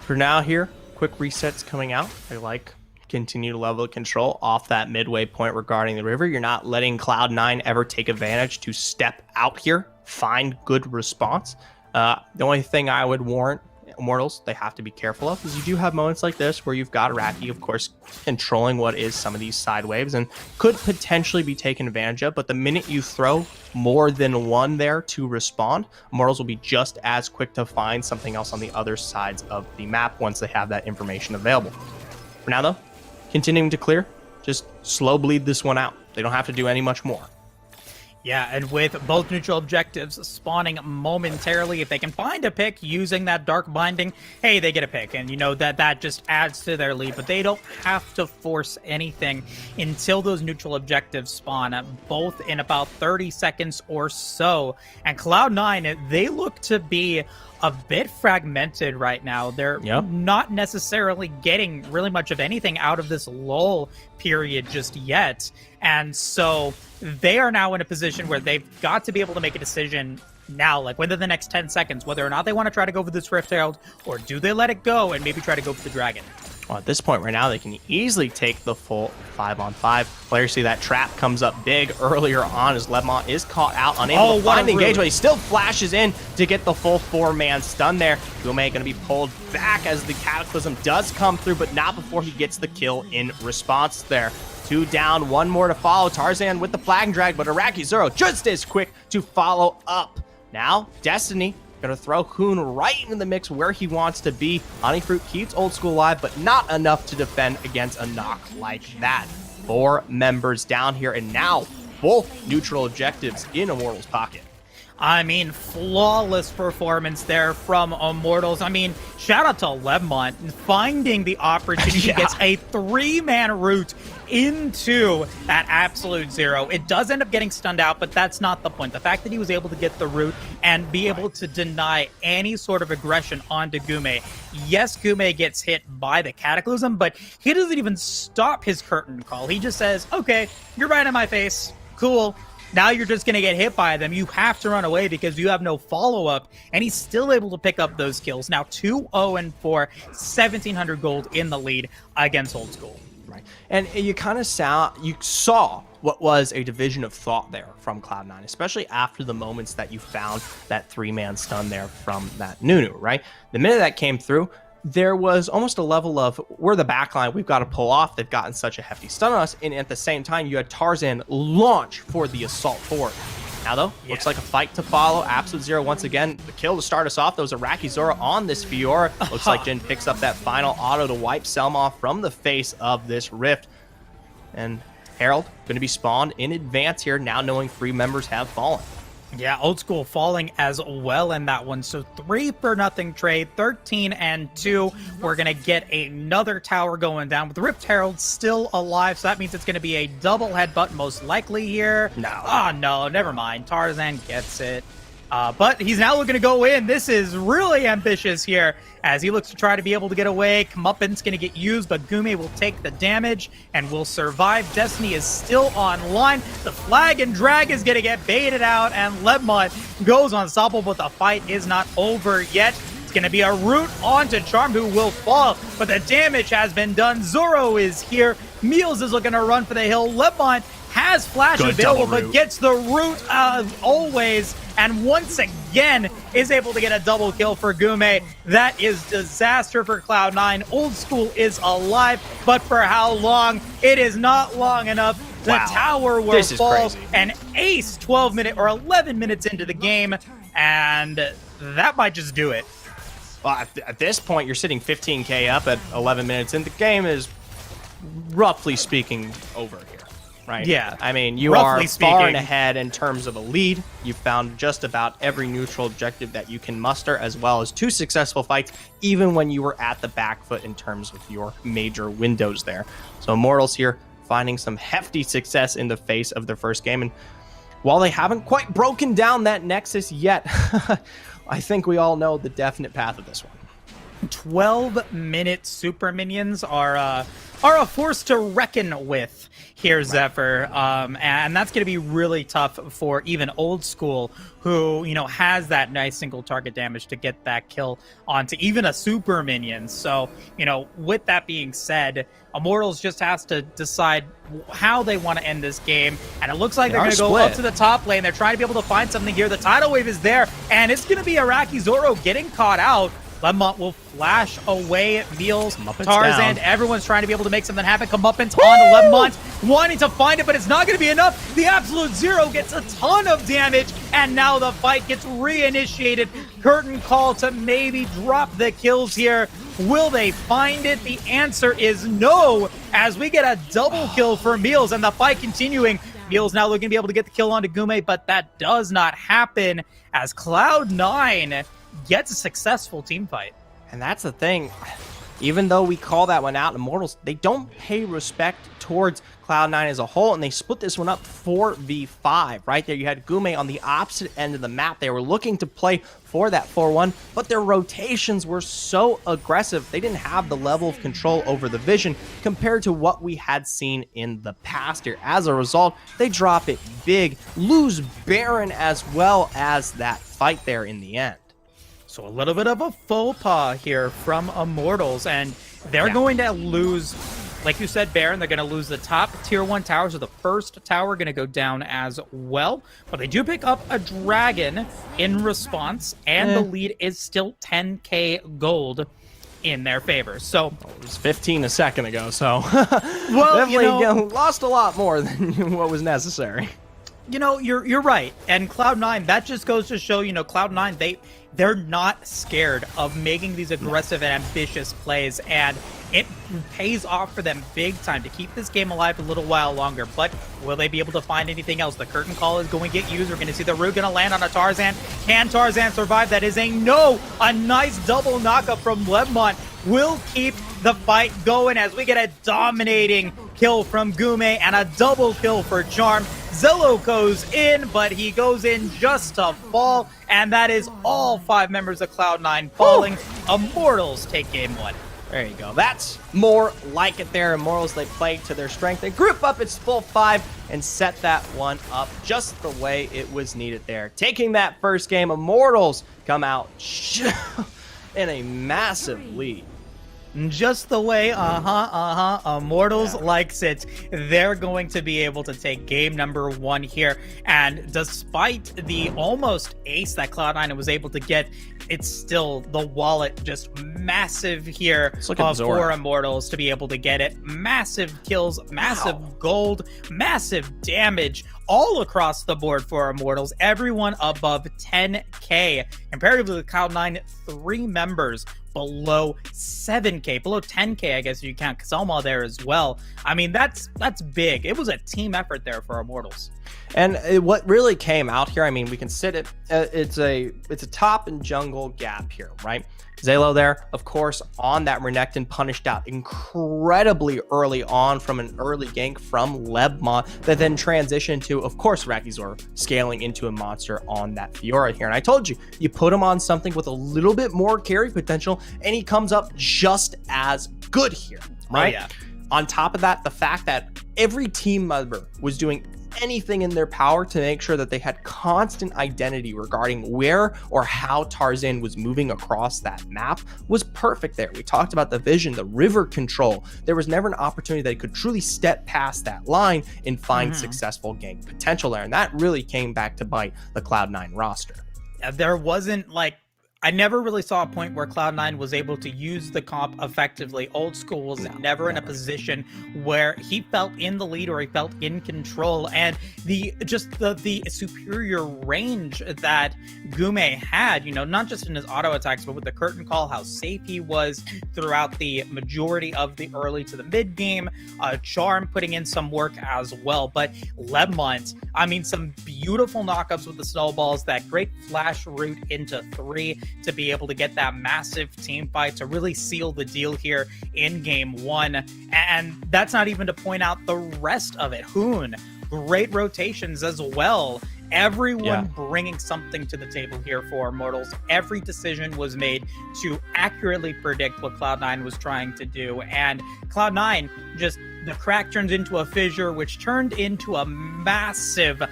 For now here, quick resets coming out. I like continue level of control off that midway point regarding the river. You're not letting Cloud9 ever take advantage to step out here, find good response. The only thing I would warn Immortals they have to be careful of is you do have moments like this where you've got Raki, of course, controlling what is some of these side waves and could potentially be taken advantage of. But the minute you throw more than one there to respond, Immortals will be just as quick to find something else on the other sides of the map once they have that information available. For now, though, continuing to clear, just slow bleed this one out. They don't have to do any much more. Yeah, and with both neutral objectives spawning momentarily, if they can find a pick using that Dark Binding, hey, they get a pick. And you know that just adds to their lead, but they don't have to force anything until those neutral objectives spawn, both in about 30 seconds or so. And Cloud9, they look to be a bit fragmented right now. They're not necessarily getting really much of anything out of this lull period just yet. And so they are now in a position where they've got to be able to make a decision now, like within the next 10 seconds, whether or not they want to try to go for this Rift Herald, or do they let it go and maybe try to go for the Dragon? Well, at this point right now, they can easily take the full 5-on-5. Players see that trap comes up big earlier on as Lebmont is caught out, unable to find the engagement. He still flashes in to get the full 4-man stun there. Gume going to be pulled back as the Cataclysm does come through, but not before he gets the kill in response there. 2 down, 1 more to follow. Tarzan with the flag drag, but Iraqi Zero just as quick to follow up. Now, Destiny gonna throw Hoon right into the mix where he wants to be. Honeyfruit keeps Old School alive, but not enough to defend against a knock like that. 4 members down here, and now both neutral objectives in Immortals' pocket. I mean, flawless performance there from Immortals. I mean, shout out to Lebmont finding the opportunity to get a 3-man route into that absolute zero. It does end up getting stunned out, but that's not the point. The fact that he was able to get the route and be able to deny any sort of aggression onto Gume. Yes, Gume gets hit by the Cataclysm, but he doesn't even stop his curtain call. He just says, okay, you're right in my face. Cool. Now you're just going to get hit by them. You have to run away because you have no follow-up. And he's still able to pick up those kills. Now 2-0-4, 1,700 gold in the lead against Old School. Right. And you kind of saw what was a division of thought there from Cloud9, especially after the moments that you found that 3-man stun there from that Nunu, right? The minute that came through, there was almost a level of, we're the backline, we've got to pull off. They've gotten such a hefty stun on us. And at the same time, you had Tarzan launch for the assault forward. Now, though, looks like a fight to follow. Absolute Zero, once again, the kill to start us off. There was Iraqi Zora on this Fiora. Looks like Jin picks up that final auto to wipe Selma from the face of this Rift. And Herald going to be spawned in advance here, now knowing 3 members have fallen. Yeah, Old School falling as well in that one. So 3-0 trade, 13-2. We're going to get another tower going down with Rift Herald still alive. So that means it's going to be a double headbutt most likely here. No. Oh, no, never mind. Tarzan gets it. But he's now looking to go in. This is really ambitious here as he looks to try to be able to get away. Comeuppance going to get used, but Gume will take the damage and will survive. Destiny is still online. The flag and drag is going to get baited out, and Lebmont goes unstoppable, but the fight is not over yet. It's going to be a route onto Charmed, who will fall, but the damage has been done. Zoro is here. Meals is looking to run for the hill. Lebmont has flash available, but gets the root always, and once again is able to get a double kill for Gume. That is disaster for Cloud9. Old School is alive, but for how long? It is not long enough. The tower will fall and ace 12 or 11 minutes into the game, and that might just do it. Well, at this point, you're sitting 15k up at 11 minutes, and the game is, roughly speaking, over here. Right. Yeah. I mean, you are far and ahead in terms of a lead. You've found just about every neutral objective that you can muster, as well as 2 successful fights, even when you were at the back foot in terms of your major windows there. So Immortals here finding some hefty success in the face of their first game. And while they haven't quite broken down that Nexus yet, I think we all know the definite path of this one. 12-minute super minions are a force to reckon with here, Zephyr. And that's going to be really tough for even old school, who, has that nice single target damage to get that kill onto even a super minion. So, with that being said, Immortals just has to decide how they want to end this game. And it looks like they're going to go up to the top lane. They're trying to be able to find something here. The tidal wave is there, and it's going to be Iraqi Zoro getting caught out. Lemont will flash away Meals, Tarzan, everyone's trying to be able to make something happen. Comeuppance on Lemont, wanting to find it, but it's not going to be enough. The Absolute Zero gets a ton of damage, and now the fight gets reinitiated. Curtain call to maybe drop the kills here. Will they find it? The answer is no, as we get a double kill for Meals, and the fight continuing. Meals now looking to be able to get the kill onto Gume, but that does not happen as Cloud9 gets a successful team fight. And that's the thing. Even though we call that one out, Immortals, they don't pay respect towards Cloud9 as a whole, and they split this one up 4v5. Right there, you had Gume on the opposite end of the map. They were looking to play for that 4-1, but their rotations were so aggressive. They didn't have the level of control over the vision compared to what we had seen in the past here. As a result, they drop it big, lose Baron as well as that fight there in the end. So a little bit of a faux pas here from Immortals, and they're going to lose, like you said, Baron. They're going to lose the top tier 1 towers, so the first tower going to go down as well. But they do pick up a dragon in response, and the lead is still 10k gold in their favor. So it was 15 a second ago, so well, definitely lost a lot more than what was necessary. You're right. And Cloud9, that just goes to show, Cloud9, they're not scared of making these aggressive and ambitious plays, and it pays off for them big time to keep this game alive a little while longer. But will they be able to find anything else? The curtain call is going to get used. We're going to see the root going to land on a Tarzan. Can Tarzan survive? That is a no. A nice double knockup from Lemont will keep the fight going as we get a dominating kill from Gume and a double kill for Charm. Zello goes in, but he goes in just to fall, and that is all 5 members of Cloud9 falling. Immortals take game 1. There you go. That's more like it there. Immortals, they play to their strength. They group up its full 5 and set that one up just the way it was needed there. Taking that first game, Immortals come out in a massive lead. Just the way, Immortals likes it. They're going to be able to take game number 1 here. And despite the almost ace that Cloud9 was able to get, it's still the wallet just massive here for Immortals to be able to get it. Massive kills, massive gold, massive damage all across the board for Immortals. Everyone above 10k. Comparatively to Cloud9, 3 members below 7k, below 10k, I guess you count Selma there as well. I mean, that's big. It was a team effort there for Immortals. And what really came out here, I mean, we can sit it. It's a top and jungle gap here, right? Zalo there, of course, on that Renekton, punished out incredibly early on from an early gank from Lemont that then transitioned to, of course, Rakizor scaling into a monster on that Fiora here. And I told you, you put him on something with a little bit more carry potential, and he comes up just as good here, right? Oh, yeah. On top of that, the fact that every team member was doing anything in their power to make sure that they had constant identity regarding where or how Tarzan was moving across that map was perfect there. We talked about the vision, the river control. There was never an opportunity that could truly step past that line and find successful gank potential there. And that really came back to bite the Cloud9 roster. There wasn't I never really saw a point where Cloud9 was able to use the comp effectively. Old School was never in a position where he felt in the lead or he felt in control. And the superior range that Gume had, not just in his auto attacks, but with the curtain call, how safe he was throughout the majority of the early to the mid game. Charm putting in some work as well. But Lemont, I mean, some beautiful knockups with the snowballs, that great flash route into 3 to be able to get that massive team fight to really seal the deal here in game 1. And that's not even to point out the rest of it. Hoon, great rotations as well. Everyone bringing something to the table here for Immortals. Every decision was made to accurately predict what Cloud9 was trying to do. And Cloud9, just the crack turns into a fissure, which turned into a massive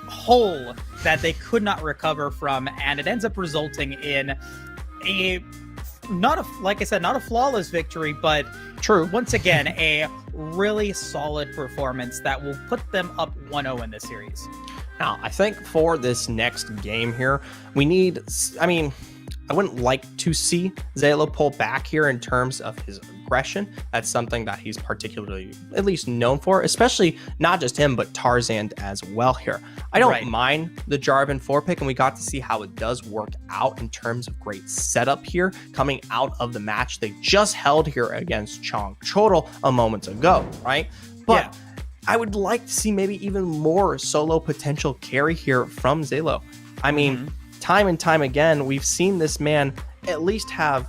hole that they could not recover from. And it ends up resulting in like I said, not a flawless victory, but once again, a really solid performance that will put them up 1-0 in this series. Now, I think for this next game here, we need, I wouldn't like to see Zalo pull back here in terms of his aggression. That's something that he's particularly, at least known for, especially not just him, but Tarzan as well here. I don't mind the Jarvan 4-pick, and we got to see how it does work out in terms of great setup here coming out of the match they just held here against Chong Chodol a moment ago, right? But I would like to see maybe even more solo potential carry here from Zalo. I mean, time and time again, we've seen this man at least have,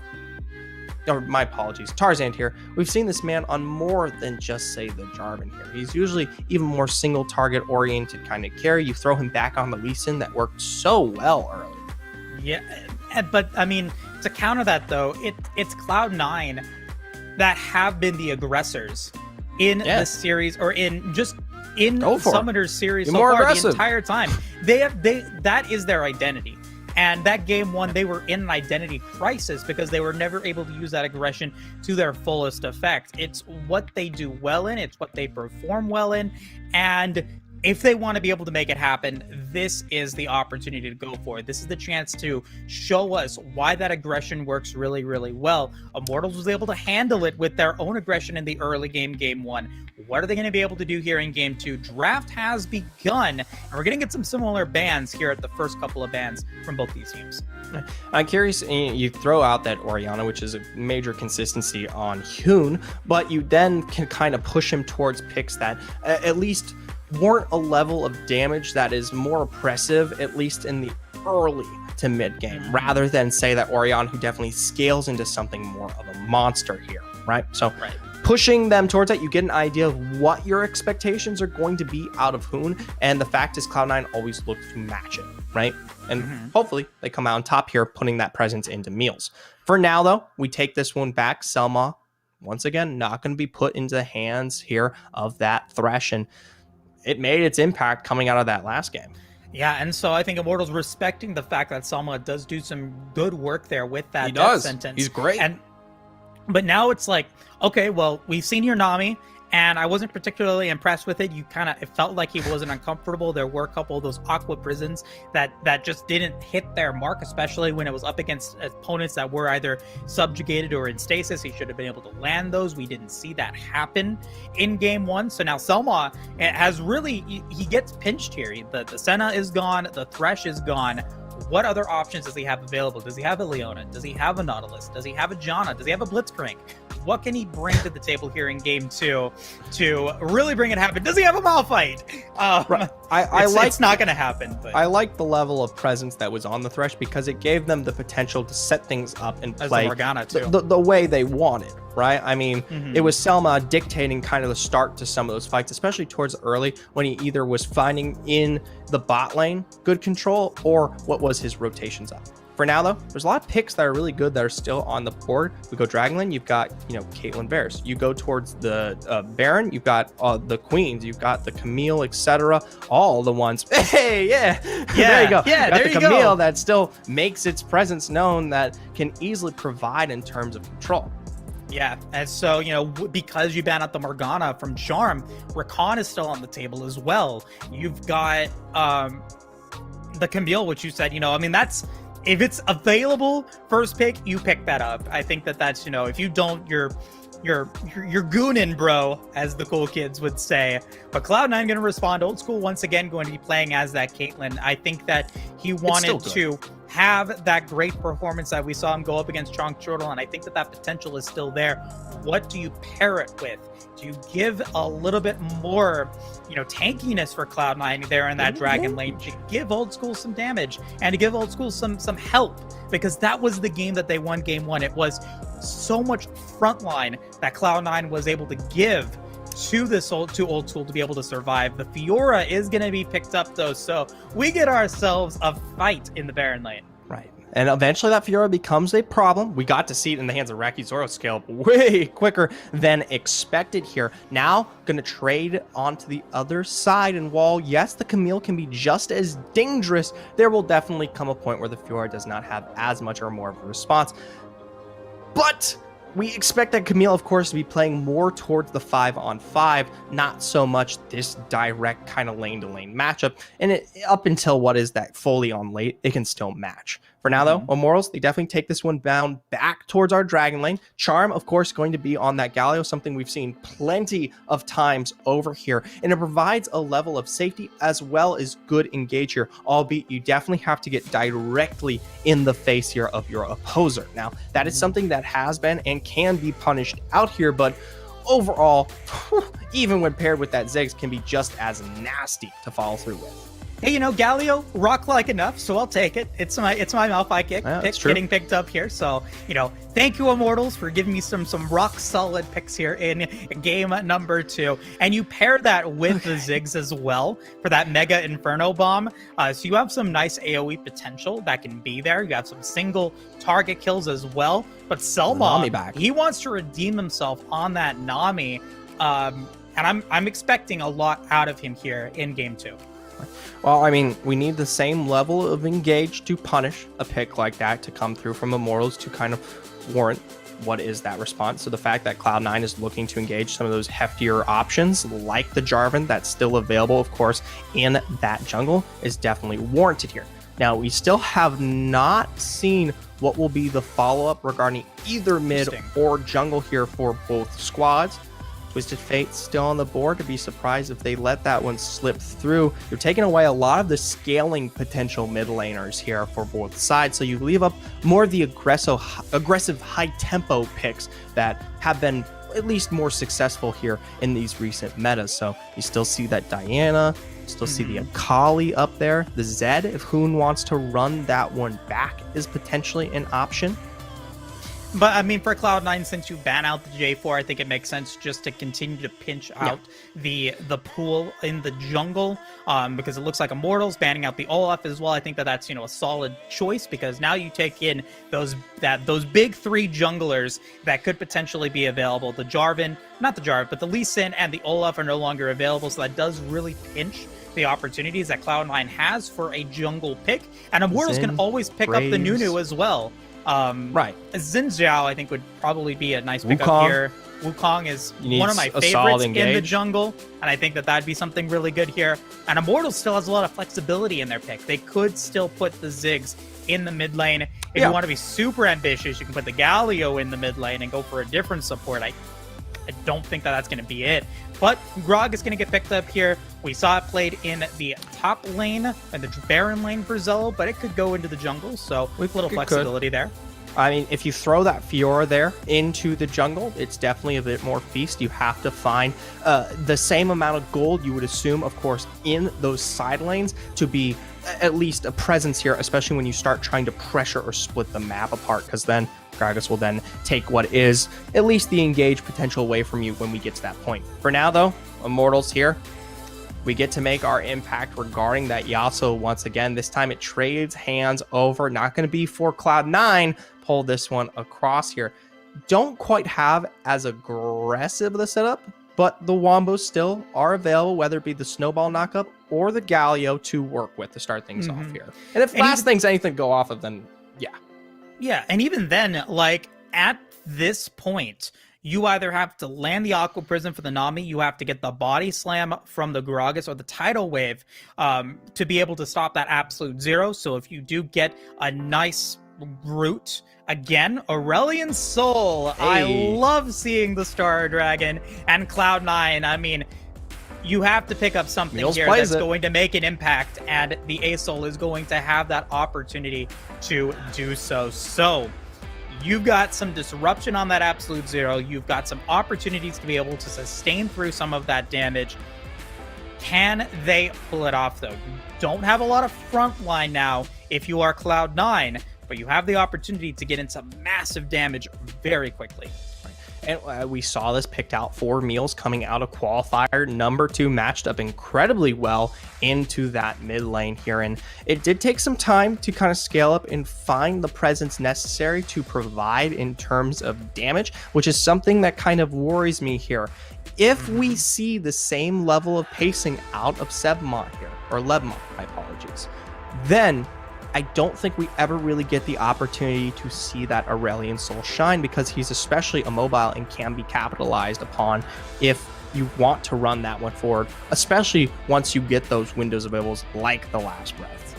or my apologies, Tarzan here. We've seen this man on more than just, say, the Jarvan here. He's usually even more single target oriented kind of carry. You throw him back on the Lee Sin that worked so well early. Yeah, but I mean, to counter that though, it's Cloud9 that have been the aggressors in this series, or in Summoner's series so far the entire time. That is their identity. And that game one, they were in an identity crisis because they were never able to use that aggression to their fullest effect. It's what they do well in, it's what they perform well in, and if they want to be able to make it happen, this is the opportunity to go for it. This is the chance to show us why that aggression works really, really well. Immortals was able to handle it with their own aggression in the early game one. What are they going to be able to do here in game two? Draft has begun, and we're going to get some similar bans here at the first couple of bans from both these teams. I'm curious, you throw out that Orianna, which is a major consistency on Hoon, but you then can kind of push him towards picks that at least warrant a level of damage that is more oppressive, at least in the early to mid game, rather than say that Orianna, who definitely scales into something more of a monster here, right? So pushing them towards that, you get an idea of what your expectations are going to be out of Hoon, and the fact is Cloud9 always looks to match it, right? And hopefully they come out on top here, putting that presence into Meals. For now, though, we take this one back. Selma, once again, not going to be put into the hands here of that Thresh, and it made its impact coming out of that last game. Yeah, and so I think Immortals respecting the fact that Selma does do some good work there with that death sentence. He's great. But now it's like, okay, well, we've seen your Nami, and I wasn't particularly impressed with it. It felt like he wasn't uncomfortable. There were a couple of those Aqua prisons that just didn't hit their mark, especially when it was up against opponents that were either subjugated or in stasis. He should have been able to land those. We didn't see that happen in game one. So now Selma has really, he gets pinched here. The Senna is gone. The Thresh is gone. What other options does he have available? Does he have a Leona? Does he have a Nautilus? Does he have a Janna? Does he have a Blitzcrank? What can he bring to the table here in game two to really bring it happen? Does he have a Malphite? It's not going to happen. But. I like the level of presence that was on the Thresh because it gave them the potential to set things up and play Morgana too. The way they wanted, right? I mean, it was Selma dictating kind of the start to some of those fights, especially towards early when he either was finding in the bot lane good control or what was his rotations up. For now, though, there's a lot of picks that are really good that are still on the board. We go Dragonlane, you've got, Caitlyn Varus. You go towards the Baron, you've got the Queens, you've got the Camille, etc. All the ones. Hey, there you go. Yeah, there you Camille go. that still makes its presence known, that can easily provide in terms of control. Yeah, and so, because you ban out the Morgana from Charm, Rakan is still on the table as well. You've got the Camille, which you said, that's... If it's available first pick, you pick that up. I think that's, if you don't, you're goonin', bro, as the cool kids would say. But Cloud9 going to respond old school once again, going to be playing as that Caitlyn. I think that he wanted to have that great performance that we saw him go up against Chong Chodol, and I think that potential is still there. What do you pair it with? Do you give a little bit more, tankiness for Cloud9 there in that Dragon lane to give Old School some damage and to give Old School some help? Because that was the game that they won game one. It was so much frontline that Cloud9 was able to give too old tool to be able to survive. The Fiora is going to be picked up though, so we get ourselves a fight in the Baron lane. Right. And eventually that Fiora becomes a problem. We got to see it in the hands of Raki Zoro scale up way quicker than expected here. Now, going to trade onto the other side. And while, yes, the Camille can be just as dangerous, there will definitely come a point where the Fiora does not have as much or more of a response. But we expect that Camille, of course, to be playing more towards the 5-on-5, not so much this direct kind of lane-to-lane matchup. And up until what is that fully on late, it can still match. For now, though, Immortals, they definitely take this one down back towards our Dragon lane. Charm, of course, going to be on that Galio, something we've seen plenty of times over here. And it provides a level of safety as well as good engage here, albeit you definitely have to get directly in the face here of your opposer. Now, that is something that has been and can be punished out here, but overall, even when paired with that Ziggs, can be just as nasty to follow through with. Hey, you know, Galio, rock-like enough, so I'll take it. It's my Malphite kick getting picked up here. So, you know, thank you, Immortals, for giving me some rock-solid picks here in game number 2. And you pair that with the Ziggs as well for that Mega Inferno Bomb. So you have some nice AoE potential that can be there. You have some single target kills as well. But Selma, he wants to redeem himself on that Nami. And I'm expecting a lot out of him here in game 2. Well, I mean, we need the same level of engage to punish a pick like that to come through from Immortals to kind of warrant what is that response. So the fact that Cloud9 is looking to engage some of those heftier options like the Jarvan that's still available, of course, in that jungle is definitely warranted here. Now, we still have not seen what will be the follow-up regarding either mid or jungle here for both squads. Twisted Fate still on the board. To be surprised if they let that one slip through. You're taking away a lot of the scaling potential mid laners here for both sides, so you leave up more of the aggressive high tempo picks that have been at least more successful here in these recent metas. So you still see that Diana, still see the Akali up there. The Zed, if Hoon wants to run that one back, is potentially an option. But, I mean, for Cloud9, since you ban out the J4, I think it makes sense just to continue to pinch out the pool in the jungle, because it looks like Immortals banning out the Olaf as well. I think that's, you know, a solid choice, because now you take in those big 3 junglers that could potentially be available. The Jarvan, not the Jarvan, but the Lee Sin and the Olaf are no longer available, so that does really pinch the opportunities that Cloud9 has for a jungle pick. And Immortals can always pick up the Nunu as well. Right. Xin Zhao, I think, would probably be a nice pickup here. Wukong is one of my favorites in the jungle, and I think that'd be something really good here. And Immortals still has a lot of flexibility in their pick. They could still put the Ziggs in the mid lane. If you want to be super ambitious, you can put the Galio in the mid lane and go for a different support. I don't think that's going to be it. But Grog is going to get picked up here. We saw it played in the top lane and the Baron lane for Zello, but it could go into the jungle, so we have a little flexibility there. I mean, if you throw that Fiora there into the jungle, it's definitely a bit more feast. You have to find the same amount of gold you would assume, of course, in those side lanes to be at least a presence here, especially when you start trying to pressure or split the map apart, because then Gragas will then take what is at least the engage potential away from you when we get to that point. For now, though, Immortals here. We get to make our impact regarding that Yasuo once again. This time it trades hands over. Not going to be for Cloud9. Pull this one across here. Don't quite have as aggressive of the setup, but the Wombos still are available, whether it be the Snowball knockup or the Galio to work with to start things off here. And if last things anything go off of, then yeah. Yeah, and even then, like, at this point, you either have to land the Aqua Prison for the Nami, you have to get the Body Slam from the Gragas or the Tidal Wave to be able to stop that absolute zero. So if you do get a nice route, again, Aurelion Soul. Hey. I love seeing the Star Dragon and Cloud9. I mean, you have to pick up something here that's going to make an impact, and the A-Soul is going to have that opportunity to do so. So you've got some disruption on that absolute zero. You've got some opportunities to be able to sustain through some of that damage. Can they pull it off, though? You don't have a lot of front line now if you are Cloud9, but you have the opportunity to get into massive damage very quickly. And we saw this picked out for Meals coming out of qualifier number 2, matched up incredibly well into that mid lane here. And it did take some time to kind of scale up and find the presence necessary to provide in terms of damage, which is something that kind of worries me here. If we see the same level of pacing out of Sebmont here, or Lebmont, my apologies, then I don't think we ever really get the opportunity to see that Aurelion Sol shine, because he's especially immobile and can be capitalized upon if you want to run that one forward, especially once you get those windows available like the Last Breath.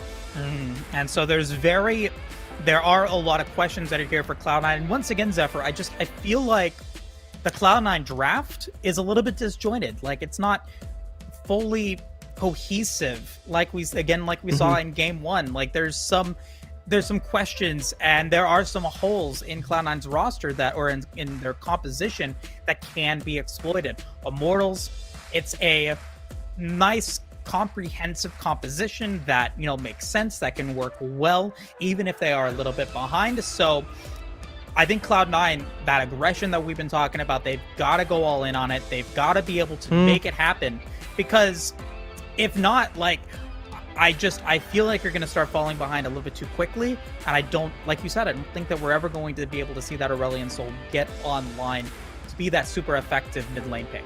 And so there are a lot of questions that are here for Cloud9. And once again, Zephyr, I feel like the Cloud9 draft is a little bit disjointed. Like, it's not fully cohesive like we saw in game 1. Like, there's some questions, and there are some holes in Cloud9's roster that, or in their composition, that can be exploited. Immortals, it's a nice comprehensive composition that, you know, makes sense, that can work well even if they are a little bit behind. So I think Cloud9, that aggression that we've been talking about, they've got to go all in on it. They've got to be able to make it happen, because if not, like, I feel like you're going to start falling behind a little bit too quickly. And I don't, like you said, I don't think that we're ever going to be able to see that Aurelion Sol get online to be that super effective mid lane pick.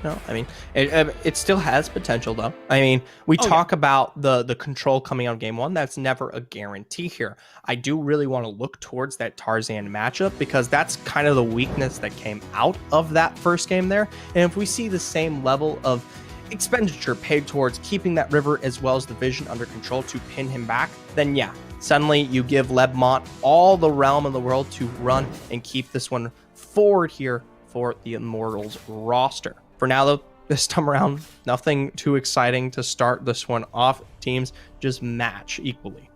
No, I mean, it still has potential, though. I mean, we talk about the control coming out of game 1. That's never a guarantee here. I do really want to look towards that Tarzan matchup, because that's kind of the weakness that came out of that first game there. And if we see the same level of expenditure paid towards keeping that river as well as the vision under control to pin him back, then yeah, suddenly you give Lebmont all the realm in the world to run and keep this one forward here for the Immortals roster. For now, though, this time around, nothing too exciting to start this one off. Teams just match equally.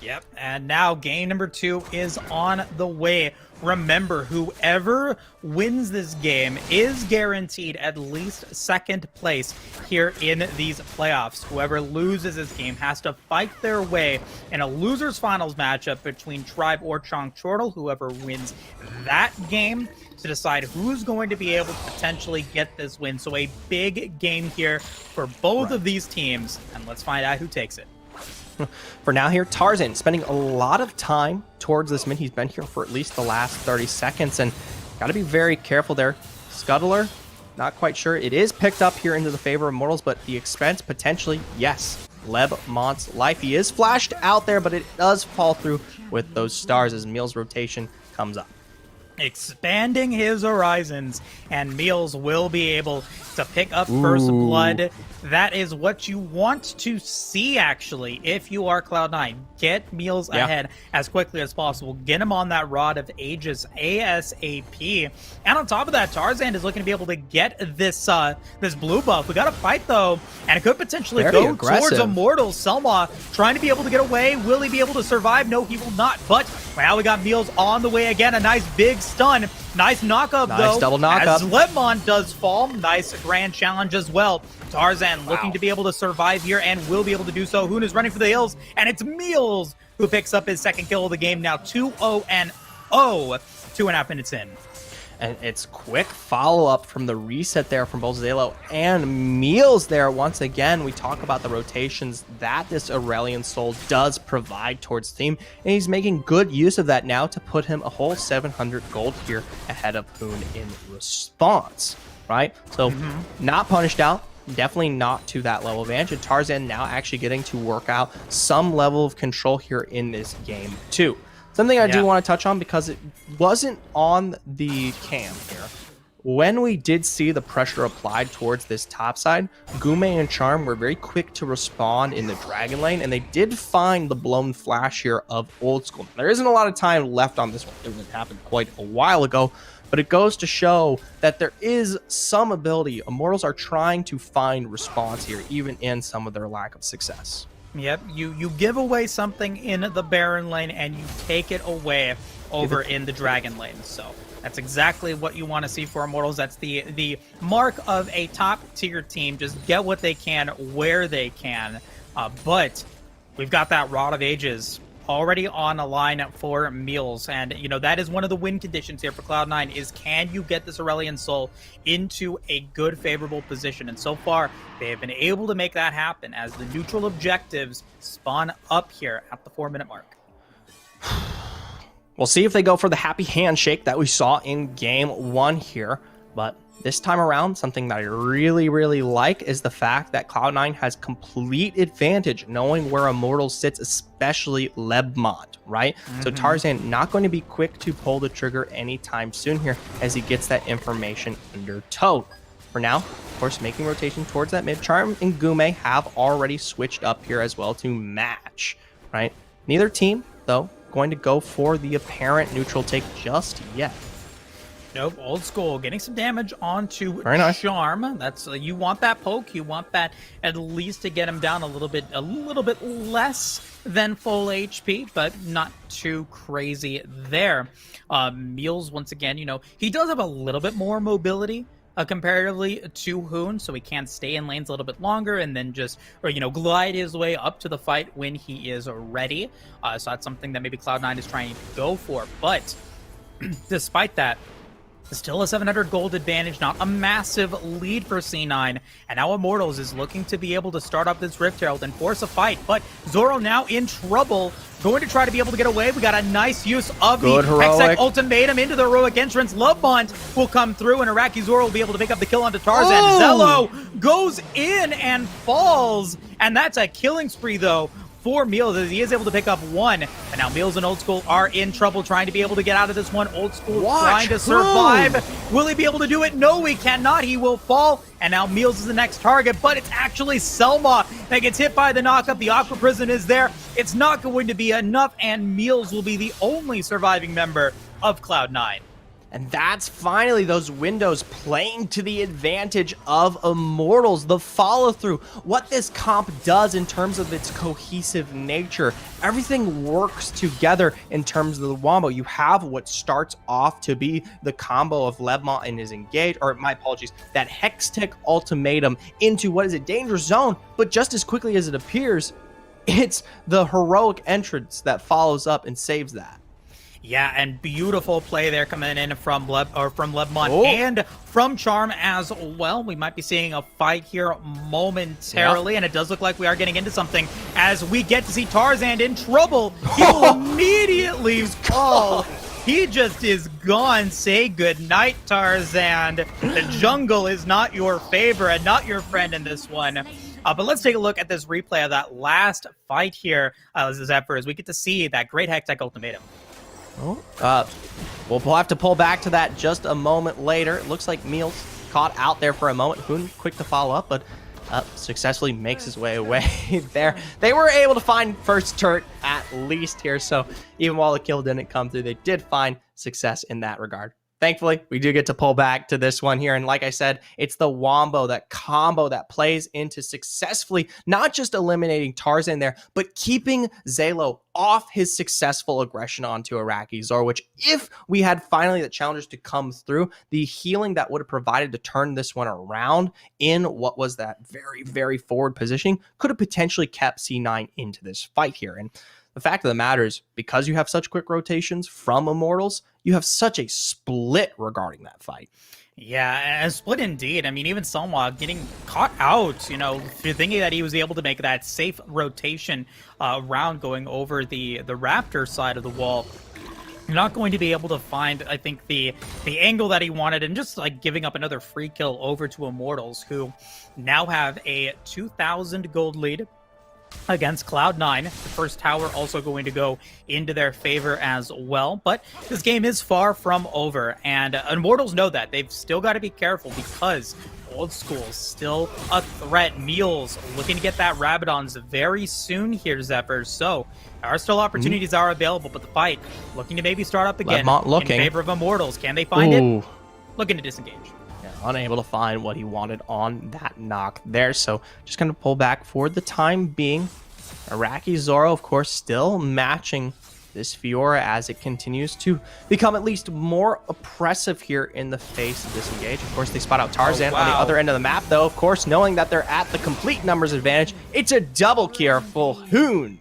Yep, and now game number 2 is on the way. Remember, whoever wins this game is guaranteed at least second place here in these playoffs. Whoever loses this game has to fight their way in a loser's finals matchup between Tribe or Chongchortle. Whoever wins that game to decide who's going to be able to potentially get this win. So a big game here for both of these teams, and let's find out who takes it. For now here, Tarzan spending a lot of time towards this mid. He's been here for at least the last 30 seconds, and got to be very careful there. Scuttler, not quite sure. It is picked up here into the favor of Immortals, but the expense potentially, yes, Lebmont's life. He is flashed out there, but it does fall through with those stars as Meals' rotation comes up. Expanding his horizons, and Meals will be able to pick up first blood. That is what you want to see, actually, if you are Cloud9. Get Meals ahead as quickly as possible. Get him on that Rod of Ages ASAP. And on top of that, Tarzan is looking to be able to get this this blue buff. We got to fight, though, and it could potentially go towards Immortals. Selma trying to be able to get away. Will he be able to survive? No, he will not. But now we got Meals on the way again. A nice big stun. Nice knockup, though. Nice double knockup. As Lebmont does fall. Nice grand challenge as well. Tarzan looking to be able to survive here and will be able to do so. Hoon is running for the hills, and it's Meals who picks up his second kill of the game. Now 2-0-0, 2.5 minutes in. And it's quick follow-up from the reset there from both Zalo and Meals there. Once again, we talk about the rotations that this Aurelion Sol does provide towards the team, and he's making good use of that now to put him a whole 700 gold here ahead of Hoon in response, right? So not punished out. Definitely not to that level of advantage. And Tarzan now actually getting to work out some level of control here in this game too. Something I do want to touch on, because it wasn't on the cam here. When we did see the pressure applied towards this top side, Gume and Charm were very quick to respond in the Dragon Lane, and they did find the blown flash here of Old School. There isn't a lot of time left on this one. It happened quite a while ago, but it goes to show that there is some ability. Immortals are trying to find response here, even in some of their lack of success. Yep, you give away something in the Baron lane and you take it away over in the Dragon lane. So that's exactly what you want to see for Immortals. That's the mark of a top tier team. Just get what they can where they can. But we've got that Rod of Ages already on a line for Meals. And, you know, that is one of the win conditions here for Cloud9 is can you get this Aurelion Soul into a good, favorable position? And so far, they have been able to make that happen as the neutral objectives spawn up here at the 4-minute mark. We'll see if they go for the happy handshake that we saw in game 1 here. But this time around, something that I really, really like is the fact that Cloud9 has complete advantage knowing where Immortals sits, especially Lebmont, right? So Tarzan not going to be quick to pull the trigger anytime soon here as he gets that information under tow. For now, of course, making rotation towards that mid. Charm and Gume have already switched up here as well to match, right? Neither team, though, going to go for the apparent neutral take just yet. Nope, Old School getting some damage onto Very nice. Charm. That's you want that poke. You want that at least to get him down a little bit less than full HP, but not too crazy there. Meals once again, you know, he does have a little bit more mobility comparatively to Hoon, so he can stay in lanes a little bit longer and then just, or you know, glide his way up to the fight when he is ready. So that's something that maybe Cloud9 is trying to go for. But despite that, still a 700 gold advantage, not a massive lead for C9. And now Immortals is looking to be able to start up this Rift Herald and force a fight. But Zoro now in trouble, going to try to be able to get away. We got a nice use of the Hextech ultimatum into the heroic entrance. Lovebond will come through, and Iraqi Zoro will be able to pick up the kill onto Tarzan. Oh! Zello goes in and falls. And that's a killing spree, though, for Meals as he is able to pick up one. And now Meals and Old School are in trouble trying to be able to get out of this one. Old School trying to survive. Will he be able to do it? No, he cannot. He will fall. And now Meals is the next target, but it's actually Selma that gets hit by the knockup. The Aqua Prison is there. It's not going to be enough, and Meals will be the only surviving member of Cloud9. And that's finally those windows playing to the advantage of Immortals. The follow-through, what this comp does in terms of its cohesive nature. Everything works together in terms of the wombo. You have what starts off to be the combo of Lebmont and his engage, or my apologies, that Hextech ultimatum into what is a dangerous zone, but just as quickly as it appears, it's the heroic entrance that follows up and saves that. Yeah, and beautiful play there coming in from Lebmont and from Charm as well. We might be seeing a fight here momentarily, and it does look like we are getting into something as we get to see Tarzan in trouble. He will immediately fall. He just is gone. Say goodnight, Tarzan. The jungle is not your favor and not your friend in this one. But let's take a look at this replay of that last fight here, Zephyr, as we get to see that great Hextech ultimatum. We'll have to pull back to that just a moment later. It looks like Meals caught out there for a moment. Hoon quick to follow up, but successfully makes his way away there. They were able to find first turret at least here, so even while the kill didn't come through, they did find success in that regard. Thankfully, we do get to pull back to this one here. And like I said, it's the wombo, that combo that plays into successfully not just eliminating Tarzan there, but keeping Zalo off his successful aggression onto Iraqi Zor, which if we had finally the challengers to come through, the healing that would have provided to turn this one around in what was that very, very forward positioning could have potentially kept C9 into this fight here. And the fact of the matter is, because you have such quick rotations from Immortals, you have such a split regarding that fight. Yeah, and split indeed. I mean, even Selma getting caught out, you know, thinking that he was able to make that safe rotation round going over the Raptor side of the wall. You're not going to be able to find, I think, the angle that he wanted, and just like giving up another free kill over to Immortals, who now have a 2,000 gold lead against Cloud9. The first tower also going to go into their favor as well. But this game is far from over, and Immortals know that. They've still got to be careful because Old School still a threat. Meals looking to get that Rabadons very soon here, Zephyr. So there are still opportunities are available, but the fight looking to maybe start up again in favor of Immortals. Can they find it? Looking to disengage. Unable to find what he wanted on that knock there, so just going to pull back for the time being. Iraqi Zoro, of course, still matching this Fiora as it continues to become at least more oppressive here in the face of disengage. Of course, they spot out Tarzan on the other end of the map, though, of course, knowing that they're at the complete numbers advantage. It's a double kill for Hoon.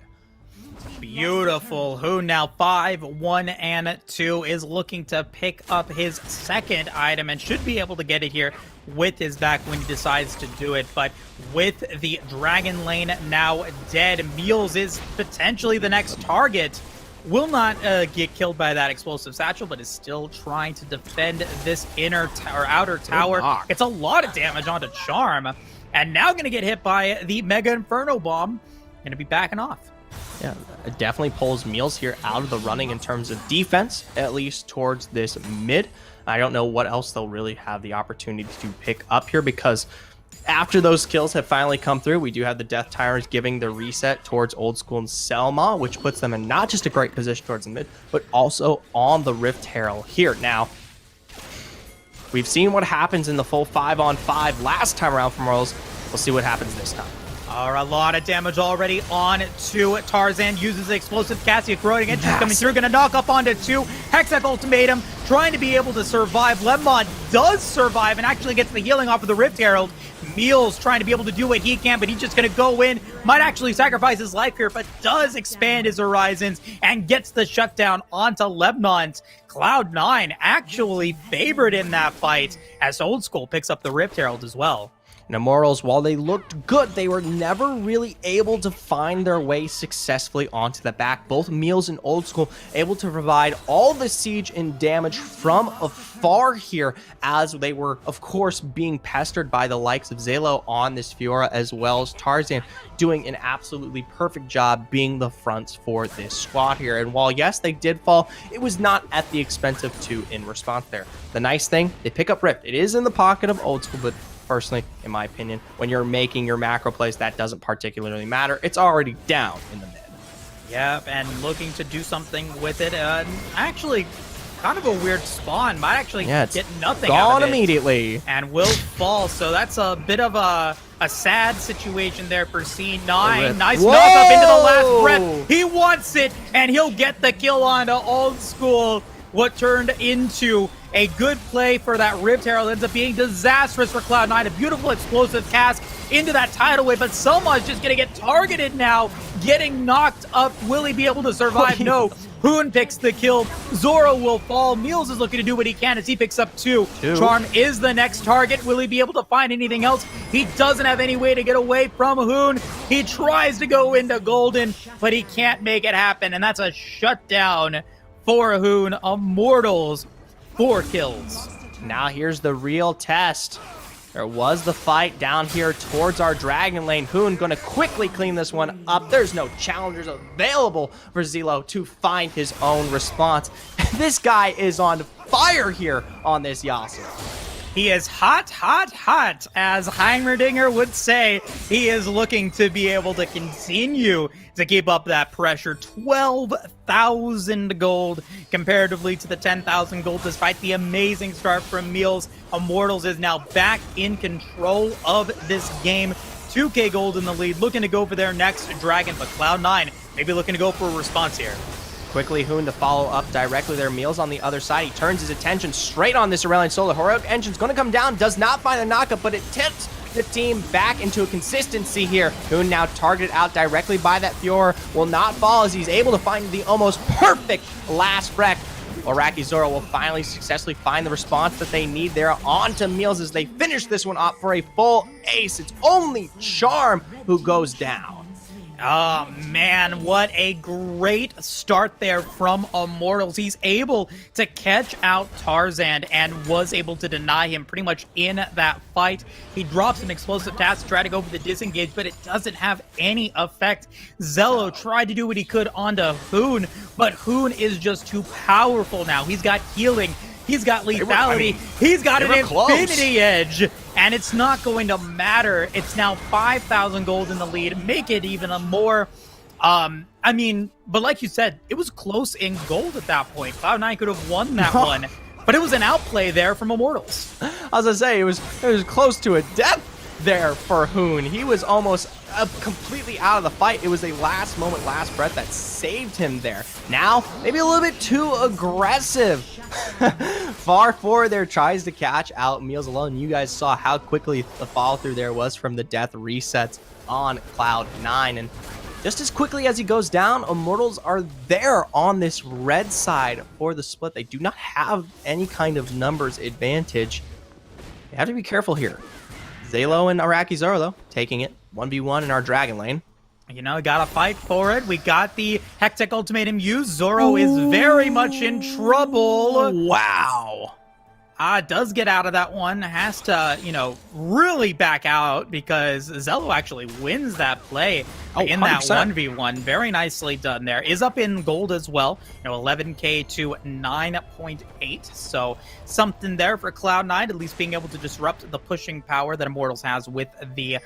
Beautiful. Who now 5-1-2 is looking to pick up his second item and should be able to get it here with his back when he decides to do it. But with the Dragon Lane now dead, Meals is potentially the next target. Will not get killed by that explosive satchel, but is still trying to defend this outer tower. It's a lot of damage onto Charm, and now going to get hit by the Mega Inferno Bomb. Going to be backing off. Yeah, it definitely pulls Meals here out of the running in terms of defense, at least towards this mid. I don't know what else they'll really have the opportunity to pick up here, because after those kills have finally come through, we do have the Death Tyrants giving the reset towards Old School and Selma, which puts them in not just a great position towards the mid, but also on the Rift Herald here. Now, we've seen what happens in the full 5-on-5 last time around from Royals. We'll see what happens this time. A lot of damage already on to Tarzan. Uses the explosive Cassia Corroding Edge coming through. Going to knock up onto 2. Hextech Ultimatum trying to be able to survive. Lemon does survive and actually gets the healing off of the Rift Herald. Meals trying to be able to do what he can, but he's just going to go in. Might actually sacrifice his life here, but does expand his horizons and gets the shutdown onto Lebanon's. Cloud9 actually favored in that fight as Old School picks up the Rift Herald as well. And Immortals, while they looked good, they were never really able to find their way successfully onto the back. Both Meals and Old School able to provide all the siege and damage from afar here, as they were, of course, being pestered by the likes of Zalo on this Fiora, as well as Tarzan, doing an absolutely perfect job being the fronts for this squad here. And while, yes, they did fall, it was not at the expense of 2 in response there. The nice thing, they pick up Rift. It is in the pocket of Old School, but personally, in my opinion, when you're making your macro plays, that doesn't particularly matter. It's already down in the mid. Yep, and looking to do something with it. Actually, kind of a weird spawn. Might actually get nothing out of it. Immediately. And will fall, so that's a bit of a sad situation there for C9. Nice knock up into the last breath. He wants it, and he'll get the kill onto Old School. What turned into a good play for that Rift Herald ends up being disastrous for Cloud9. A beautiful explosive cast into that tidal wave, but Selma is just going to get targeted now, getting knocked up. Will he be able to survive? No. Hoon picks the kill. Zoro will fall. Meals is looking to do what he can as he picks up 2. Charm is the next target. Will he be able to find anything else? He doesn't have any way to get away from Hoon. He tries to go into Golden, but he can't make it happen, and that's a shutdown for Hoon. Immortals, 4 kills. Now here's the real test. There was the fight down here towards our Dragon Lane. Hoon going to quickly clean this one up. There's no challengers available for Zelo to find his own response. This guy is on fire here on this Yasuo. He is hot, hot, hot, as Heimerdinger would say. He is looking to be able to continue to keep up that pressure. 12,000 gold comparatively to the 10,000 gold, despite the amazing start from Meals. Immortals is now back in control of this game. 2k gold in the lead, looking to go for their next dragon, but Cloud9 maybe looking to go for a response here. Quickly, Hoon to follow up directly their Meals on the other side. He turns his attention straight on this Aurelion Solar. Heroic Engine's going to come down, does not find a knockup, but it tips the team back into a consistency here. Hoon now targeted out directly by that Fiora, will not fall as he's able to find the almost perfect last wreck. Oraki Zoro will finally successfully find the response that they need there onto Meals as they finish this one up for a full ace. It's only Charm who goes down. Oh man, what a great start there from Immortals. He's able to catch out Tarzan and was able to deny him pretty much in that fight. He drops an explosive task to try to go for the disengage, but it doesn't have any effect. Zello tried to do what he could onto Hoon, but Hoon is just too powerful now. He's got healing. He's got lethality. He's got an infinity edge. And it's not going to matter. It's now 5,000 gold in the lead. Make it even a more... but like you said, it was close in gold at that point. Cloud9 could have won that one. But it was an outplay there from Immortals. I was going to say, it was close to a death there for Hoon. He was almost completely out of the fight. It was a last moment, last breath that saved him there. Now, maybe a little bit too aggressive. Far forward there, tries to catch out Meals alone. You guys saw how quickly the follow through there was from the death resets on Cloud9. And just as quickly as he goes down, Immortals are there on this red side for the split. They do not have any kind of numbers advantage. You have to be careful here. Zalo and Iraqi Zoro, though, taking it 1v1 in our Dragon lane. You know, gotta fight for it. We got the Hectic Ultimatum used. Zoro is very much in trouble. Wow. Does get out of that one. Has to, you know, really back out because Zello actually wins that play in that 1v1. Very nicely done there. Is up in gold as well. You know, 11k to 9.8. So something there for Cloud9, at least being able to disrupt the pushing power that Immortals has with the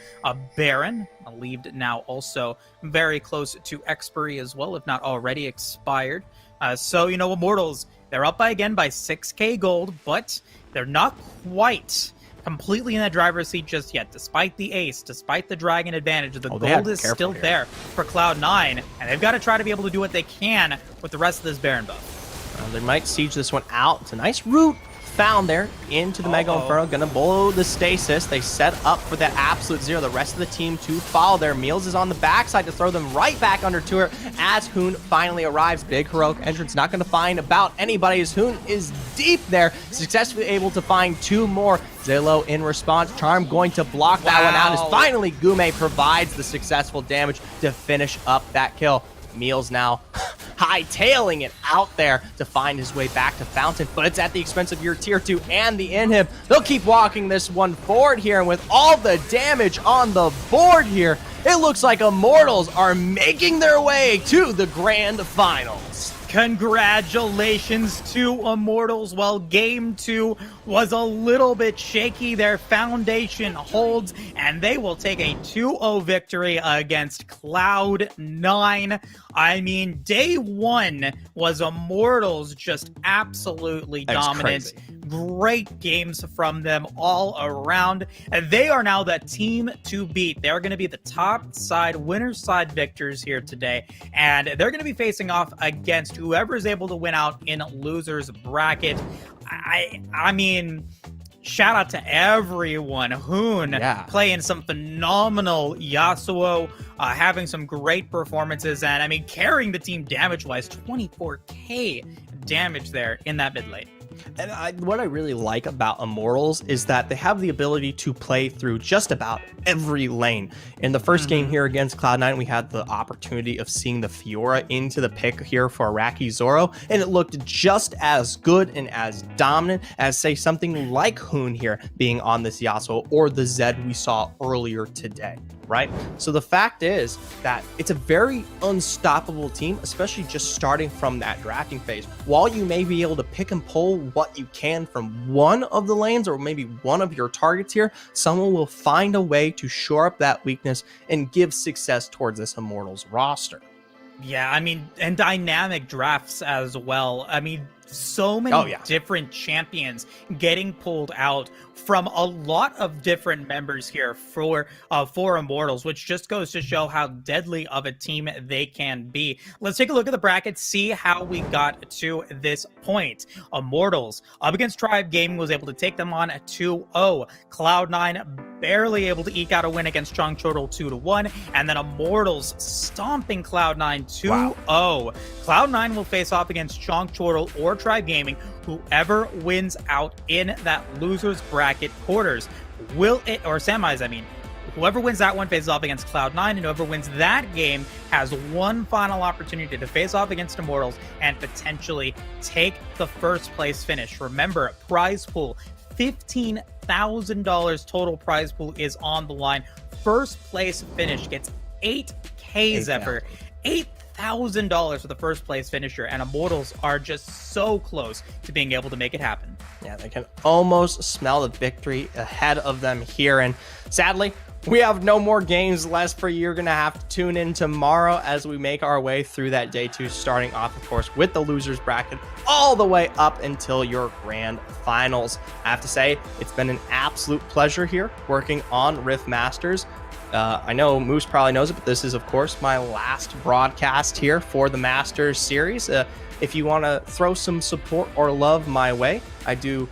Baron. Believed now also very close to expiry as well, if not already expired. So, you know, Immortals, they're up by 6k gold, but they're not quite completely in the driver's seat just yet. Despite the ace, despite the dragon advantage, the gold is still there for Cloud9, and they've got to try to be able to do what they can with the rest of this Baron buff. They might siege this one out. It's a nice route found there into the Mega Inferno. Gonna blow the stasis. They set up for that absolute zero. The rest of the team to follow. Their Meals is on the backside to throw them right back under to her as Hoon finally arrives. Big heroic entrance, not gonna find about anybody as Hoon is deep there, successfully able to find two more. Zillow in response. Charm going to block that one out as finally Gume provides the successful damage to finish up that kill. Meals now hightailing it out there to find his way back to Fountain, but it's at the expense of your tier 2 and the inhib. They'll keep walking this one forward here, and with all the damage on the board here, it looks like Immortals are making their way to the grand finals. Congratulations to Immortals. Well, game 2 was a little bit shaky. Their foundation holds, and they will take a 2-0 victory against Cloud9. I mean, day 1 was Immortals just absolutely dominant. Great games from them all around. And they are now the team to beat. They're going to be the top side, winner side victors here today. And they're going to be facing off against whoever is able to win out in loser's bracket. I mean, shout out to everyone. Hoon playing some phenomenal Yasuo, having some great performances, and I mean, carrying the team damage-wise, 24k damage there in that mid lane. And what I really like about Immortals is that they have the ability to play through just about every lane. In the first game here against Cloud9, we had the opportunity of seeing the Fiora into the pick here for Iraqi Zoro, and it looked just as good and as dominant as, say, something like Hoon here being on this Yasuo or the Zed we saw earlier today, right? So the fact is that it's a very unstoppable team, especially just starting from that drafting phase. While you may be able to pick and pull what you can from one of the lanes or maybe one of your targets here, someone will find a way to shore up that weakness and give success towards this Immortals roster. Yeah, I mean, and dynamic drafts as well. I mean, so many different champions getting pulled out from a lot of different members here for Immortals, which just goes to show how deadly of a team they can be. Let's take a look at the bracket, see how we got to this point. Immortals up against Tribe Gaming was able to take them on 2-0. Cloud9 barely able to eke out a win against Chongchortle 2-1, and then Immortals stomping Cloud9 2-0. Cloud9 will face off against Chongchortle or Tribe Gaming. Whoever wins out in that loser's bracket quarters will it, or semis, I mean, whoever wins that one faces off against Cloud9, and whoever wins that game has one final opportunity to face off against Immortals and potentially take the first place finish. Remember, prize pool, $15,000 total prize pool is on the line. First place finish gets 8K, Zephyr. $8,000 for the first place finisher, and Immortals are just so close to being able to make it happen. Yeah, they can almost smell the victory ahead of them here, and sadly, we have no more games left for you. You're going to have to tune in tomorrow as we make our way through that day 2, starting off, of course, with the losers bracket all the way up until your grand finals. I have to say, it's been an absolute pleasure here working on Rift Masters. I know Moose probably knows it, but this is, of course, my last broadcast here for the Masters series. If you want to throw some support or love my way, I do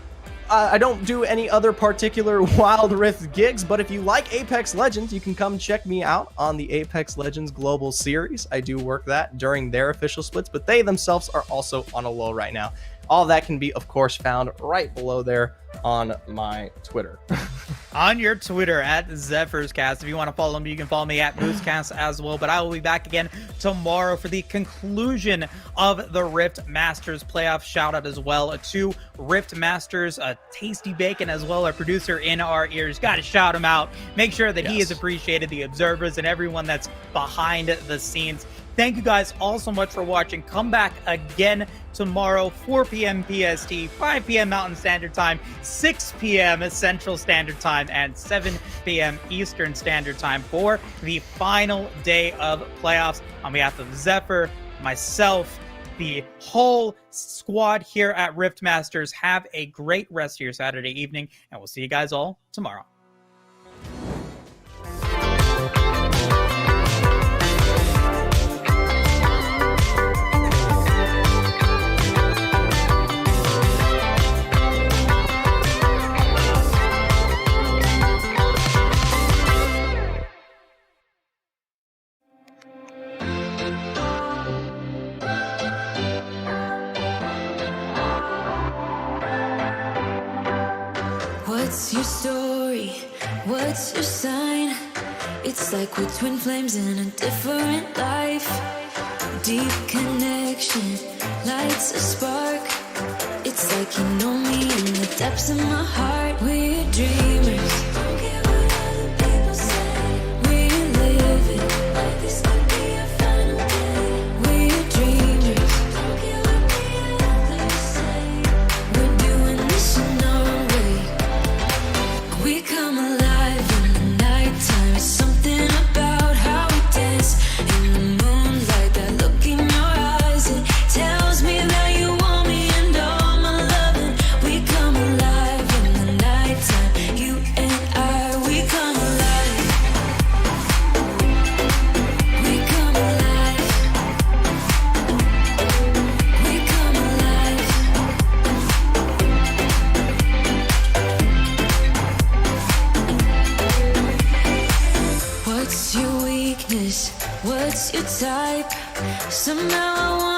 I don't do any other particular Wild Rift gigs, but if you like Apex Legends, you can come check me out on the Apex Legends Global Series. I do work that during their official splits, but they themselves are also on a lull right now. All that can be, of course, found right below there on my Twitter. On your Twitter at ZephyrsCast. If you want to follow me, you can follow me at BoostCast as well. But I will be back again tomorrow for the conclusion of the Rift Masters playoff. Shout out as well to Rift Masters, Tasty Bacon as well, our producer in our ears. Got to shout him out. Make sure that he is appreciated, the observers and everyone that's behind the scenes. Thank you guys all so much for watching. Come back again tomorrow, 4 p.m. PST, 5 p.m. Mountain Standard Time, 6 p.m. Central Standard Time, and 7 p.m. Eastern Standard Time for the final day of playoffs. On behalf of Zephyr, myself, the whole squad here at Rift Masters, have a great rest of your Saturday evening, and we'll see you guys all tomorrow. What's your story? What's your sign? It's like we're twin flames in a different life. Deep connection lights a spark. It's like you know me in the depths of my heart. We're dreamers. Don't care what other people say. We live it like this could be our final day. We're dreamers. Don't care what the others say. We're doing this in our way. We come alive in the nighttime. It's something about how we dance in the moonlight. That look in your eyes, it tells me that you want me and all my loving. We come alive in the nighttime. You and I, we come alive. We come alive. We come alive. What's your weakness? What's your type? Somehow I want